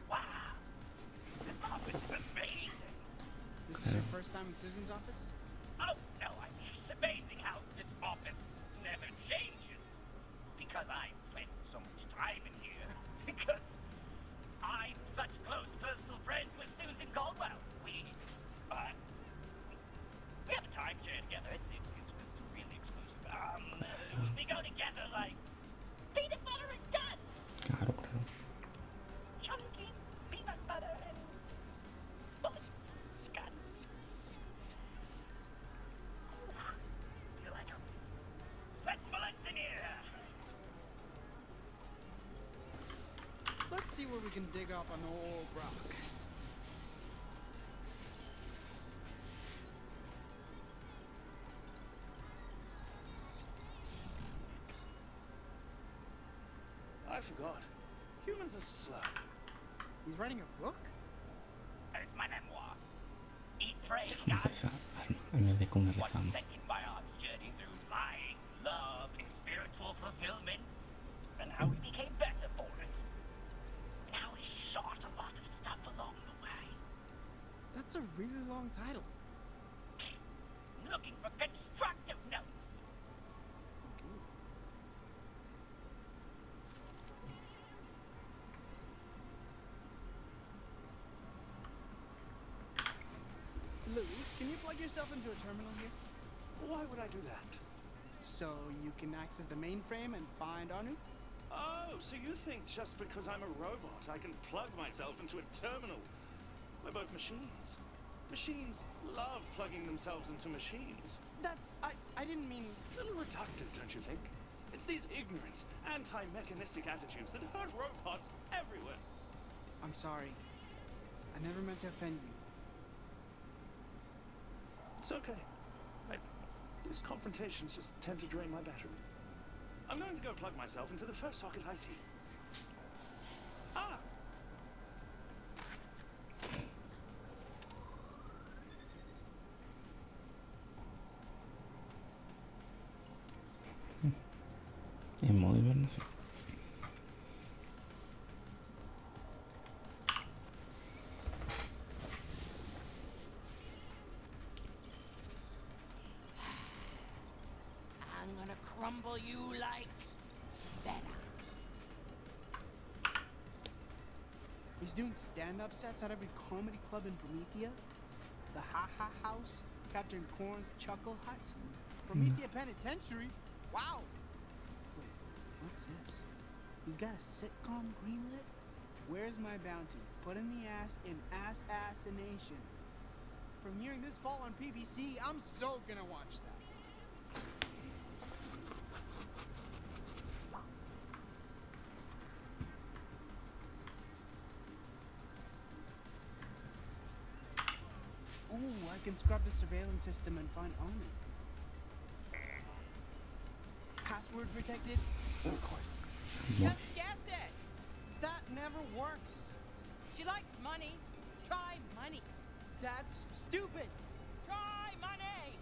Wow. This office is amazing. This is your first time in Susan's office? Oh, no, I mean, it's amazing how this office never changes. Because I spent so much time in here. Because I'm such close personal friends with Susan Caldwell. We have a timeshare together. It's really exclusive. We go together like peanut butter and guns. Claro, claro. Chunky peanut butter and bullets. Guns. Feel like I'm sweating bullets in here. Let's see what we can dig up on the old rock. I forgot. Humans are slow. He's writing a book? It's my memoir. Eat, pray, God. Esa arma, en vez de comer What rezamos. set in my arms journey through lying, love, and spiritual fulfillment, and how we became better for it. And how we shot a lot of stuff along the way. That's a really long title. Looking for constructive notes. Lou, can you plug yourself into a terminal here? Why would I do that? So you can access the mainframe and find Anu? Oh, so you think just because I'm a robot, I can plug myself into a terminal? We're both machines. Machines love plugging themselves into machines. I didn't mean... A little reductive, don't you think? It's these ignorant, anti-mechanistic attitudes that hurt robots everywhere. I'm sorry. I never meant to offend you. It's okay. These confrontations just tend to drain my battery. I'm going to go plug myself into the first socket I see. Ah! En modo hibernación. I'm gonna crumble you like that. He's doing stand-up sets at every comedy club in Promethea. The Ha Ha House, Captain Corn's Chuckle Hut, Promethea Penitentiary. Wow. Wait, what's this? He's got a sitcom greenlit? Where's My Bounty? Put in the ass in Ass-Assination. Premiering this fall on PBC. I'm so gonna watch that. Ooh, I can scrub the surveillance system and find Anu. Password protected? Of course. Just guess it. That never works. She likes money. Try money. That's stupid. Try money.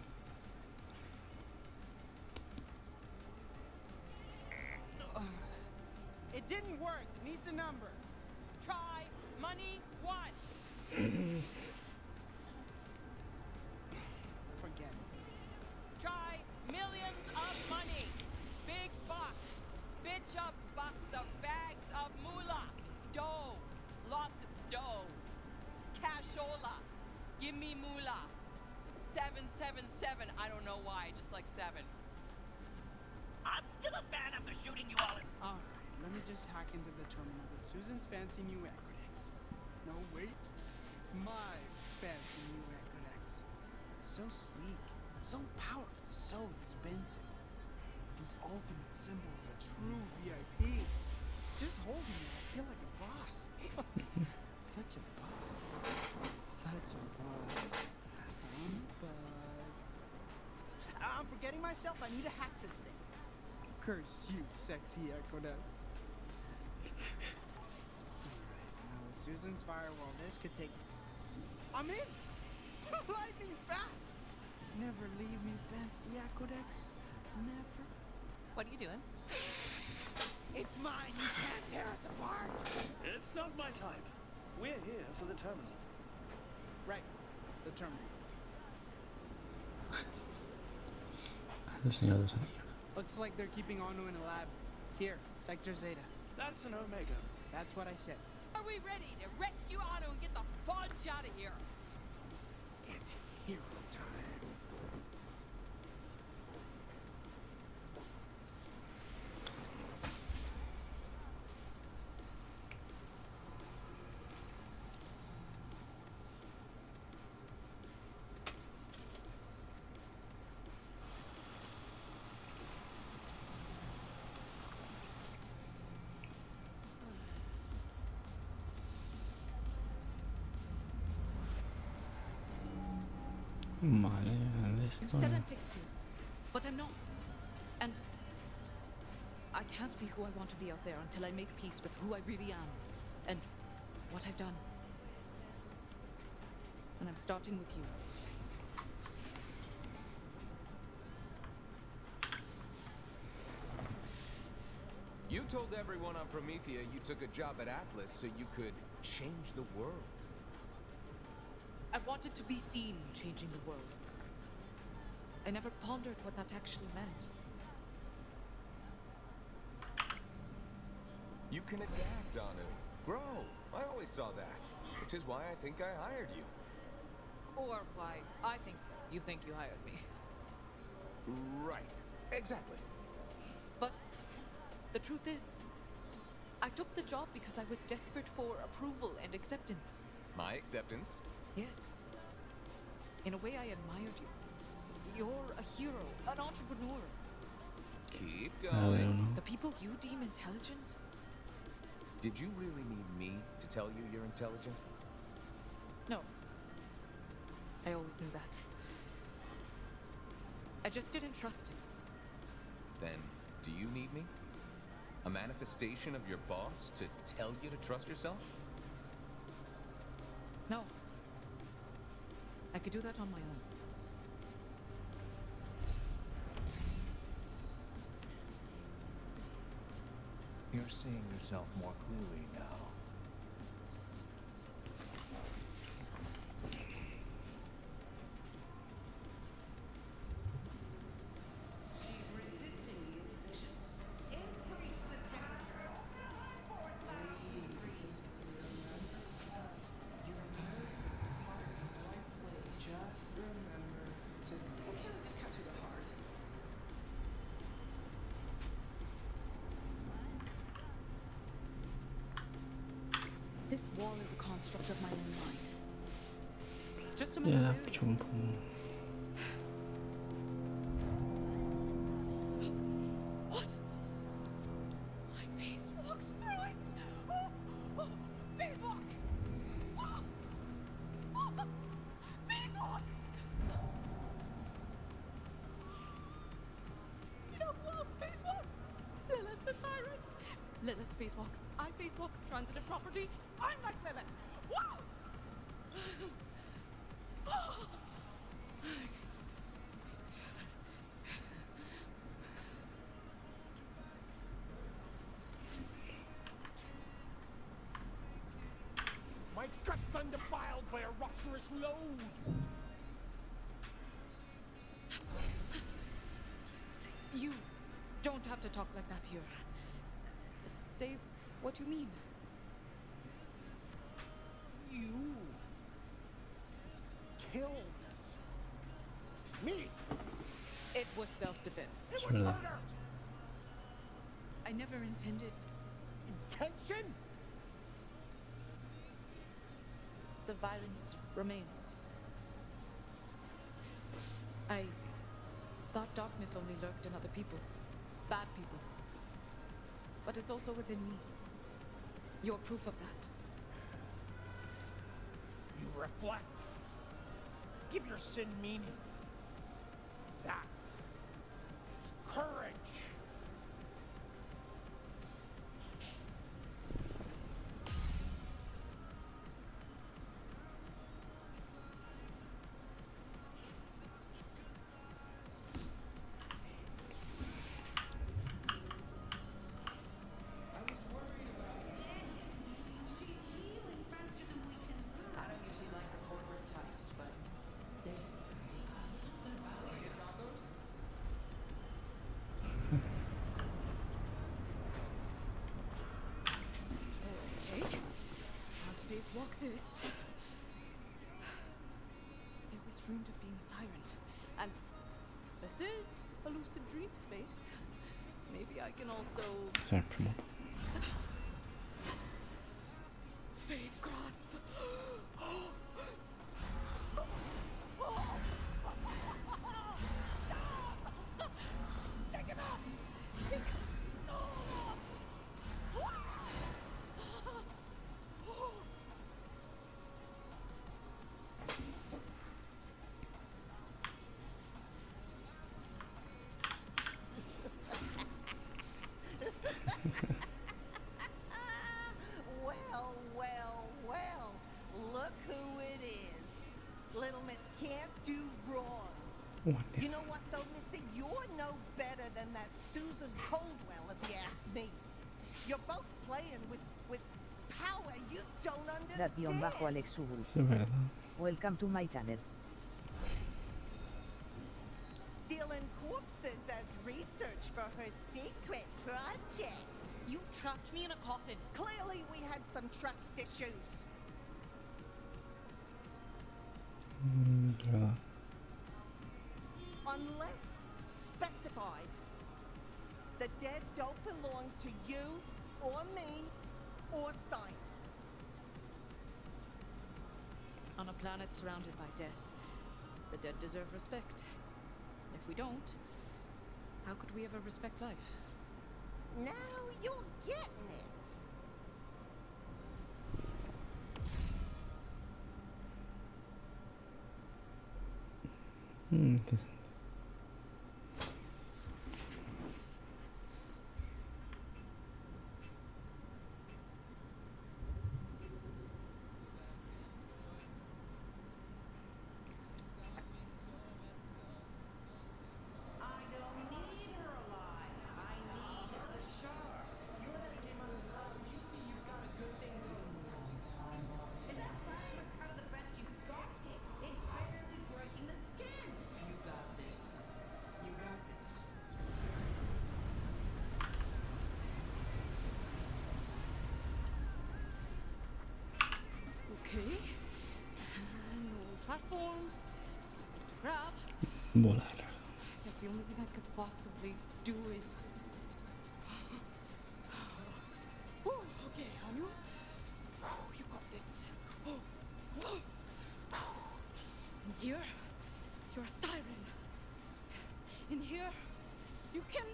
It didn't work. Needs a number. Try money 1. Forget it. Try millions of money. Big bucks. Bitch up bucks of bags of moolah. Dough. Lots of dough. Cashola. Give me moolah. 777. I don't know why. Just like 7. I'm still a fan after shooting you all in. Alright, let me just hack into the terminal with Susan's fancy new Acrodex. No, wait. My fancy new Acrodex. So sleek, so powerful, so expensive. The ultimate symbol of a true VIP. Just holding it, I feel like a boss. Such a boss. Such a boss. I'm a boss. I'm forgetting myself. I need to hack this thing. Curse you, sexy Acrodex. Alright, now with Susan's firewall, this could take... I'm in! Lightning fast! Never leave me, fancy Acrodex. Never. What are you doing? It's mine! You can't tear us apart! It's not my type. We're here for the terminal. Right. The terminal. El Señor de los Anillos. Looks like they're keeping Anu in a lab. Here, Sector Zeta. That's an Omega. That's what I said. Are we ready to rescue Anu and get the fudge out of here? It's hero time. Vale, de You esto. said I'm fixed here, but I'm not. And I can't be who I want to be out there until I make peace with who I really am and what I've done. And I'm starting with you. You told everyone on Promethea you took a job at Atlas so you could change the world. I wanted to be seen changing the world. I never pondered what that actually meant. You can adapt, Anu. Grow. I always saw that. Which is why I think I hired you. Or why I think you hired me. Right. Exactly. But the truth is, I took the job because I was desperate for approval and acceptance. My acceptance? Yes. In a way, I admired you. You're a hero, an entrepreneur. Keep going. The people you deem intelligent? Did you really need me to tell you you're intelligent? No. I always knew that. I just didn't trust it. Then, do you need me? A manifestation of your boss to tell you to trust yourself? No. I could do that on my own. You're seeing yourself more clearly now. She's resisting the incision. Increase the temperature. Just remember to... Okay, just cut to the heart. This wall is a construct of my own mind. It's just a Ya la material. chumpo. What? My face walks through it! Oh, face walk! Face walk! You know who else face walks? Lilith the siren. Lilith face walks. I face walk. Transitive property. I'm like Lilith. Wow! My gut's undefiled by a rupturous load. You don't have to talk like that here. Say what you mean. You killed me. It was self-defense. It Es was verdad. murder. I never intended. Intention? The violence remains. I thought darkness only lurked in other people. Bad people. But it's also within me. You're proof of that. You reflect. Give your sin meaning. That is courage. She's healing faster than we can. I don't usually like the corporate types, but there's just something about it. Get tacos? Okay. Can't face walk this. I always dreamed of being a siren. And this is a lucid dream space. Maybe I can also Sorry, promote. face grasp. Take it off! Well, well, well. Look who it is. Little Miss can't do wrong. What the You know what though, Missy? You're no better than that Susan Coldwell, if you ask me. You're both playing with power you don't understand. Dat_Alex Es verdad. Welcome to my channel. Stealing corpses as research for her secret project. You trapped me in a coffin. Clearly we had some trust issues. Es verdad. Unless specified, the dead don't belong to you or me or science. On a planet surrounded by death, the dead deserve respect. If we don't, how could we ever respect life? Now you're getting it. Interesante. Volar. Yes, the only thing I could possibly do is. Whew, okay, Anu. You got this. In here, you're a siren. In here, you can.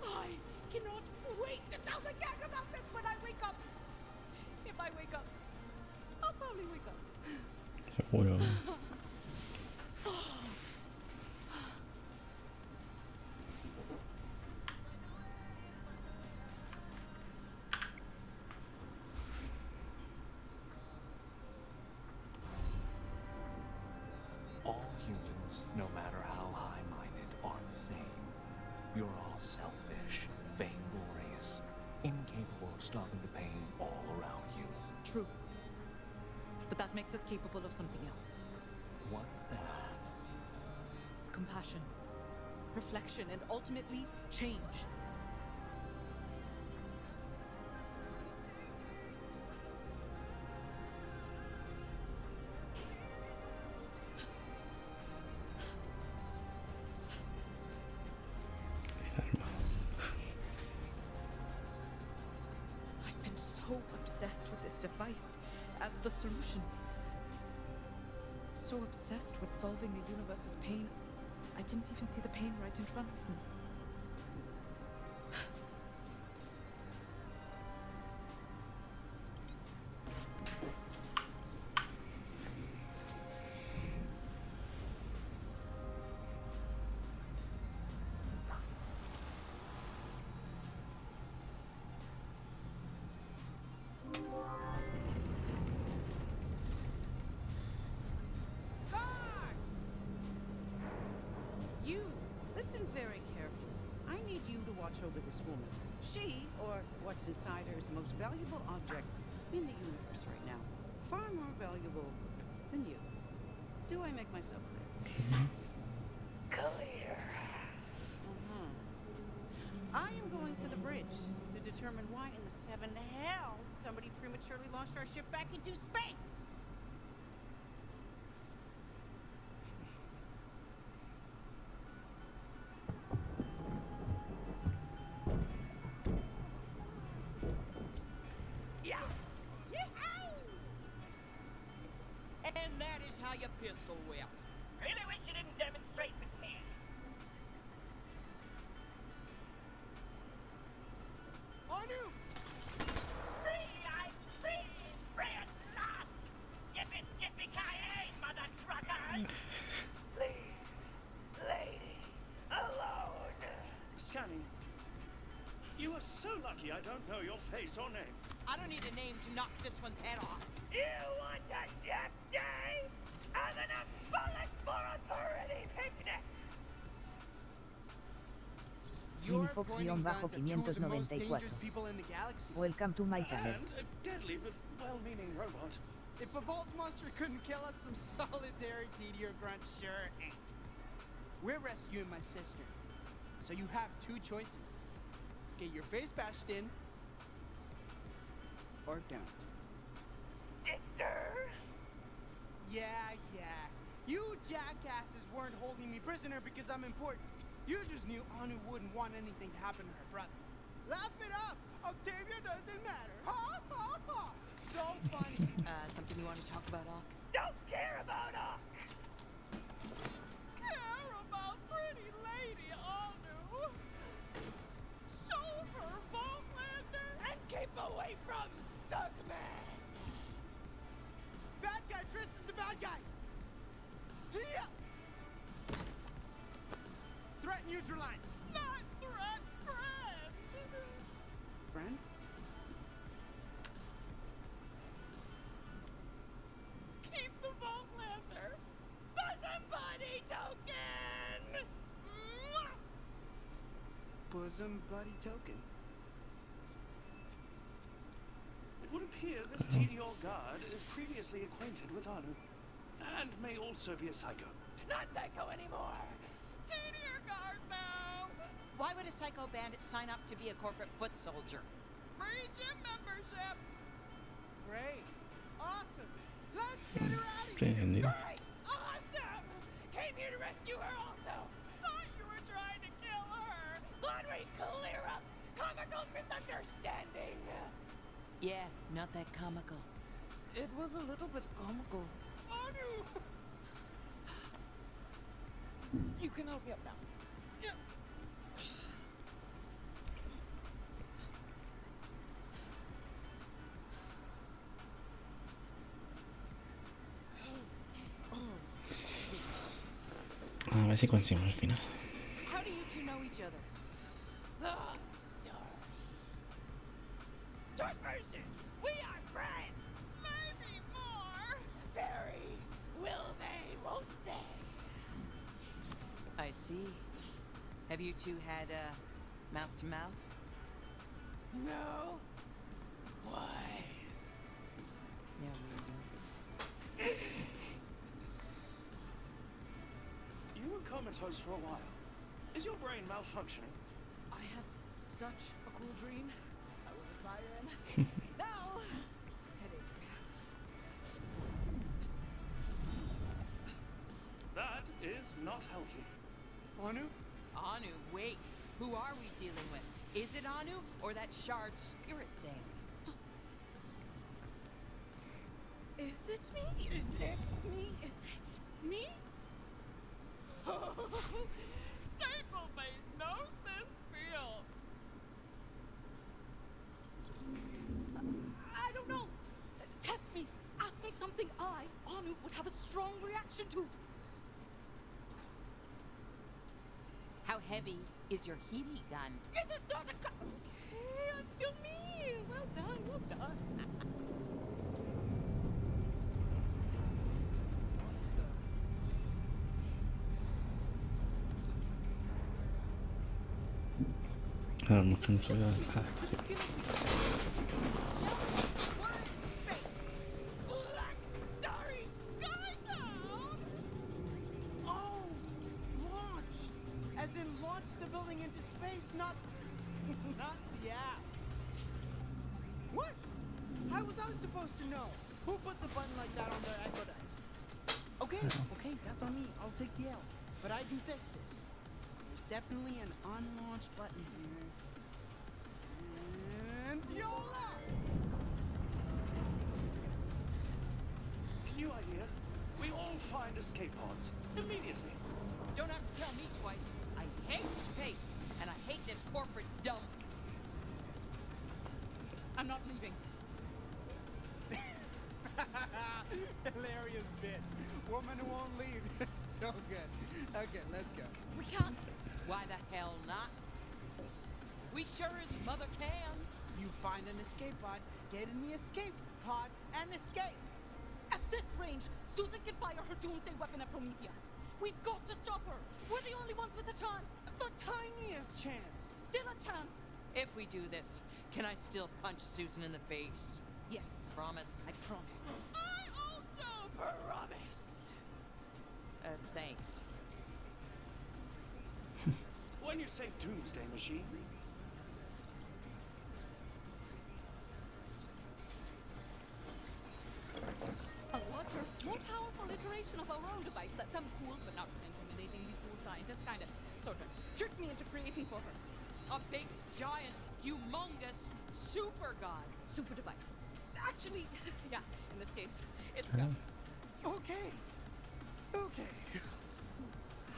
I cannot wait to tell the gang about this when I wake up. If I wake up, I'll probably wake up. Seguro. All humans, no matter how high-minded, are the same. You're all selfish, vainglorious, incapable of stopping the pain all around you. True. But that makes us capable of something else. What's that? Compassion, reflection, and ultimately change. I've been so obsessed with this device as the solution. So obsessed with solving the universe's pain, I didn't even see the pain right in front of me. You, listen very carefully. I need you to watch over this woman. She, or what's inside her, is the most valuable object in the universe right now. Far more valuable than you. Do I make myself clear? Clear. I am going to the bridge to determine why in the seven hells somebody prematurely launched our ship back into space. Yeah. And that is how you pistol whip. Really wish you didn't demonstrate with me. Anu! Free, verla! Yippee-ki-yay, mother truckers! Please, lady, alone. Scanning. You are so lucky I don't know your face or name. I don't need a name to knock this one's head off. You want a death day? Have enough bullets for authority picnic! You're Fox pointing guns at two of the most 594. dangerous people in the galaxy. Welcome to my channel. And a deadly but well-meaning robot. If a vault monster couldn't kill us, some solidarity to your grunt sure ain't. We're rescuing my sister. So you have two choices. Get your face bashed in, or don't. Sister? Yeah. You jackasses weren't holding me prisoner because I'm important. You just knew Anu wouldn't want anything to happen to her brother. Laugh it up! Octavia doesn't matter! Ha ha ha! So funny! Something you want to talk about, Ock? Don't care about Ock! Care about pretty lady Anu. Show her Vaultlander And keep away from Stuntman! Bad guy dressed as a bad guy! Yeah! Threat neutralized! not threat friend. Friend? Keep the Vaultlander. Bosom buddy token. Mwah! Bosom buddy token. It would appear this TDR guard is previously acquainted with Anu, and may also be a psycho. Not psycho anymore. Tedier guard now. Why would a psycho bandit sign up to be a corporate foot soldier? Free gym membership. Great. Awesome. Let's get her out of Sí, here. entendido. Great. Awesome. Came here to rescue her also. Thought you were trying to kill her. Glad we clear up comical misunderstanding. Yeah, not that comical. It was a little bit comical. Anu! You can help me up now. Yeah. A ver si conseguimos el final. How do you two know each other? Long story. Short version. We are friends. Maybe more. Very. Will they, won't they? I see. Have you two had, mouth to mouth? No. Why? No reason. You were comatose for a while. Is your brain malfunctioning? I had such a cool dream. I was a siren. Now, headache. That is not healthy. Anu? Anu, wait. Who are we dealing with? Is it Anu or that shard spirit thing? Is it me? Is it me? Is it me? Staple Face knows this feel. I don't know. Test me. Ask me something Anu, would have a strong reaction to. How heavy is your heaty gun? It is not a gun. Okay, I'm still me. Well done, well done. Claro, no es que no se vea. Oh, launch! As in launch the building into space, not the app. What? How was I supposed to know? Who puts a button like that on their Echo Dice? Okay, that's on me. I'll take the L. But I do fix this. There's definitely an unlaunched button here. And YOLA! New idea. We all find escape pods immediately. Don't have to tell me twice. I hate space, and I hate this corporate dump. I'm not leaving. Hilarious bit. Woman who won't leave. So good. Okay, let's go. We can't. Why the hell not? We sure as mother can. You find an escape pod, get in the escape pod, and escape. At this range, Susan can fire her doomsday weapon at Promethea. We've got to stop her. We're the only ones with a chance. The tiniest chance. Still a chance. If we do this, can I still punch Susan in the face? Yes. Promise? I promise. I also promise. Thanks. When you say doomsday machine, A larger, more powerful iteration of our own device that some cool but not intimidatingly cool scientist kind of, sort of, tricked me into creating for her. A big, giant, humongous super god. Super device. Actually, yeah, in this case, it's Ah. Okay.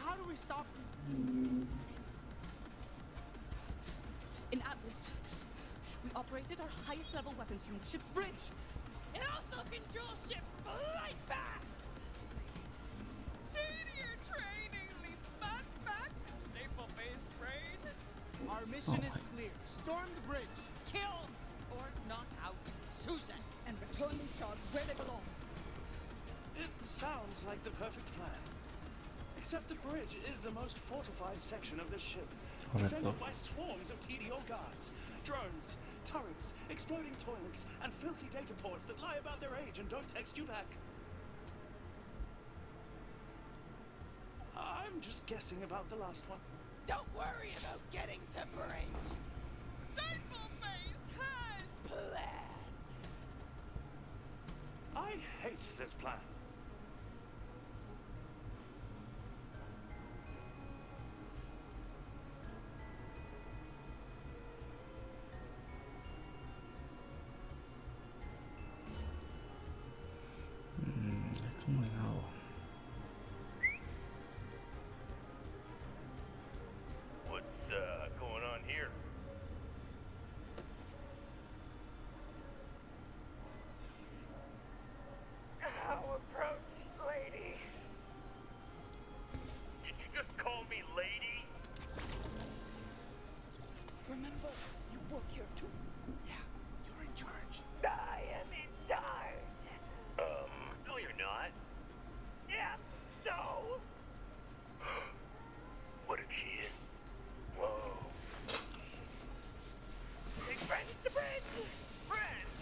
How do we stop them? In Atlas, we operated our highest level weapons from the ship's bridge. And also control ships flight back. Senior training leap back. Staple Face brain. Our mission is clear. Storm the bridge. Kill or knock out Susan. And return these shards where they belong. it sounds like the perfect plan. Except the bridge is the most fortified section of the ship, defended by swarms of TDO guards, drones, turrets, exploding toilets, and filthy data ports that lie about their age and don't text you back. I'm just guessing about the last one. Don't worry about getting to bridge. Stapleface has plan. I hate this plan. ¿Cómo le hago? What's going on here? How approach, lady? Did you just call me lady? Remember, you work here too. Yeah, you're in charge. I am in charge. No you're not. Yeah, so? What if she is? Whoa. Big friends to friends. Friends.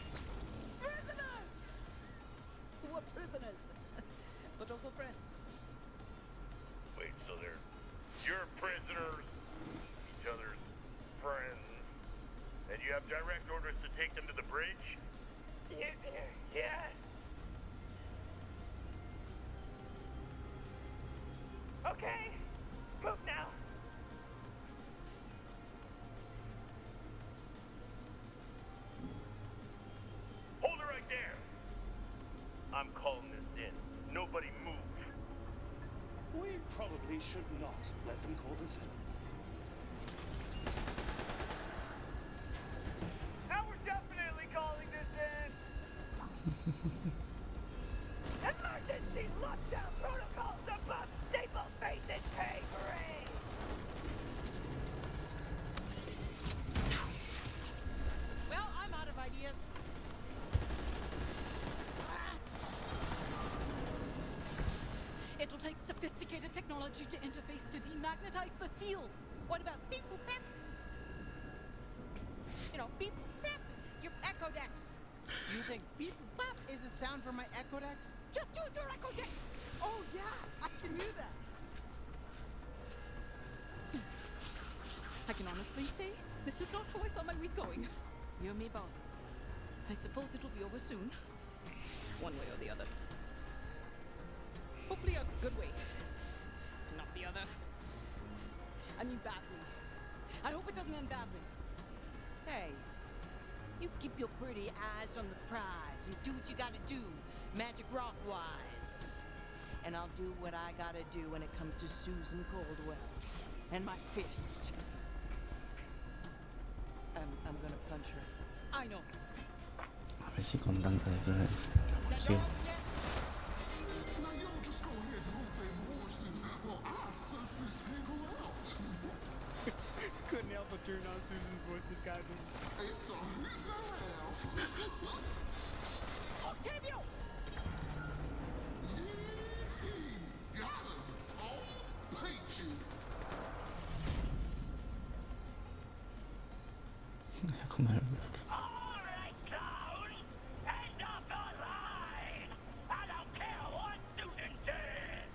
Prisoners! We're prisoners, but also friends. Wait, so they're your prisoners, each other's friends, and you have direct orders to take them to the bridge? Yeah. Okay, move now. Hold her right there. I'm calling this in. Nobody move. We probably should not let them call this in. Now we're definitely calling this in. Emergency lockdown protocols above Stapleface and pay grade. Well, I'm out of ideas. It'll take sophisticated technology to interface to demagnetize the seal. What about beep boop pep? You know, beep pep. Your echo decks. You think beep bop is a sound for my echo decks? Just use your echo deck. Oh yeah, I can do that. I can honestly say, this is not how I saw my week going. You and me both. I suppose it'll be over soon. One way or the other. Hopefully a good way. Not the other. I mean badly. I hope it doesn't end badly. Hey, you keep your pretty eyes on the prize and do what you gotta do, magic rock wise. And I'll do what I gotta do when it comes to Susan Caldwell and my fist. I'm gonna punch her. I know. A ver si con tanta declaración lo consigo. Now y'all just go ahead and move them horses while I suss this nigga out. Couldn't help but turn on Susan's voice disguising. It's a hit and a half. Octavio! Yee-hee. Got him. All pages. Como el- All right, clown. End of the line. I don't care what Susan says.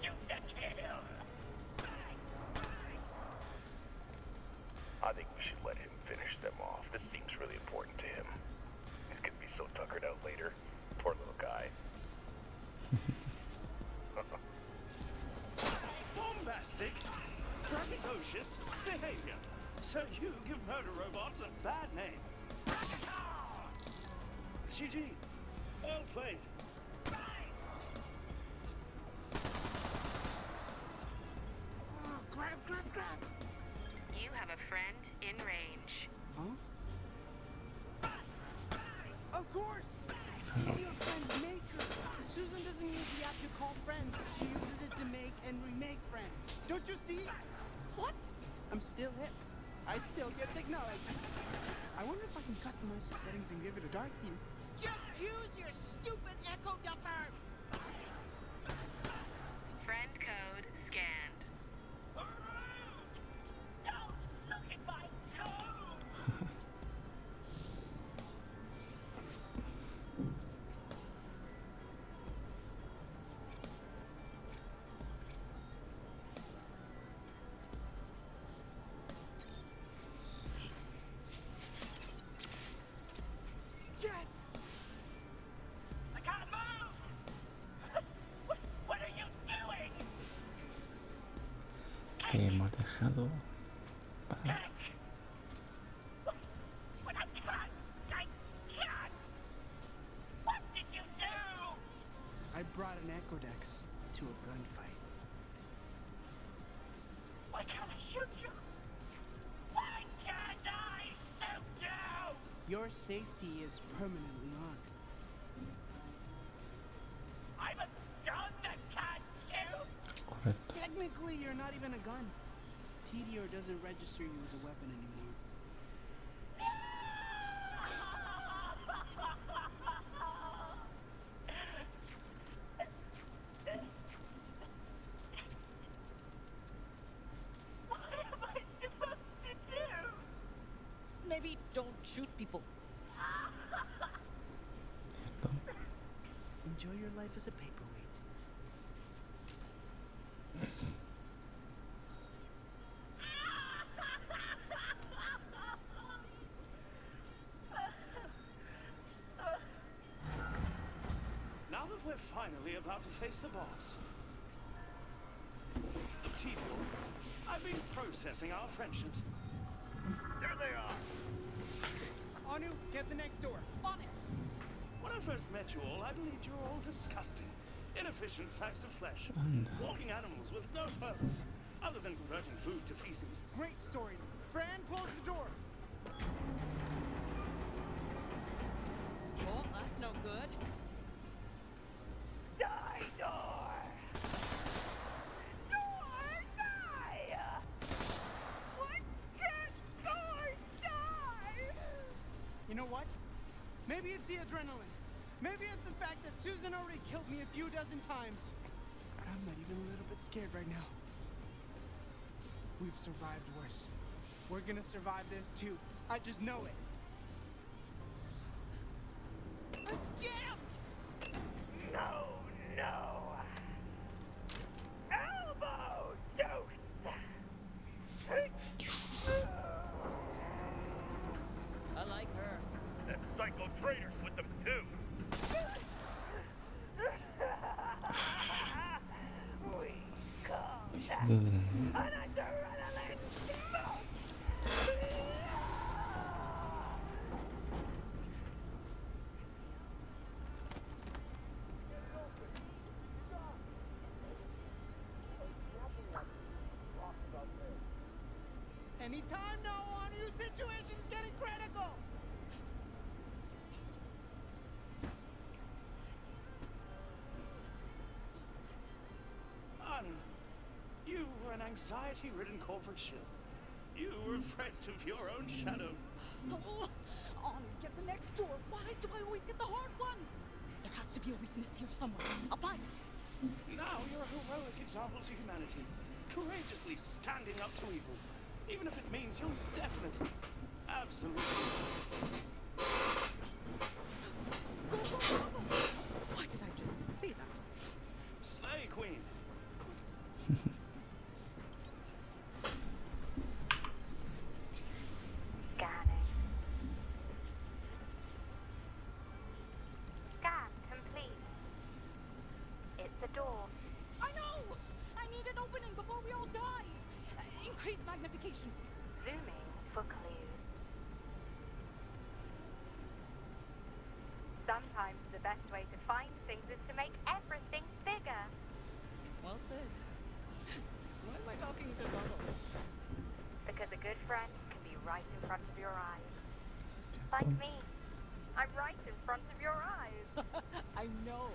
Shoot the kill. I think we should let him finish them off. This seems really important to him. He's gonna be so tuckered out later. Poor little guy. Bombastic, braggadocious behavior. So you give murder robots a bad name. GG. Well played. Oh, grab. You have a friend in range. Huh? Of course! Be your friend maker. Susan doesn't use the app to call friends. She uses it to make and remake friends. Don't you see? What? I'm still hip. I still get technology. I wonder if I can customize the settings and give it a dark theme. Just use your stupid echo dupper. Friend code scanned. Don't look at my code. hemos dejado para... I brought an Ecodex to a gunfight. Why can't I shoot you? Why can't I shoot you? Your safety is permanently on. I'm a gun that can't shoot. Correcto. Technically, you're not even a gun. TDR doesn't register you as a weapon anymore. Maybe don't shoot people. Enjoy your life as a paperweight. Now that we're finally about to face the boss. Tito, I've been processing our friendships. There they are. Anu, get the next door. On it. When I first met you all, I believed you were all disgusting, inefficient sacks of flesh, walking animals with no purpose, other than converting food to feces. Great story. Fran, close the door. Well, that's no good. Die, door! Door, die! Why can't door die? You know what? Maybe it's the adrenaline. Maybe it's the fact that Susan already killed me a few dozen times. But I'm not even a little bit scared right now. We've survived worse. We're gonna survive this too. I just know it. It's jammed! No, no. Elbow dose. I like her. That psycho traitor's with them too. We come Sin duda. on a adrenaline smoke. Anytime now, Anu, situation's getting critical. Anu, you were an anxiety-ridden corporate shill. You were afraid of your own shadow. Oh, on, get the next door. Why do I always get the hard ones? There has to be a weakness here somewhere. I'll find it. Now you're a heroic example to humanity, courageously standing up to evil, even if it means you'll definitely, absolutely. Go, go, go, go. Why did I just say that? Slay Queen. Scanning. Scan complete. It's a door. I know! I need an opening before we all die. Increase magnification. Zooming for clues. Sometimes the best way to find things is to make everything bigger. Well said. Why am I talking to Donald? Because a good friend can be right in front of your eyes. Like me. I'm right in front of your eyes. I know.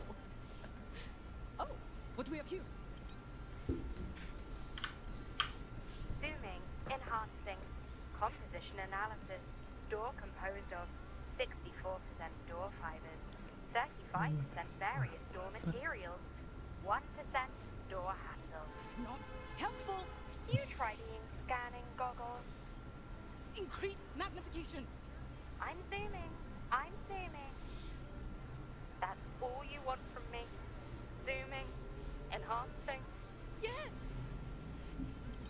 Oh, what do we have here? Zooming, enhancing, composition analysis. Door composed of 64% door fibers, 35% various door materials, 1% door handle. Not helpful. You try being scanning goggles. Increase magnification. I'm zooming. I'm zooming. That's all you want from me. Zooming, enhancing. Yes.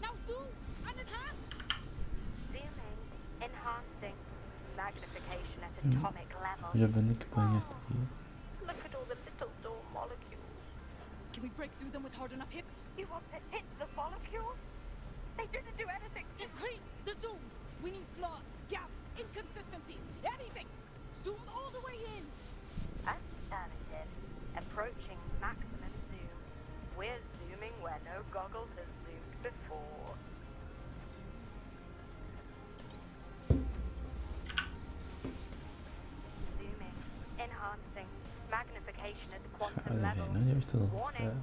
Now zoom and enhance. Zooming, enhancing, magnification at atomic level. Yo aprendí que podía estar aquí. Look at all the little door molecules. Can we break through them with hard enough hits? You want to hit the molecules? location at the quantum Joder, level. no, ya he visto todo. Warning, Joder.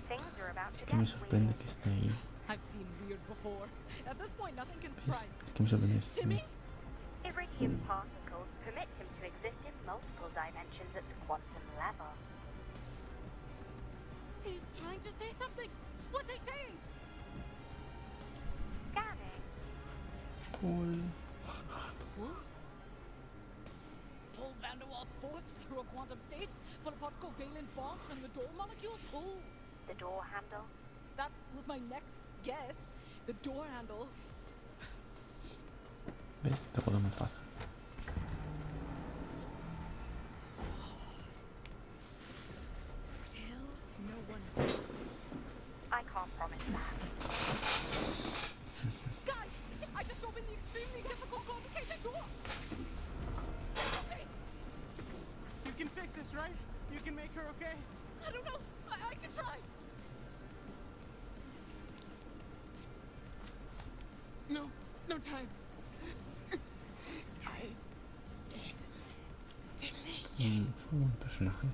things are about Es to que me get sorprende weird. que esté ahí. I've seen weird before. At this point, nothing can Es surprise. que me sorprende que esté Timmy? ahí. Iridium particles permit him to exist in multiple dimensions at the quantum level. He's trying to say something. What's he saying? Scanning. Cool. Pull Van der Waals force through a quantum state? Pull apart covalent bonds from the door molecules? Oh. The door handle. That was my next guess. The door handle. ¿Ves? Te acuerdas más fácil. Tell no one knows. I can't promise that. Guys, I just opened the extremely difficult complicated door. Okay. You can fix this, right? You can make her okay? I don't know. I can try. No time. It's delicious. Fue un personaje.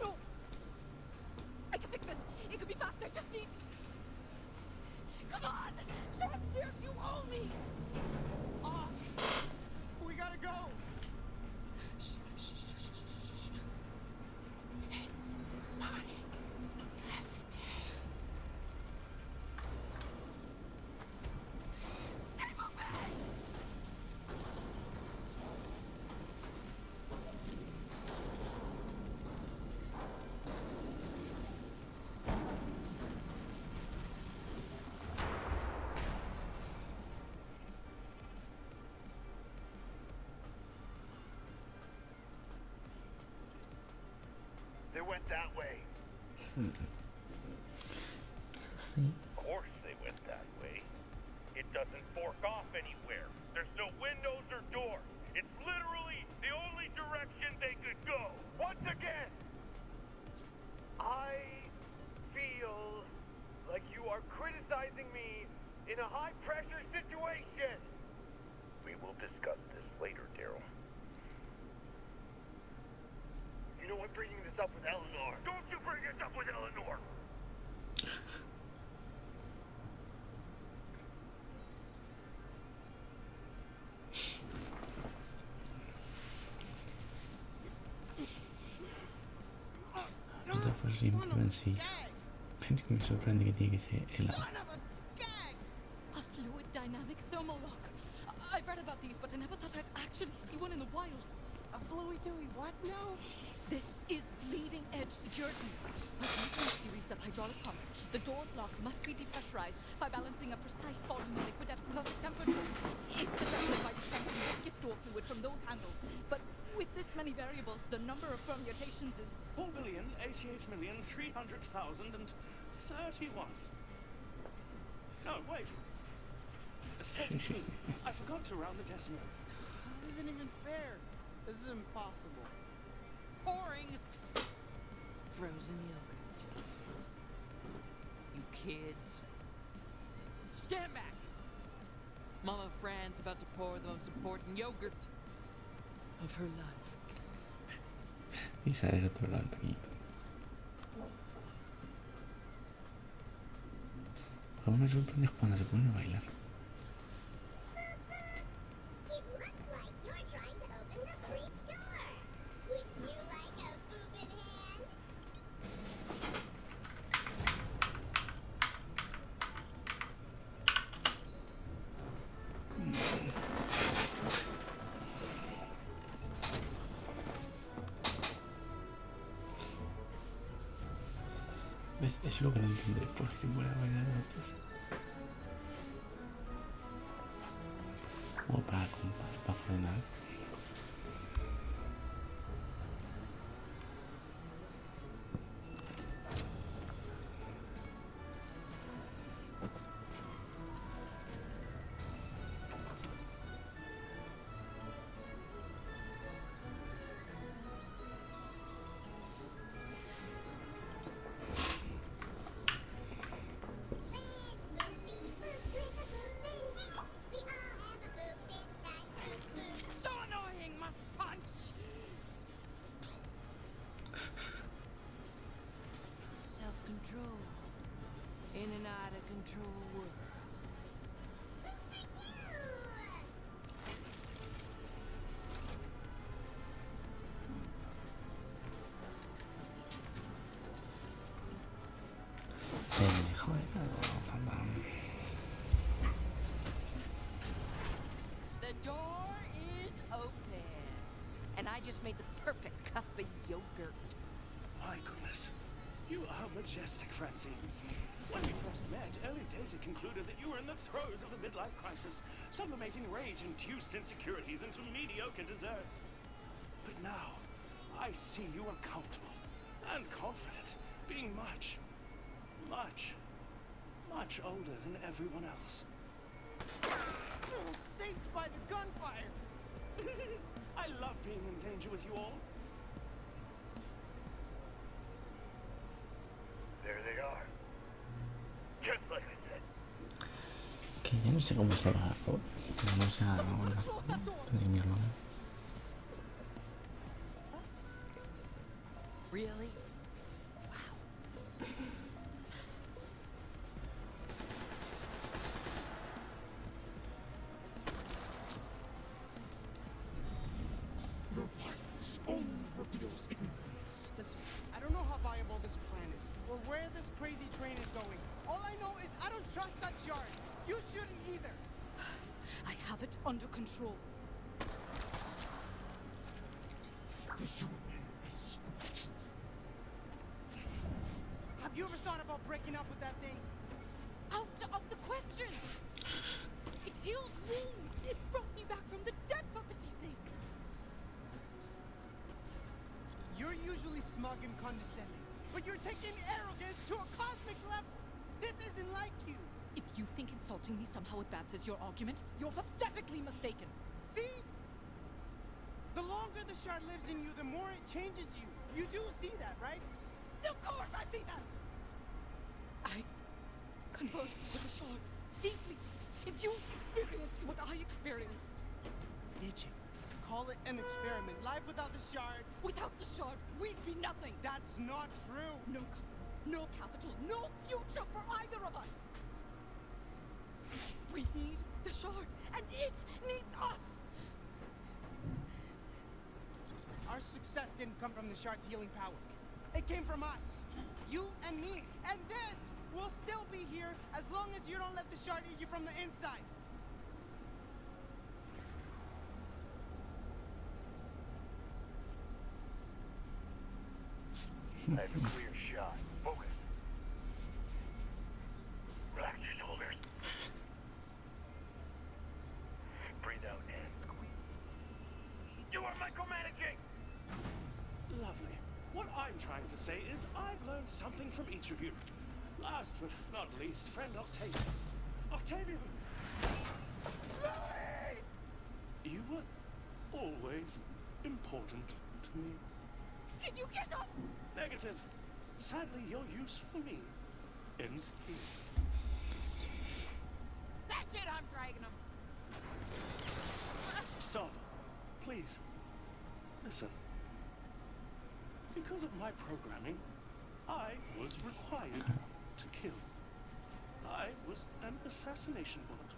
No. I can fix this. It could be fast. I just need. Come on. Short beard, you owe me. We gotta go. Shh. It's my death day. Stay moving. They went that way. Sí. Of course they went that way. It doesn't fork off anywhere. There's no windows or doors. It's literally the only direction they could go. Once again, I feel like you are criticizing me in a high-pressure situation. We will discuss this later, Daryl. You know I'm bringing this up with Eleanor. Don't you bring this up with Eleanor! Ya pues limpio en sí. Pero que me sorprende que tiene que ser helado. A fluid dynamic thermolock. I've read about these, but I never thought I'd actually see one in the wild. A fluid-dooey what now? This is bleeding edge security. By using a series of hydraulic pumps, the door's lock must be depressurized by balancing a precise volume of liquid at a perfect temperature. It's adjusted by dispensing schisto fluid from those handles. But with this many variables, the number of permutations is... 4,088,300,031. No, wait. 32. I forgot to round the decimal. This isn't even fair. This is impossible. Boring. Frozen yogurt. You kids. Stand back! Mama Fran's about to pour the most important yogurt of her life. Y sale el otro lado aquí. Como me sorprende cuando se ponen a bailar. It looks like you're trying to open the fridge door. Would you like a boobin hand? ¿Ves? Eso es lo que no entendré. Porque si fuera a bailar otros. O para comprar, para frenar. We all have a boobin control world. The door is open, and I just made the perfect cup of yogurt. My goodness. You are majestic, Francine. When we first met, early data concluded that you were in the throes of a midlife crisis, sublimating rage-induced insecurities into mediocre desserts. But now, I see you are comfortable and confident, being much, much, much older than everyone else. Saved by the gunfire! I love being in danger with you all. There they are. Just like I said. Que ya no sé cómo se va, no sé ahora, tendré que mirarlo. Really? Listen, I don't know how viable this plan is, or where this crazy train is going. All I know is I don't trust that shard. You shouldn't either. I have it under control. Have you ever thought about breaking up with that thing? Out of the question! It heals wounds! It brought me back from the dead, for pity's sake! You're usually smug and condescending, but you're taking arrogance to a cosmic level. This isn't like you. If you think insulting me somehow advances your argument, you're pathetically mistaken. See? The longer the shard lives in you, the more it changes you. You do see that, right? Of course I see that! I conversed with the shard deeply. If you experienced what I experienced. Did you? Call it an experiment. Life without the shard. Without the shard, we'd be nothing. That's not true. No company, no capital, no future for either of us. We need the shard, and it needs us. Our success didn't come from the shard's healing power. It came from us. You and me. And this will still be here as long as you don't let the shard eat you from the inside. I have a clear shot. Focus. Relax your shoulders. Breathe out and squeeze. You are micromanaging! Lovely. What I'm trying to say is I've learned something from each of you. Last but not least, friend Octavia. Octavia! Louis! You were always important to me. Can you get up? Negative. Sadly, your use for me ends here. That's it, I'm dragging him. Stop. Please. Listen. Because of my programming, I was required to kill. I was an assassination bot.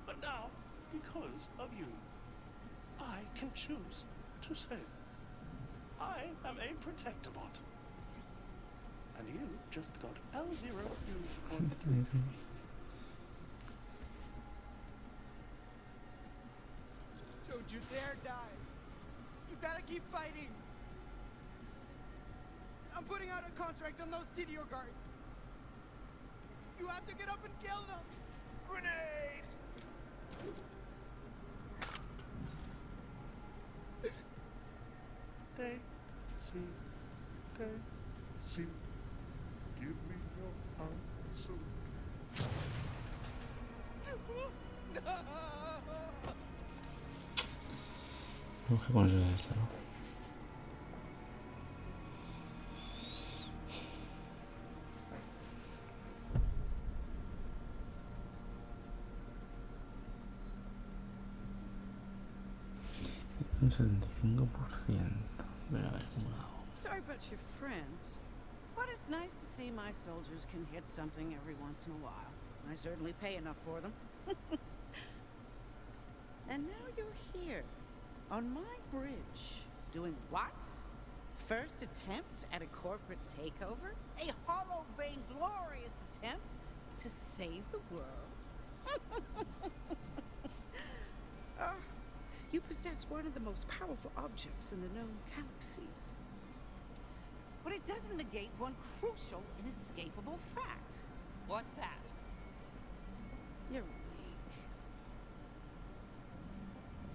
But now, because of you, I can choose to save. I am a protector bot. And you just got L0U1. Don't you dare die. You gotta keep fighting. I'm putting out a contract on those CDO guards. You have to get up and kill them. Grenade! Daisy, give me your answer. No sé cómo se ve esto, ¿no? Un 75%. Pero a ver cómo lo hago. Sorry about your friend. But it's nice to see my soldiers can hit something every once in a while. I certainly pay enough for them. And now you're here, on my bridge, doing what? First attempt at a corporate takeover? A hollow, vainglorious attempt to save the world? You possess one of the most powerful objects in the known galaxies. But it doesn't negate one crucial, inescapable fact. What's that? You're weak.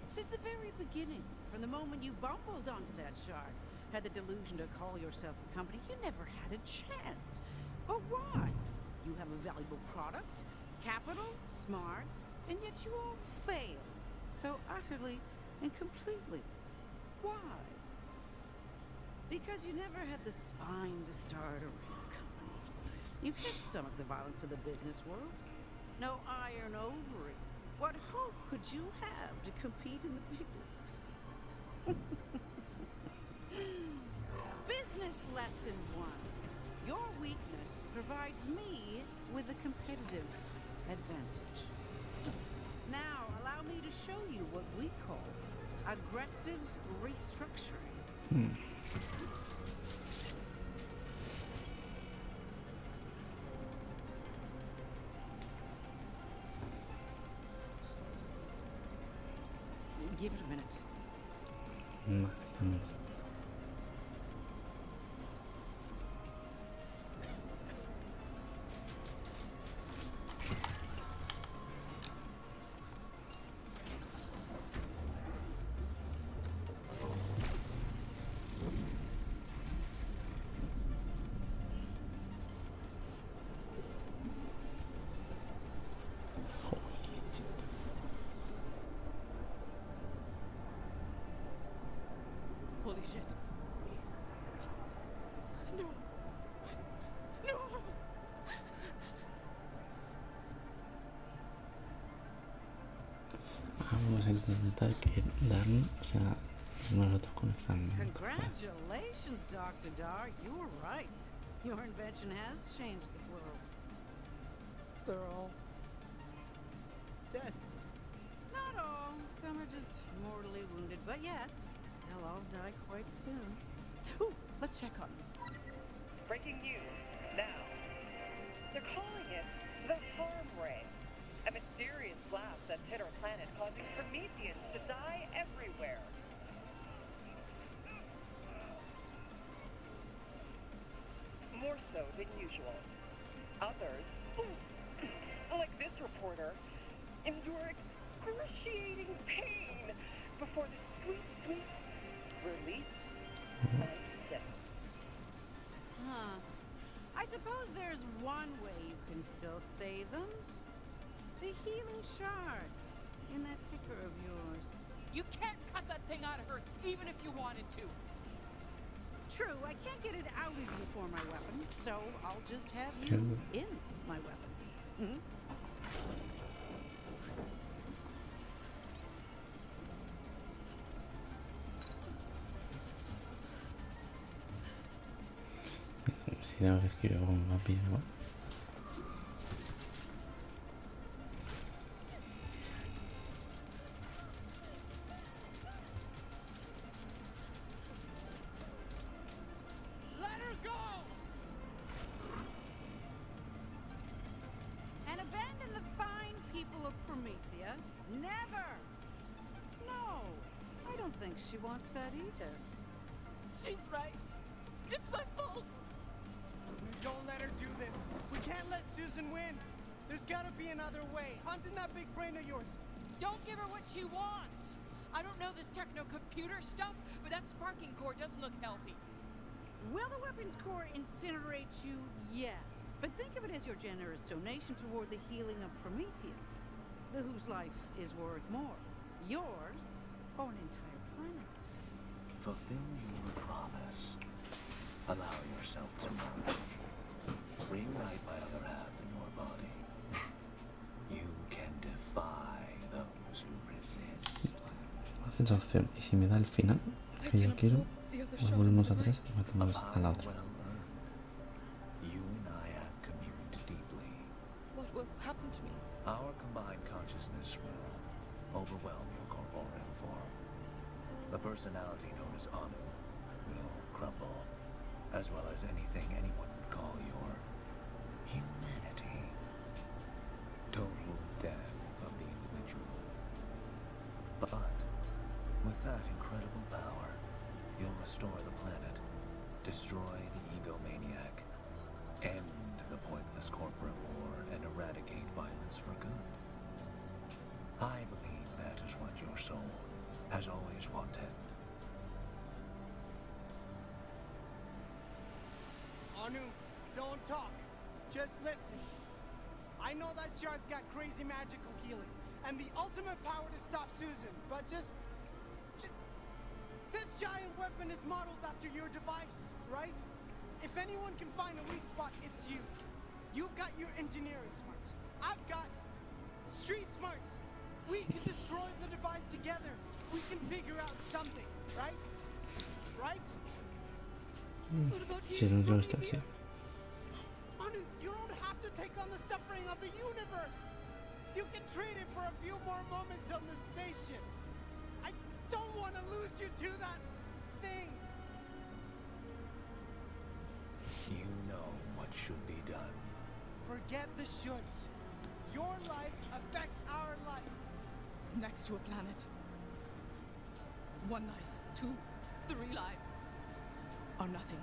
Since the very beginning, from the moment you bumbled onto that shard, had the delusion to call yourself a company, you never had a chance. But why? You have a valuable product, capital, smarts, and yet you all fail so utterly and completely. Why? Because you never had the spine to start a real company. You can't stomach the violence of the business world. No iron ovaries. What hope could you have to compete in the big leagues? Business lesson 1. Your weakness provides me with a competitive advantage. Now, allow me to show you what we call aggressive restructuring. Give it a minute. Holy shit. No. No. Vamos a intentar que darnos, o sea, nosotros con el fragmento. Congratulations, Dr. Dar. You were right. Your invention has changed the world. They're all dead. Not all. Some are just mortally wounded, but yes, they'll all die quite soon. Ooh, let's check on them. Breaking news, now. They're calling it the harm ray. A mysterious blast that's hit our planet, causing Prometheans to die everywhere. More so than usual. Others, like this reporter, endure excruciating pain before the sweet, sweet release of death. Huh. I suppose there's one way you can still save them. The healing shard in that ticker of yours. You can't cut that thing out of her, even if you wanted to. True, I can't get it out even before my weapon, so I'll just have you in my weapon. Si tengo que escribir algo más bien, ¿no? She wants that either. She's right. It's my fault. Don't let her do this. We can't let Susan win. There's gotta be another way. Hunt in that big brain of yours. Don't give her what she wants. I don't know this techno-computer stuff, but that sparking core doesn't look healthy. Will the weapons core incinerate you? Yes. But think of it as your generous donation toward the healing of Promethea, whose life is worth more. Yours, or an entire planet. Fulfill your promise. Allow yourself to move. Rewrite my other half in your body. You can defy those who resist. Hace esa opción. Y si me da el final que yo quiero, nos volvemos atrás y matamos a la otra. will happen to me? Our combined consciousness will overwhelm your corporeal form. The personality known as Anu will crumble, as well as anything anyone would call your humanity. Total death of the individual. But with that incredible power, you'll restore the planet, destroy the egomaniac, end the pointless corporate war, and eradicate violence for good. I believe that is what your soul has always wanted. Anu, don't talk. Just listen. I know that shard's got crazy magical healing and the ultimate power to stop Susan, but just this giant weapon is modeled after your device, right? If anyone can find a weak spot, it's you. You've got your engineering smarts. I've got street smarts. We can destroy the device together. We can figure out something, right? Right? What about Si no te gusta, sí. Anu, you don't have to take on the suffering of the universe. You can trade it for a few more moments on the spaceship. I don't want to lose you to that thing. You know what should be done. Forget the shoulds. Your life affects our life. Next to a planet. 1 life, 2, 3 lives are nothing.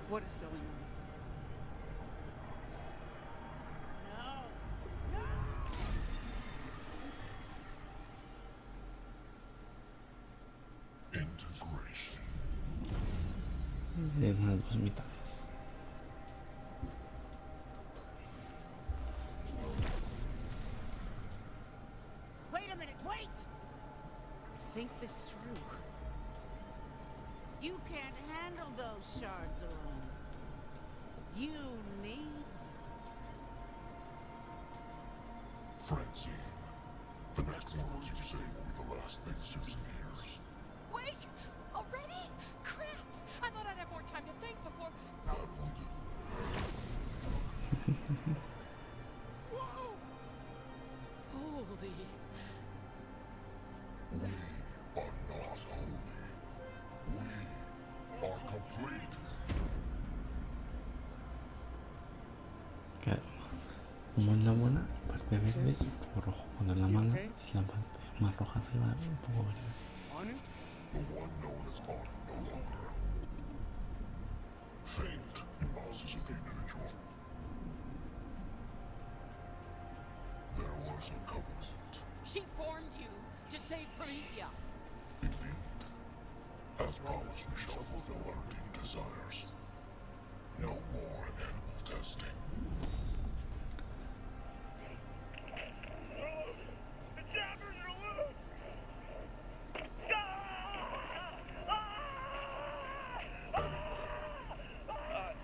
What is going on? De las dos mitades. Wait a minute, wait! Think this through. You can't handle those shards alone. You need... Francine, the next words you say will be the last thing Susan hears. Wait! Already? Crap! I thought I'd have more time to think before... That will do. Whoa! Holy... We are not holy. We are complete. Claro, como es la buena, parte verde y un poco rojo. Cuando es la mala, es la parte más roja arriba y un poco verde. Anu? The one known as Anu no longer. Fate impulses of the individual. There was a covenant. She formed you to save Promethea. Indeed. As promised, we shall fulfill our deep desires. No more animal testing. The jabbers are loose!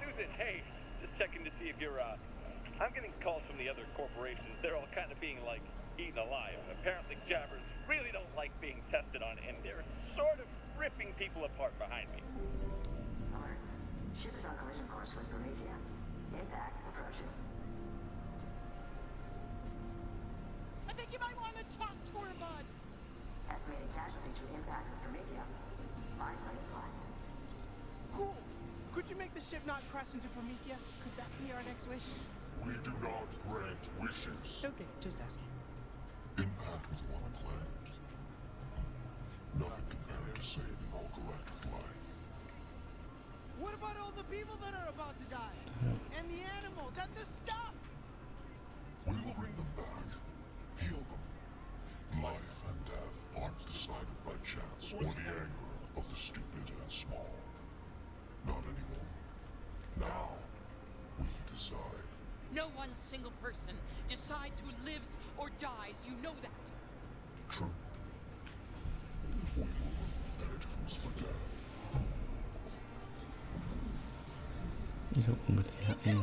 Susan, hey, just checking to see if you're, I'm getting calls from the other corporations. They're all kind of being, like, eaten alive. Apparently jabbers really don't like being tested on, and they're sort of ripping people apart behind me. Alert. Ship is on collision course with Promethea. Impact approaching. I think you might want to talk to her, bud. Estimated casualties from impact with Promethea. 5 million plus. Cool. Could you make the ship not crash into Promethea? Could that be our next wish? We do not grant wishes. Okay, just asking. Impact with one planet. Nothing compared to saving all galactic life. What about all the people that are about to die? And the animals and the stuff? We will bring them back. Heal them. Life and death aren't decided by chance or the anger of the stupid and small. Not anymore. Now, we decide. No one single person decides who lives or dies. You know that. True. We will remove penitence for death. Y lo convertirá en...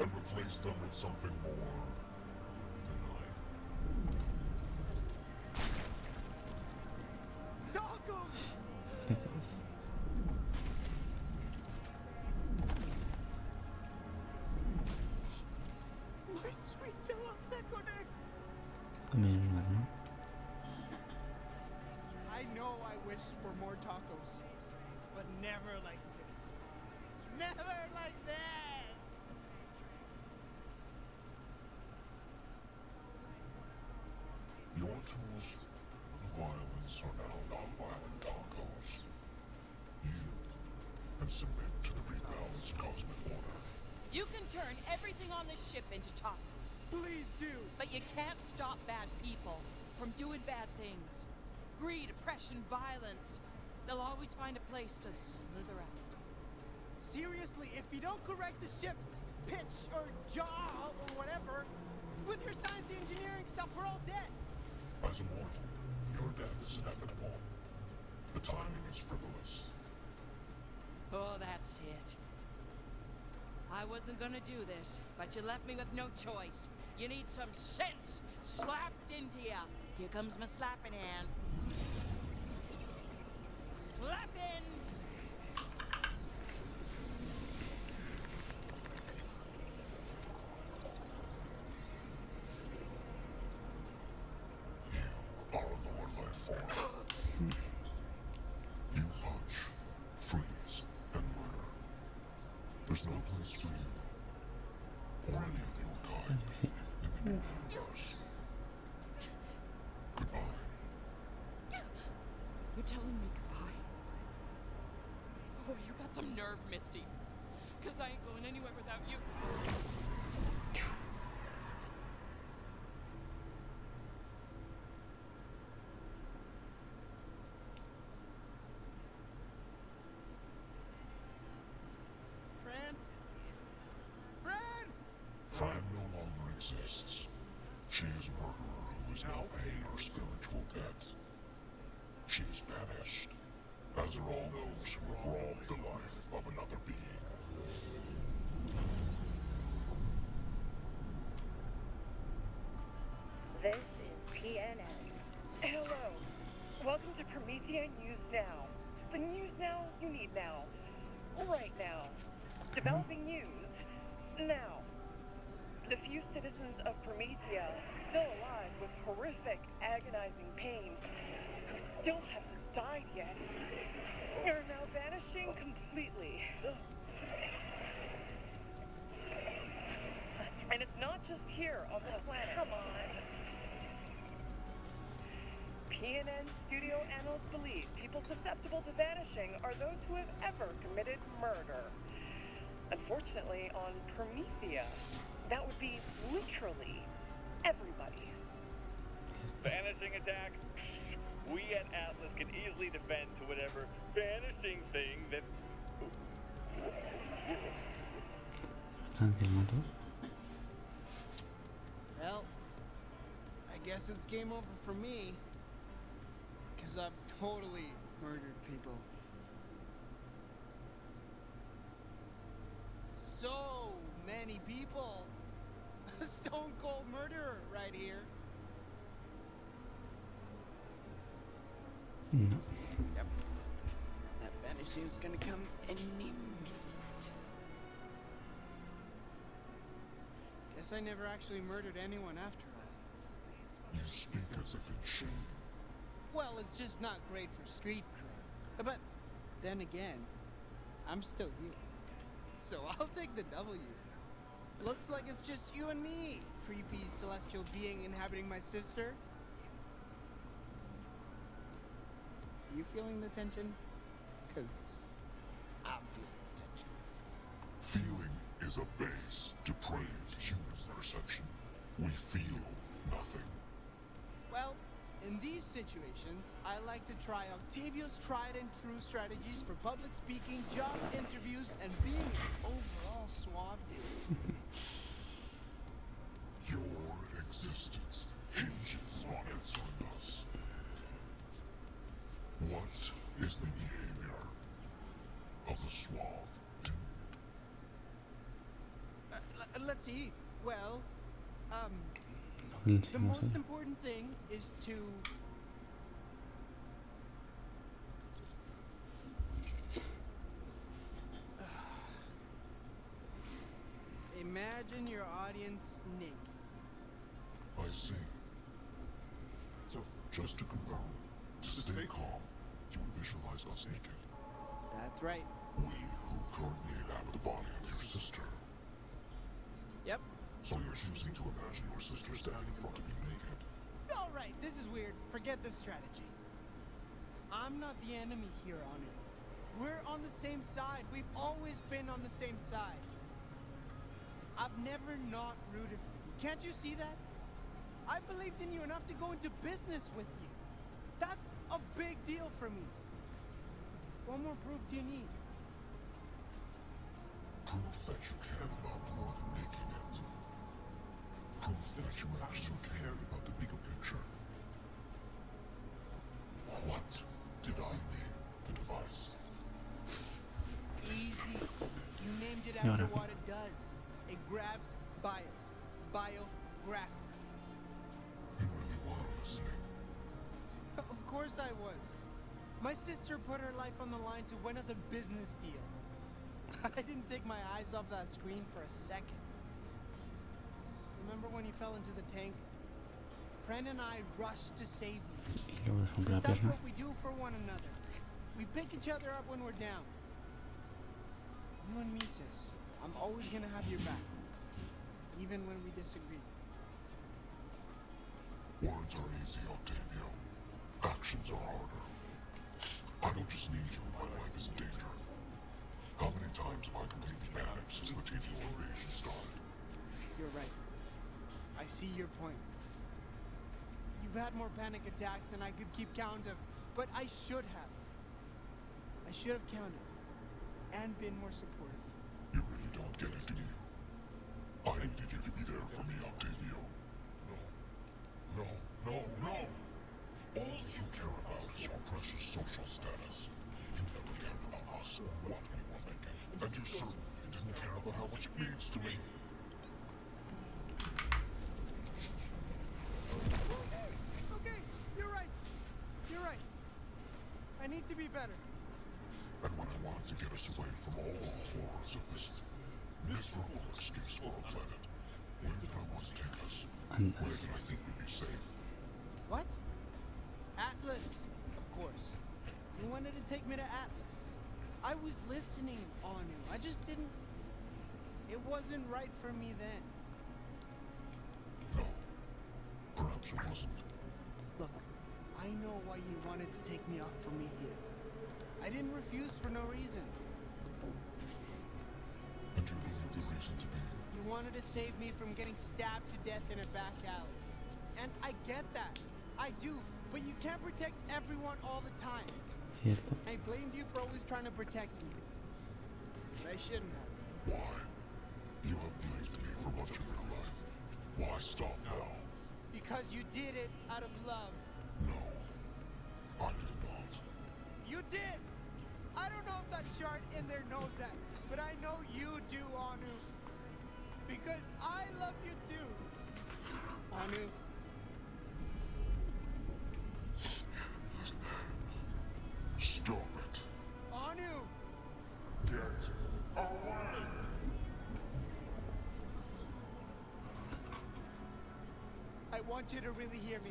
And replace them with something more benign. También es malo, ¿no? I know I wished for more tacos, but never like this. Never like this! Your tools of violence are now non-violent tacos. Yield and submit to the rebalanced cosmic order. You can turn everything on this ship into tacos. Please do! But you can't stop bad people from doing bad things. Greed, oppression, violence. They'll always find a place to slither out. Seriously, if you don't correct the ship's pitch or jaw or whatever, with your science and engineering stuff, we're all dead. As a mortal, your death is inevitable. The timing is frivolous. Oh, that's it. I wasn't gonna do this, but you left me with no choice. You need some sense slapped into you. Here comes my slapping hand. Slapping! Are a lower life form. You punch, freeze, and murder. There's no place for you, or any of your kind, in the new universe. Goodbye. You're telling me goodbye? Oh, you got some nerve, Missy. 'Cause I ain't going anywhere without you. Fran? Fran! Fran no longer exists. She is a murderer who is now paying her spiritual debt. She is banished, as are all those who have robbed the life of another being. This is PNN. Hello. Welcome to Promethea News Now. The news now you need now. Right now. Developing news. Now. The few citizens of Promethea still alive with horrific, agonizing pain, who still haven't died yet, are now vanishing completely. And it's not just here on this planet. Come on. PNN studio analysts believe people susceptible to vanishing are those who have ever committed murder. Unfortunately, on Promethea, that would be literally everybody. Vanishing attack? We at Atlas can easily defend to whatever vanishing thing that... Well, I guess it's game over for me. 'Cause I've totally murdered people. So many people. A stone cold murderer right here. No. Yep. That vanishing's gonna come any minute. Guess I never actually murdered anyone after all. You speak as if in shame. Well, it's just not great for street cred. But then again, I'm still here. So I'll take the W. Looks like it's just you and me, creepy celestial being inhabiting my sister. You feeling the tension? 'Cause I'm feeling the tension. Feeling is a base, depraved human perception. We feel nothing. Well, in these situations, I like to try Octavio's tried and true strategies for public speaking, job interviews, and being an overall suave dude. Your existence hinges on answering us. What is the behavior of the suave dude? Let's see. Well, No, the most important thing is to imagine your audience naked. I see. Just to confirm, to stay calm, you would visualize us naked. That's right. We who currently inhabit the body of your sister. Yep. So you're choosing to imagine your sister standing in front of you naked. All right, this is weird. Forget this strategy. I'm not the enemy here, Anu. We're on the same side. We've always been on the same side. I've never not rooted for you. Can't you see that? I believed in you enough to go into business with you. That's a big deal for me. What more proof do you need? Proof that you cared about more than making it. Proof that you actually cared about the bigger picture. What did I name the device? Easy. You named it after what it does. It grabs bios. Biographic. You really were listening. Of course I was. My sister put her life on the line to win us a business deal. I didn't take my eyes off that screen for a second. Remember when you fell into the tank? Friend and I rushed to save you. Because that's what we do for one another. We pick each other up when we're down. You and me, sis. I'm always gonna have your back. Even when we disagree. Words are easy, Octavio. Actions are harder. I don't just need you when my life is in danger. How many times have I completely panicked since the TV invasion started? You're right. I see your point. You've had more panic attacks than I could keep count of, but I should have. I should have counted. And been more supportive. You really don't get it, do you? I needed you to be there for me, Octavio. No. All you care about is your precious social status. You never cared about us or what we were making. And you certainly didn't care about how much it means to me. Okay, you're right. You're right. I need to be better. And when I wanted to get us away from all the horrors of this miserable excuse for a planet, where did I want to take us? Where did I think we'd be safe? What? Atlas, of course. You wanted to take me to Atlas. I was listening, Anu. I just didn't... It wasn't right for me then. No. Perhaps it wasn't. Look, I know why you wanted to take me off Promethea. I didn't refuse for no reason. And you believe the reason to be? You wanted to save me from getting stabbed to death in a back alley. And I get that. I do. But you can't protect everyone all the time. Cierto. I blamed you for always trying to protect me. But I shouldn't have. Why? You have blamed me for much of your life. Why stop now? Because you did it out of love. No. I did not. You did! I don't know if that shard in there knows that, but I know you do, Anu. Because I love you too. Anu. Stop it. Anu! Get away! I want you to really hear me.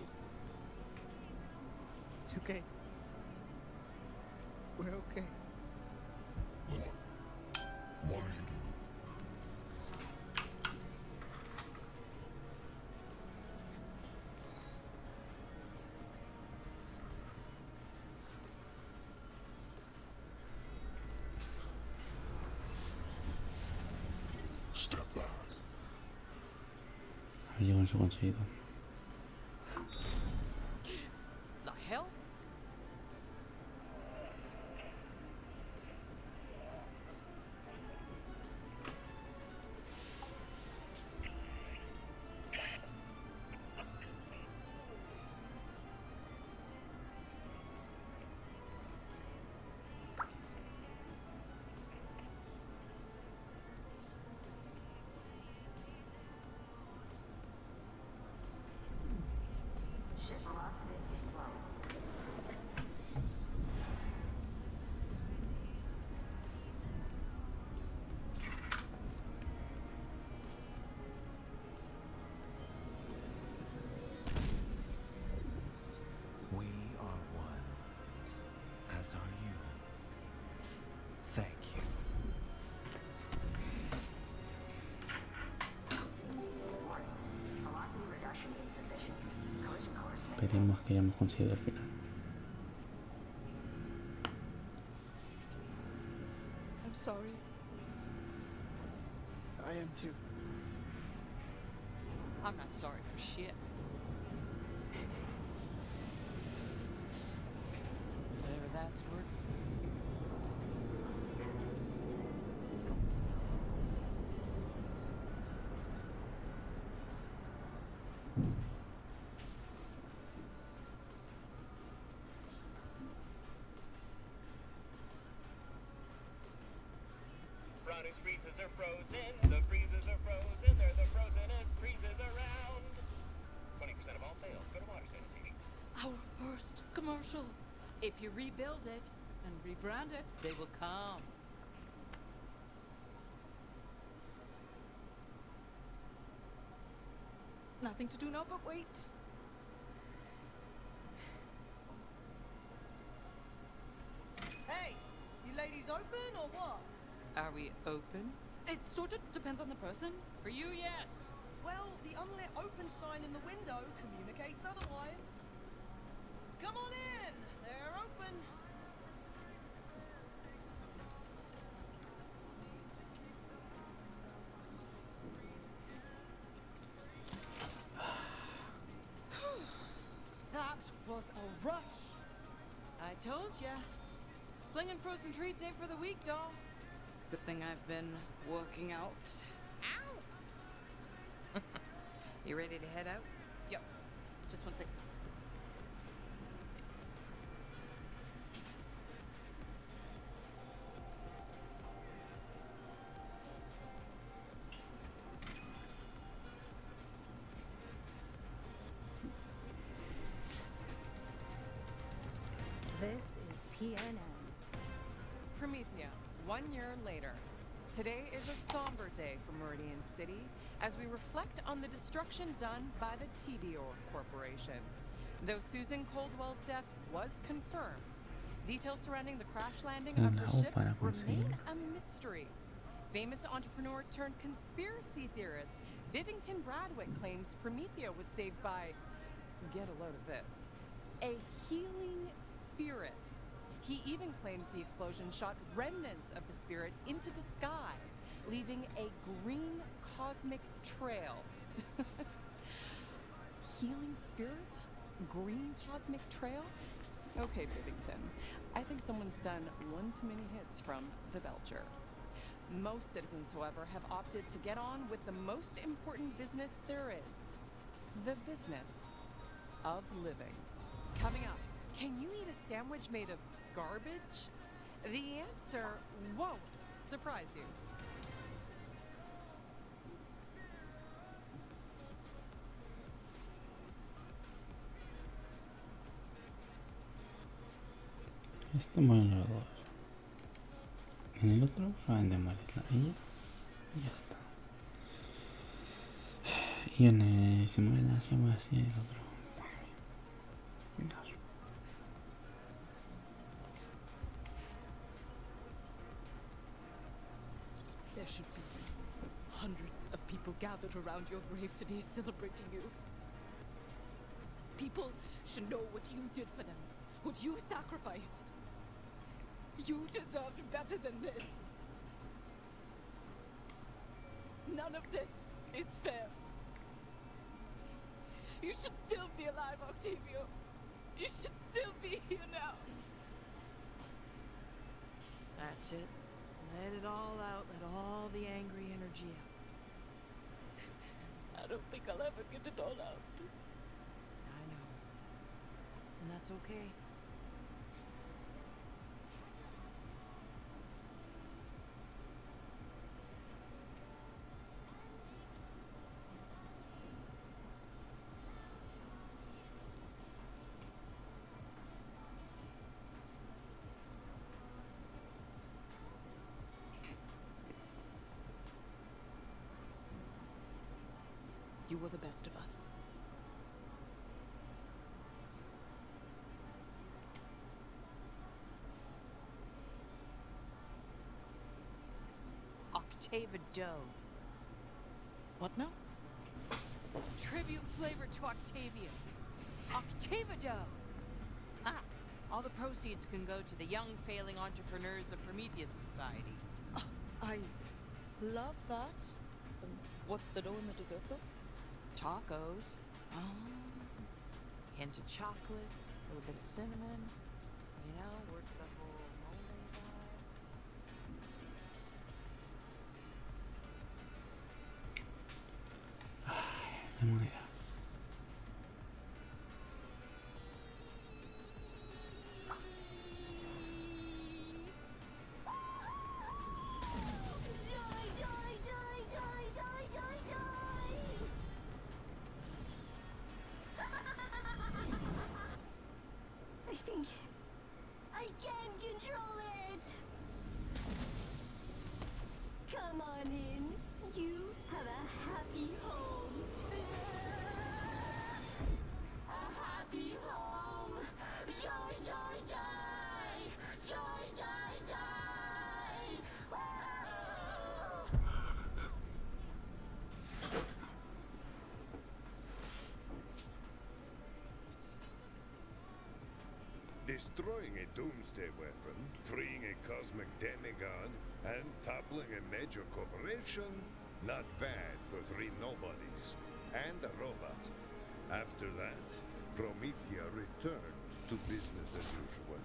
It's okay. We're okay. What are you doing? Step back. A ver, llego en su conseguido. The hell? Esperemos que hayamos conseguido el final. I'm sorry. I am too. I'm not sorry for shit. Whatever that's worth. Brownie's freezers are frozen, the freezers are frozen, they're the frozenest freezers around. 20% of all sales go to water sanitating. Our first commercial. If you rebuild it and rebrand it, they will come. Nothing to do now but wait. Hey, you ladies open or what? Are we open? It sort of depends on the person. For you, yes. Well, the unlit open sign in the window communicates otherwise. Come on in! They're open! That was a rush. I told ya. Slinging frozen treats ain't for the weak, doll. Good thing I've been working out. Ow! You ready to head out? Yep. Just one second. This is PNN. Promethea, 1 year later. Today is a somber day for Meridian City as we reflect on the destruction done by the Tibior Corporation. Though Susan Coldwell's death was confirmed, details surrounding the crash landing of her ship remain a mystery. Famous entrepreneur turned conspiracy theorist Bivington Bradwick claims Promethea was saved by, get a load of this, a healing spirit. He even claims the explosion shot remnants of the spirit into the sky, leaving a green cosmic trail. Healing spirit? Green cosmic trail? Okay, Bivington. I think someone's done one too many hits from the Belcher. Most citizens, however, have opted to get on with the most important business there is. The business of living. Coming up, can you eat a sandwich made of garbage? The answer won't surprise you. Estamos en los dos. En el otro solamente muere ella y ya está. Y en el, si muere la hacemos así en el otro. Cuidado. There should be hundreds of people gathered around your grave today celebrating you. People should know what you did for them, what you sacrificed. You deserved better than this. None of this is fair. You should still be alive, Octavio. You should still be here now. That's it. Let it all out. Let all the angry energy out. I don't think I'll ever get it all out. I know. And that's okay. You were the best of us. Octava Doe. What now? Tribute flavor to Octavia. Octavado! Ah, all the proceeds can go to the Young Failing Entrepreneurs of Prometheus Society. I love that. What's the dough in the dessert, though? Tacos. Oh. Hint of chocolate, a little bit of cinnamon. You know, work the whole mole vibe. La moneda. I think I can control it. Come on in. You have a happy home. A happy home. Joy, joy, joy. Joy, joy, joy. Woo! Destroying a doomsday weapon, freeing a cosmic demigod, and toppling a major corporation? Not bad for 3 nobodies. And a robot. After that, Promethea returned to business as usual.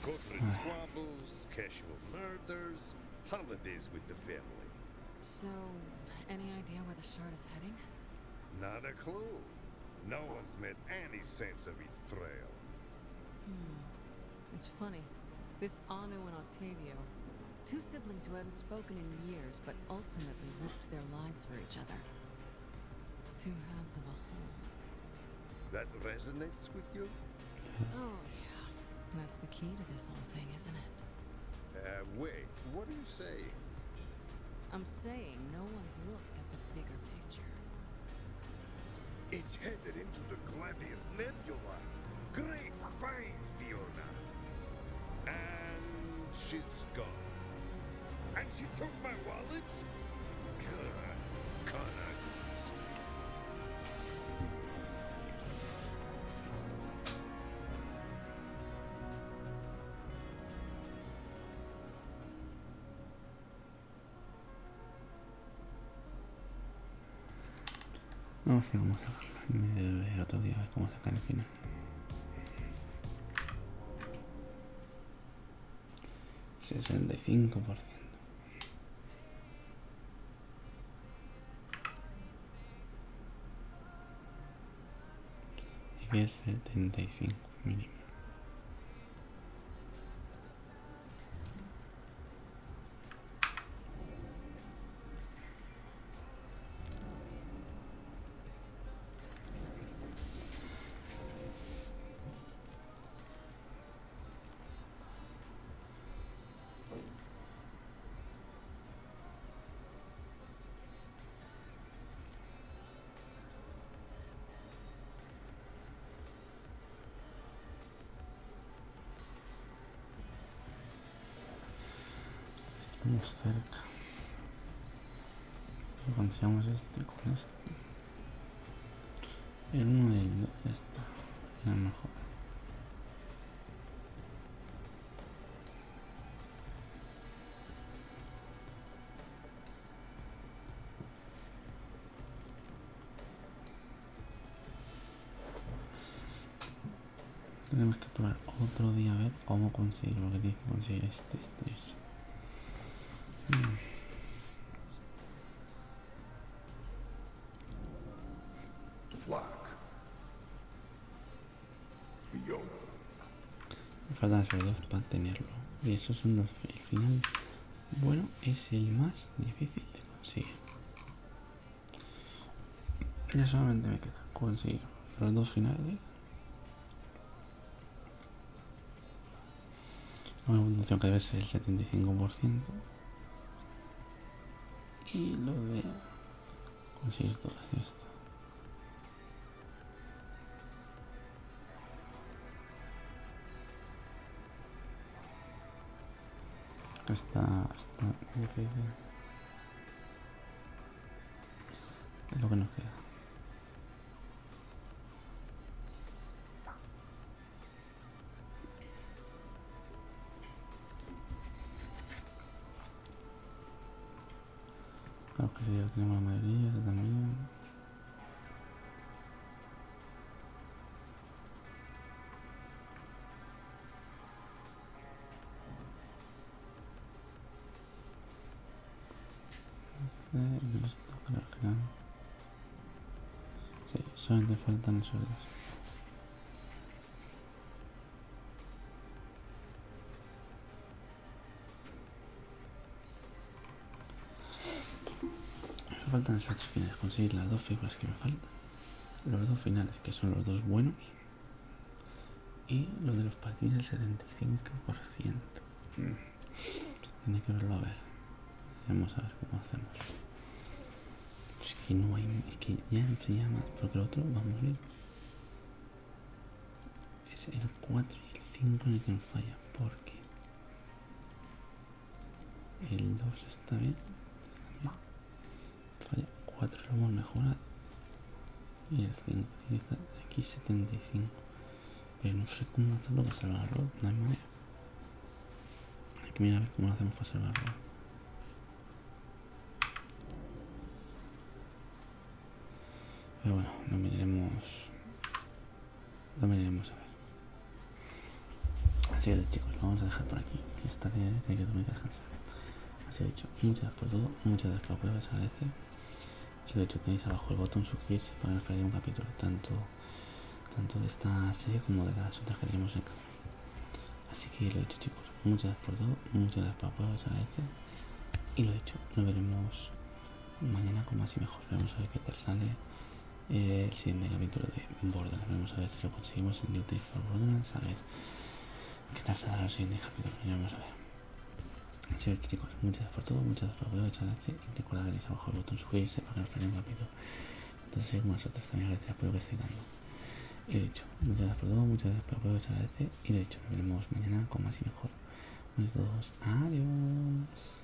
Corporate squabbles, casual murders, holidays with the family. So, any idea where the shard is heading? Not a clue. No one's made any sense of its trail. It's funny. This Anu and Octavio, 2 siblings who hadn't spoken in years, but ultimately risked their lives for each other. 2 halves of a whole. That resonates with you? Oh, yeah. That's the key to this whole thing, isn't it? Wait, what are you saying? I'm saying no one's looked at the bigger picture. It's headed into the Gladius Nebula. Great find, Fiona. And she's gone. And she took my wallet? God, con artists. No sé cómo sacarlo. Me debe ver otro día a ver cómo sacar el final. $65%. Y que es 75 mínimo. Estamos cerca. Pero consigamos este con este. El 1 y el 2 está. A lo mejor. Tenemos que probar otro día a ver cómo conseguir lo que tienes que conseguir este. Me faltan solo 2 para tenerlo. Y esos son los el final. Bueno, es el más difícil de conseguir. Ya solamente me queda conseguir los 2 finales. Una puntuación que debe ser el 75%. Y lo de conseguir todas estas. Está difícil. Es lo que nos queda. que sí, ya tenemos la mayoría, ese también. Esto creo que no. Sí, solamente faltan esos dos. Me faltan esos tres finales, conseguir las dos figuras que me faltan, los dos finales que son los dos buenos y lo de los patines el 75%. Tiene que verlo a ver. Vamos a ver cómo hacemos. Es que no hay, es que ya no se llama, porque el otro vamos bien. Es el 4 y el 5 en el que me falla, porque el 2 está bien, falla 4, lo hemos mejorado y el 5 tiene que estar aquí 75, pero no sé cómo hacerlo para salvarlo, no hay manera. Hay que mirar a ver cómo lo hacemos para salvarlo. Pero bueno, lo miraremos a ver. Así que chicos, lo vamos a dejar por aquí, que esta día hay que dormir y descansar. Así dicho, muchas gracias por todo, muchas gracias por apoyo, se agradece. Y de hecho tenéis abajo el botón suscribirse para que no os perdáis un capítulo, tanto de esta serie como de las otras que tenemos en el canal. Así que lo dicho chicos, muchas gracias por todo, muchas gracias por apoyo, se agradece. Y lo dicho, nos veremos mañana con más y mejor. Vamos a ver qué tal sale el siguiente capítulo de Borderlands. Vamos a ver si lo conseguimos en New Day for Borderlands, a ver qué tal sale el siguiente capítulo. Y vamos a ver. Así que chicos, muchas gracias por todo, muchas gracias por apoyo, muchas gracias. Y recuerda que tenéis abajo el botón suscribirse para que no os perdáis un capítulo. Entonces como nosotros también agradecéis el apoyo que estáis dando. Y lo dicho, muchas gracias por todo, muchas gracias por apoyo, muchas gracias. Y lo dicho, nos veremos mañana con más y mejor. Bueno, todos, adiós.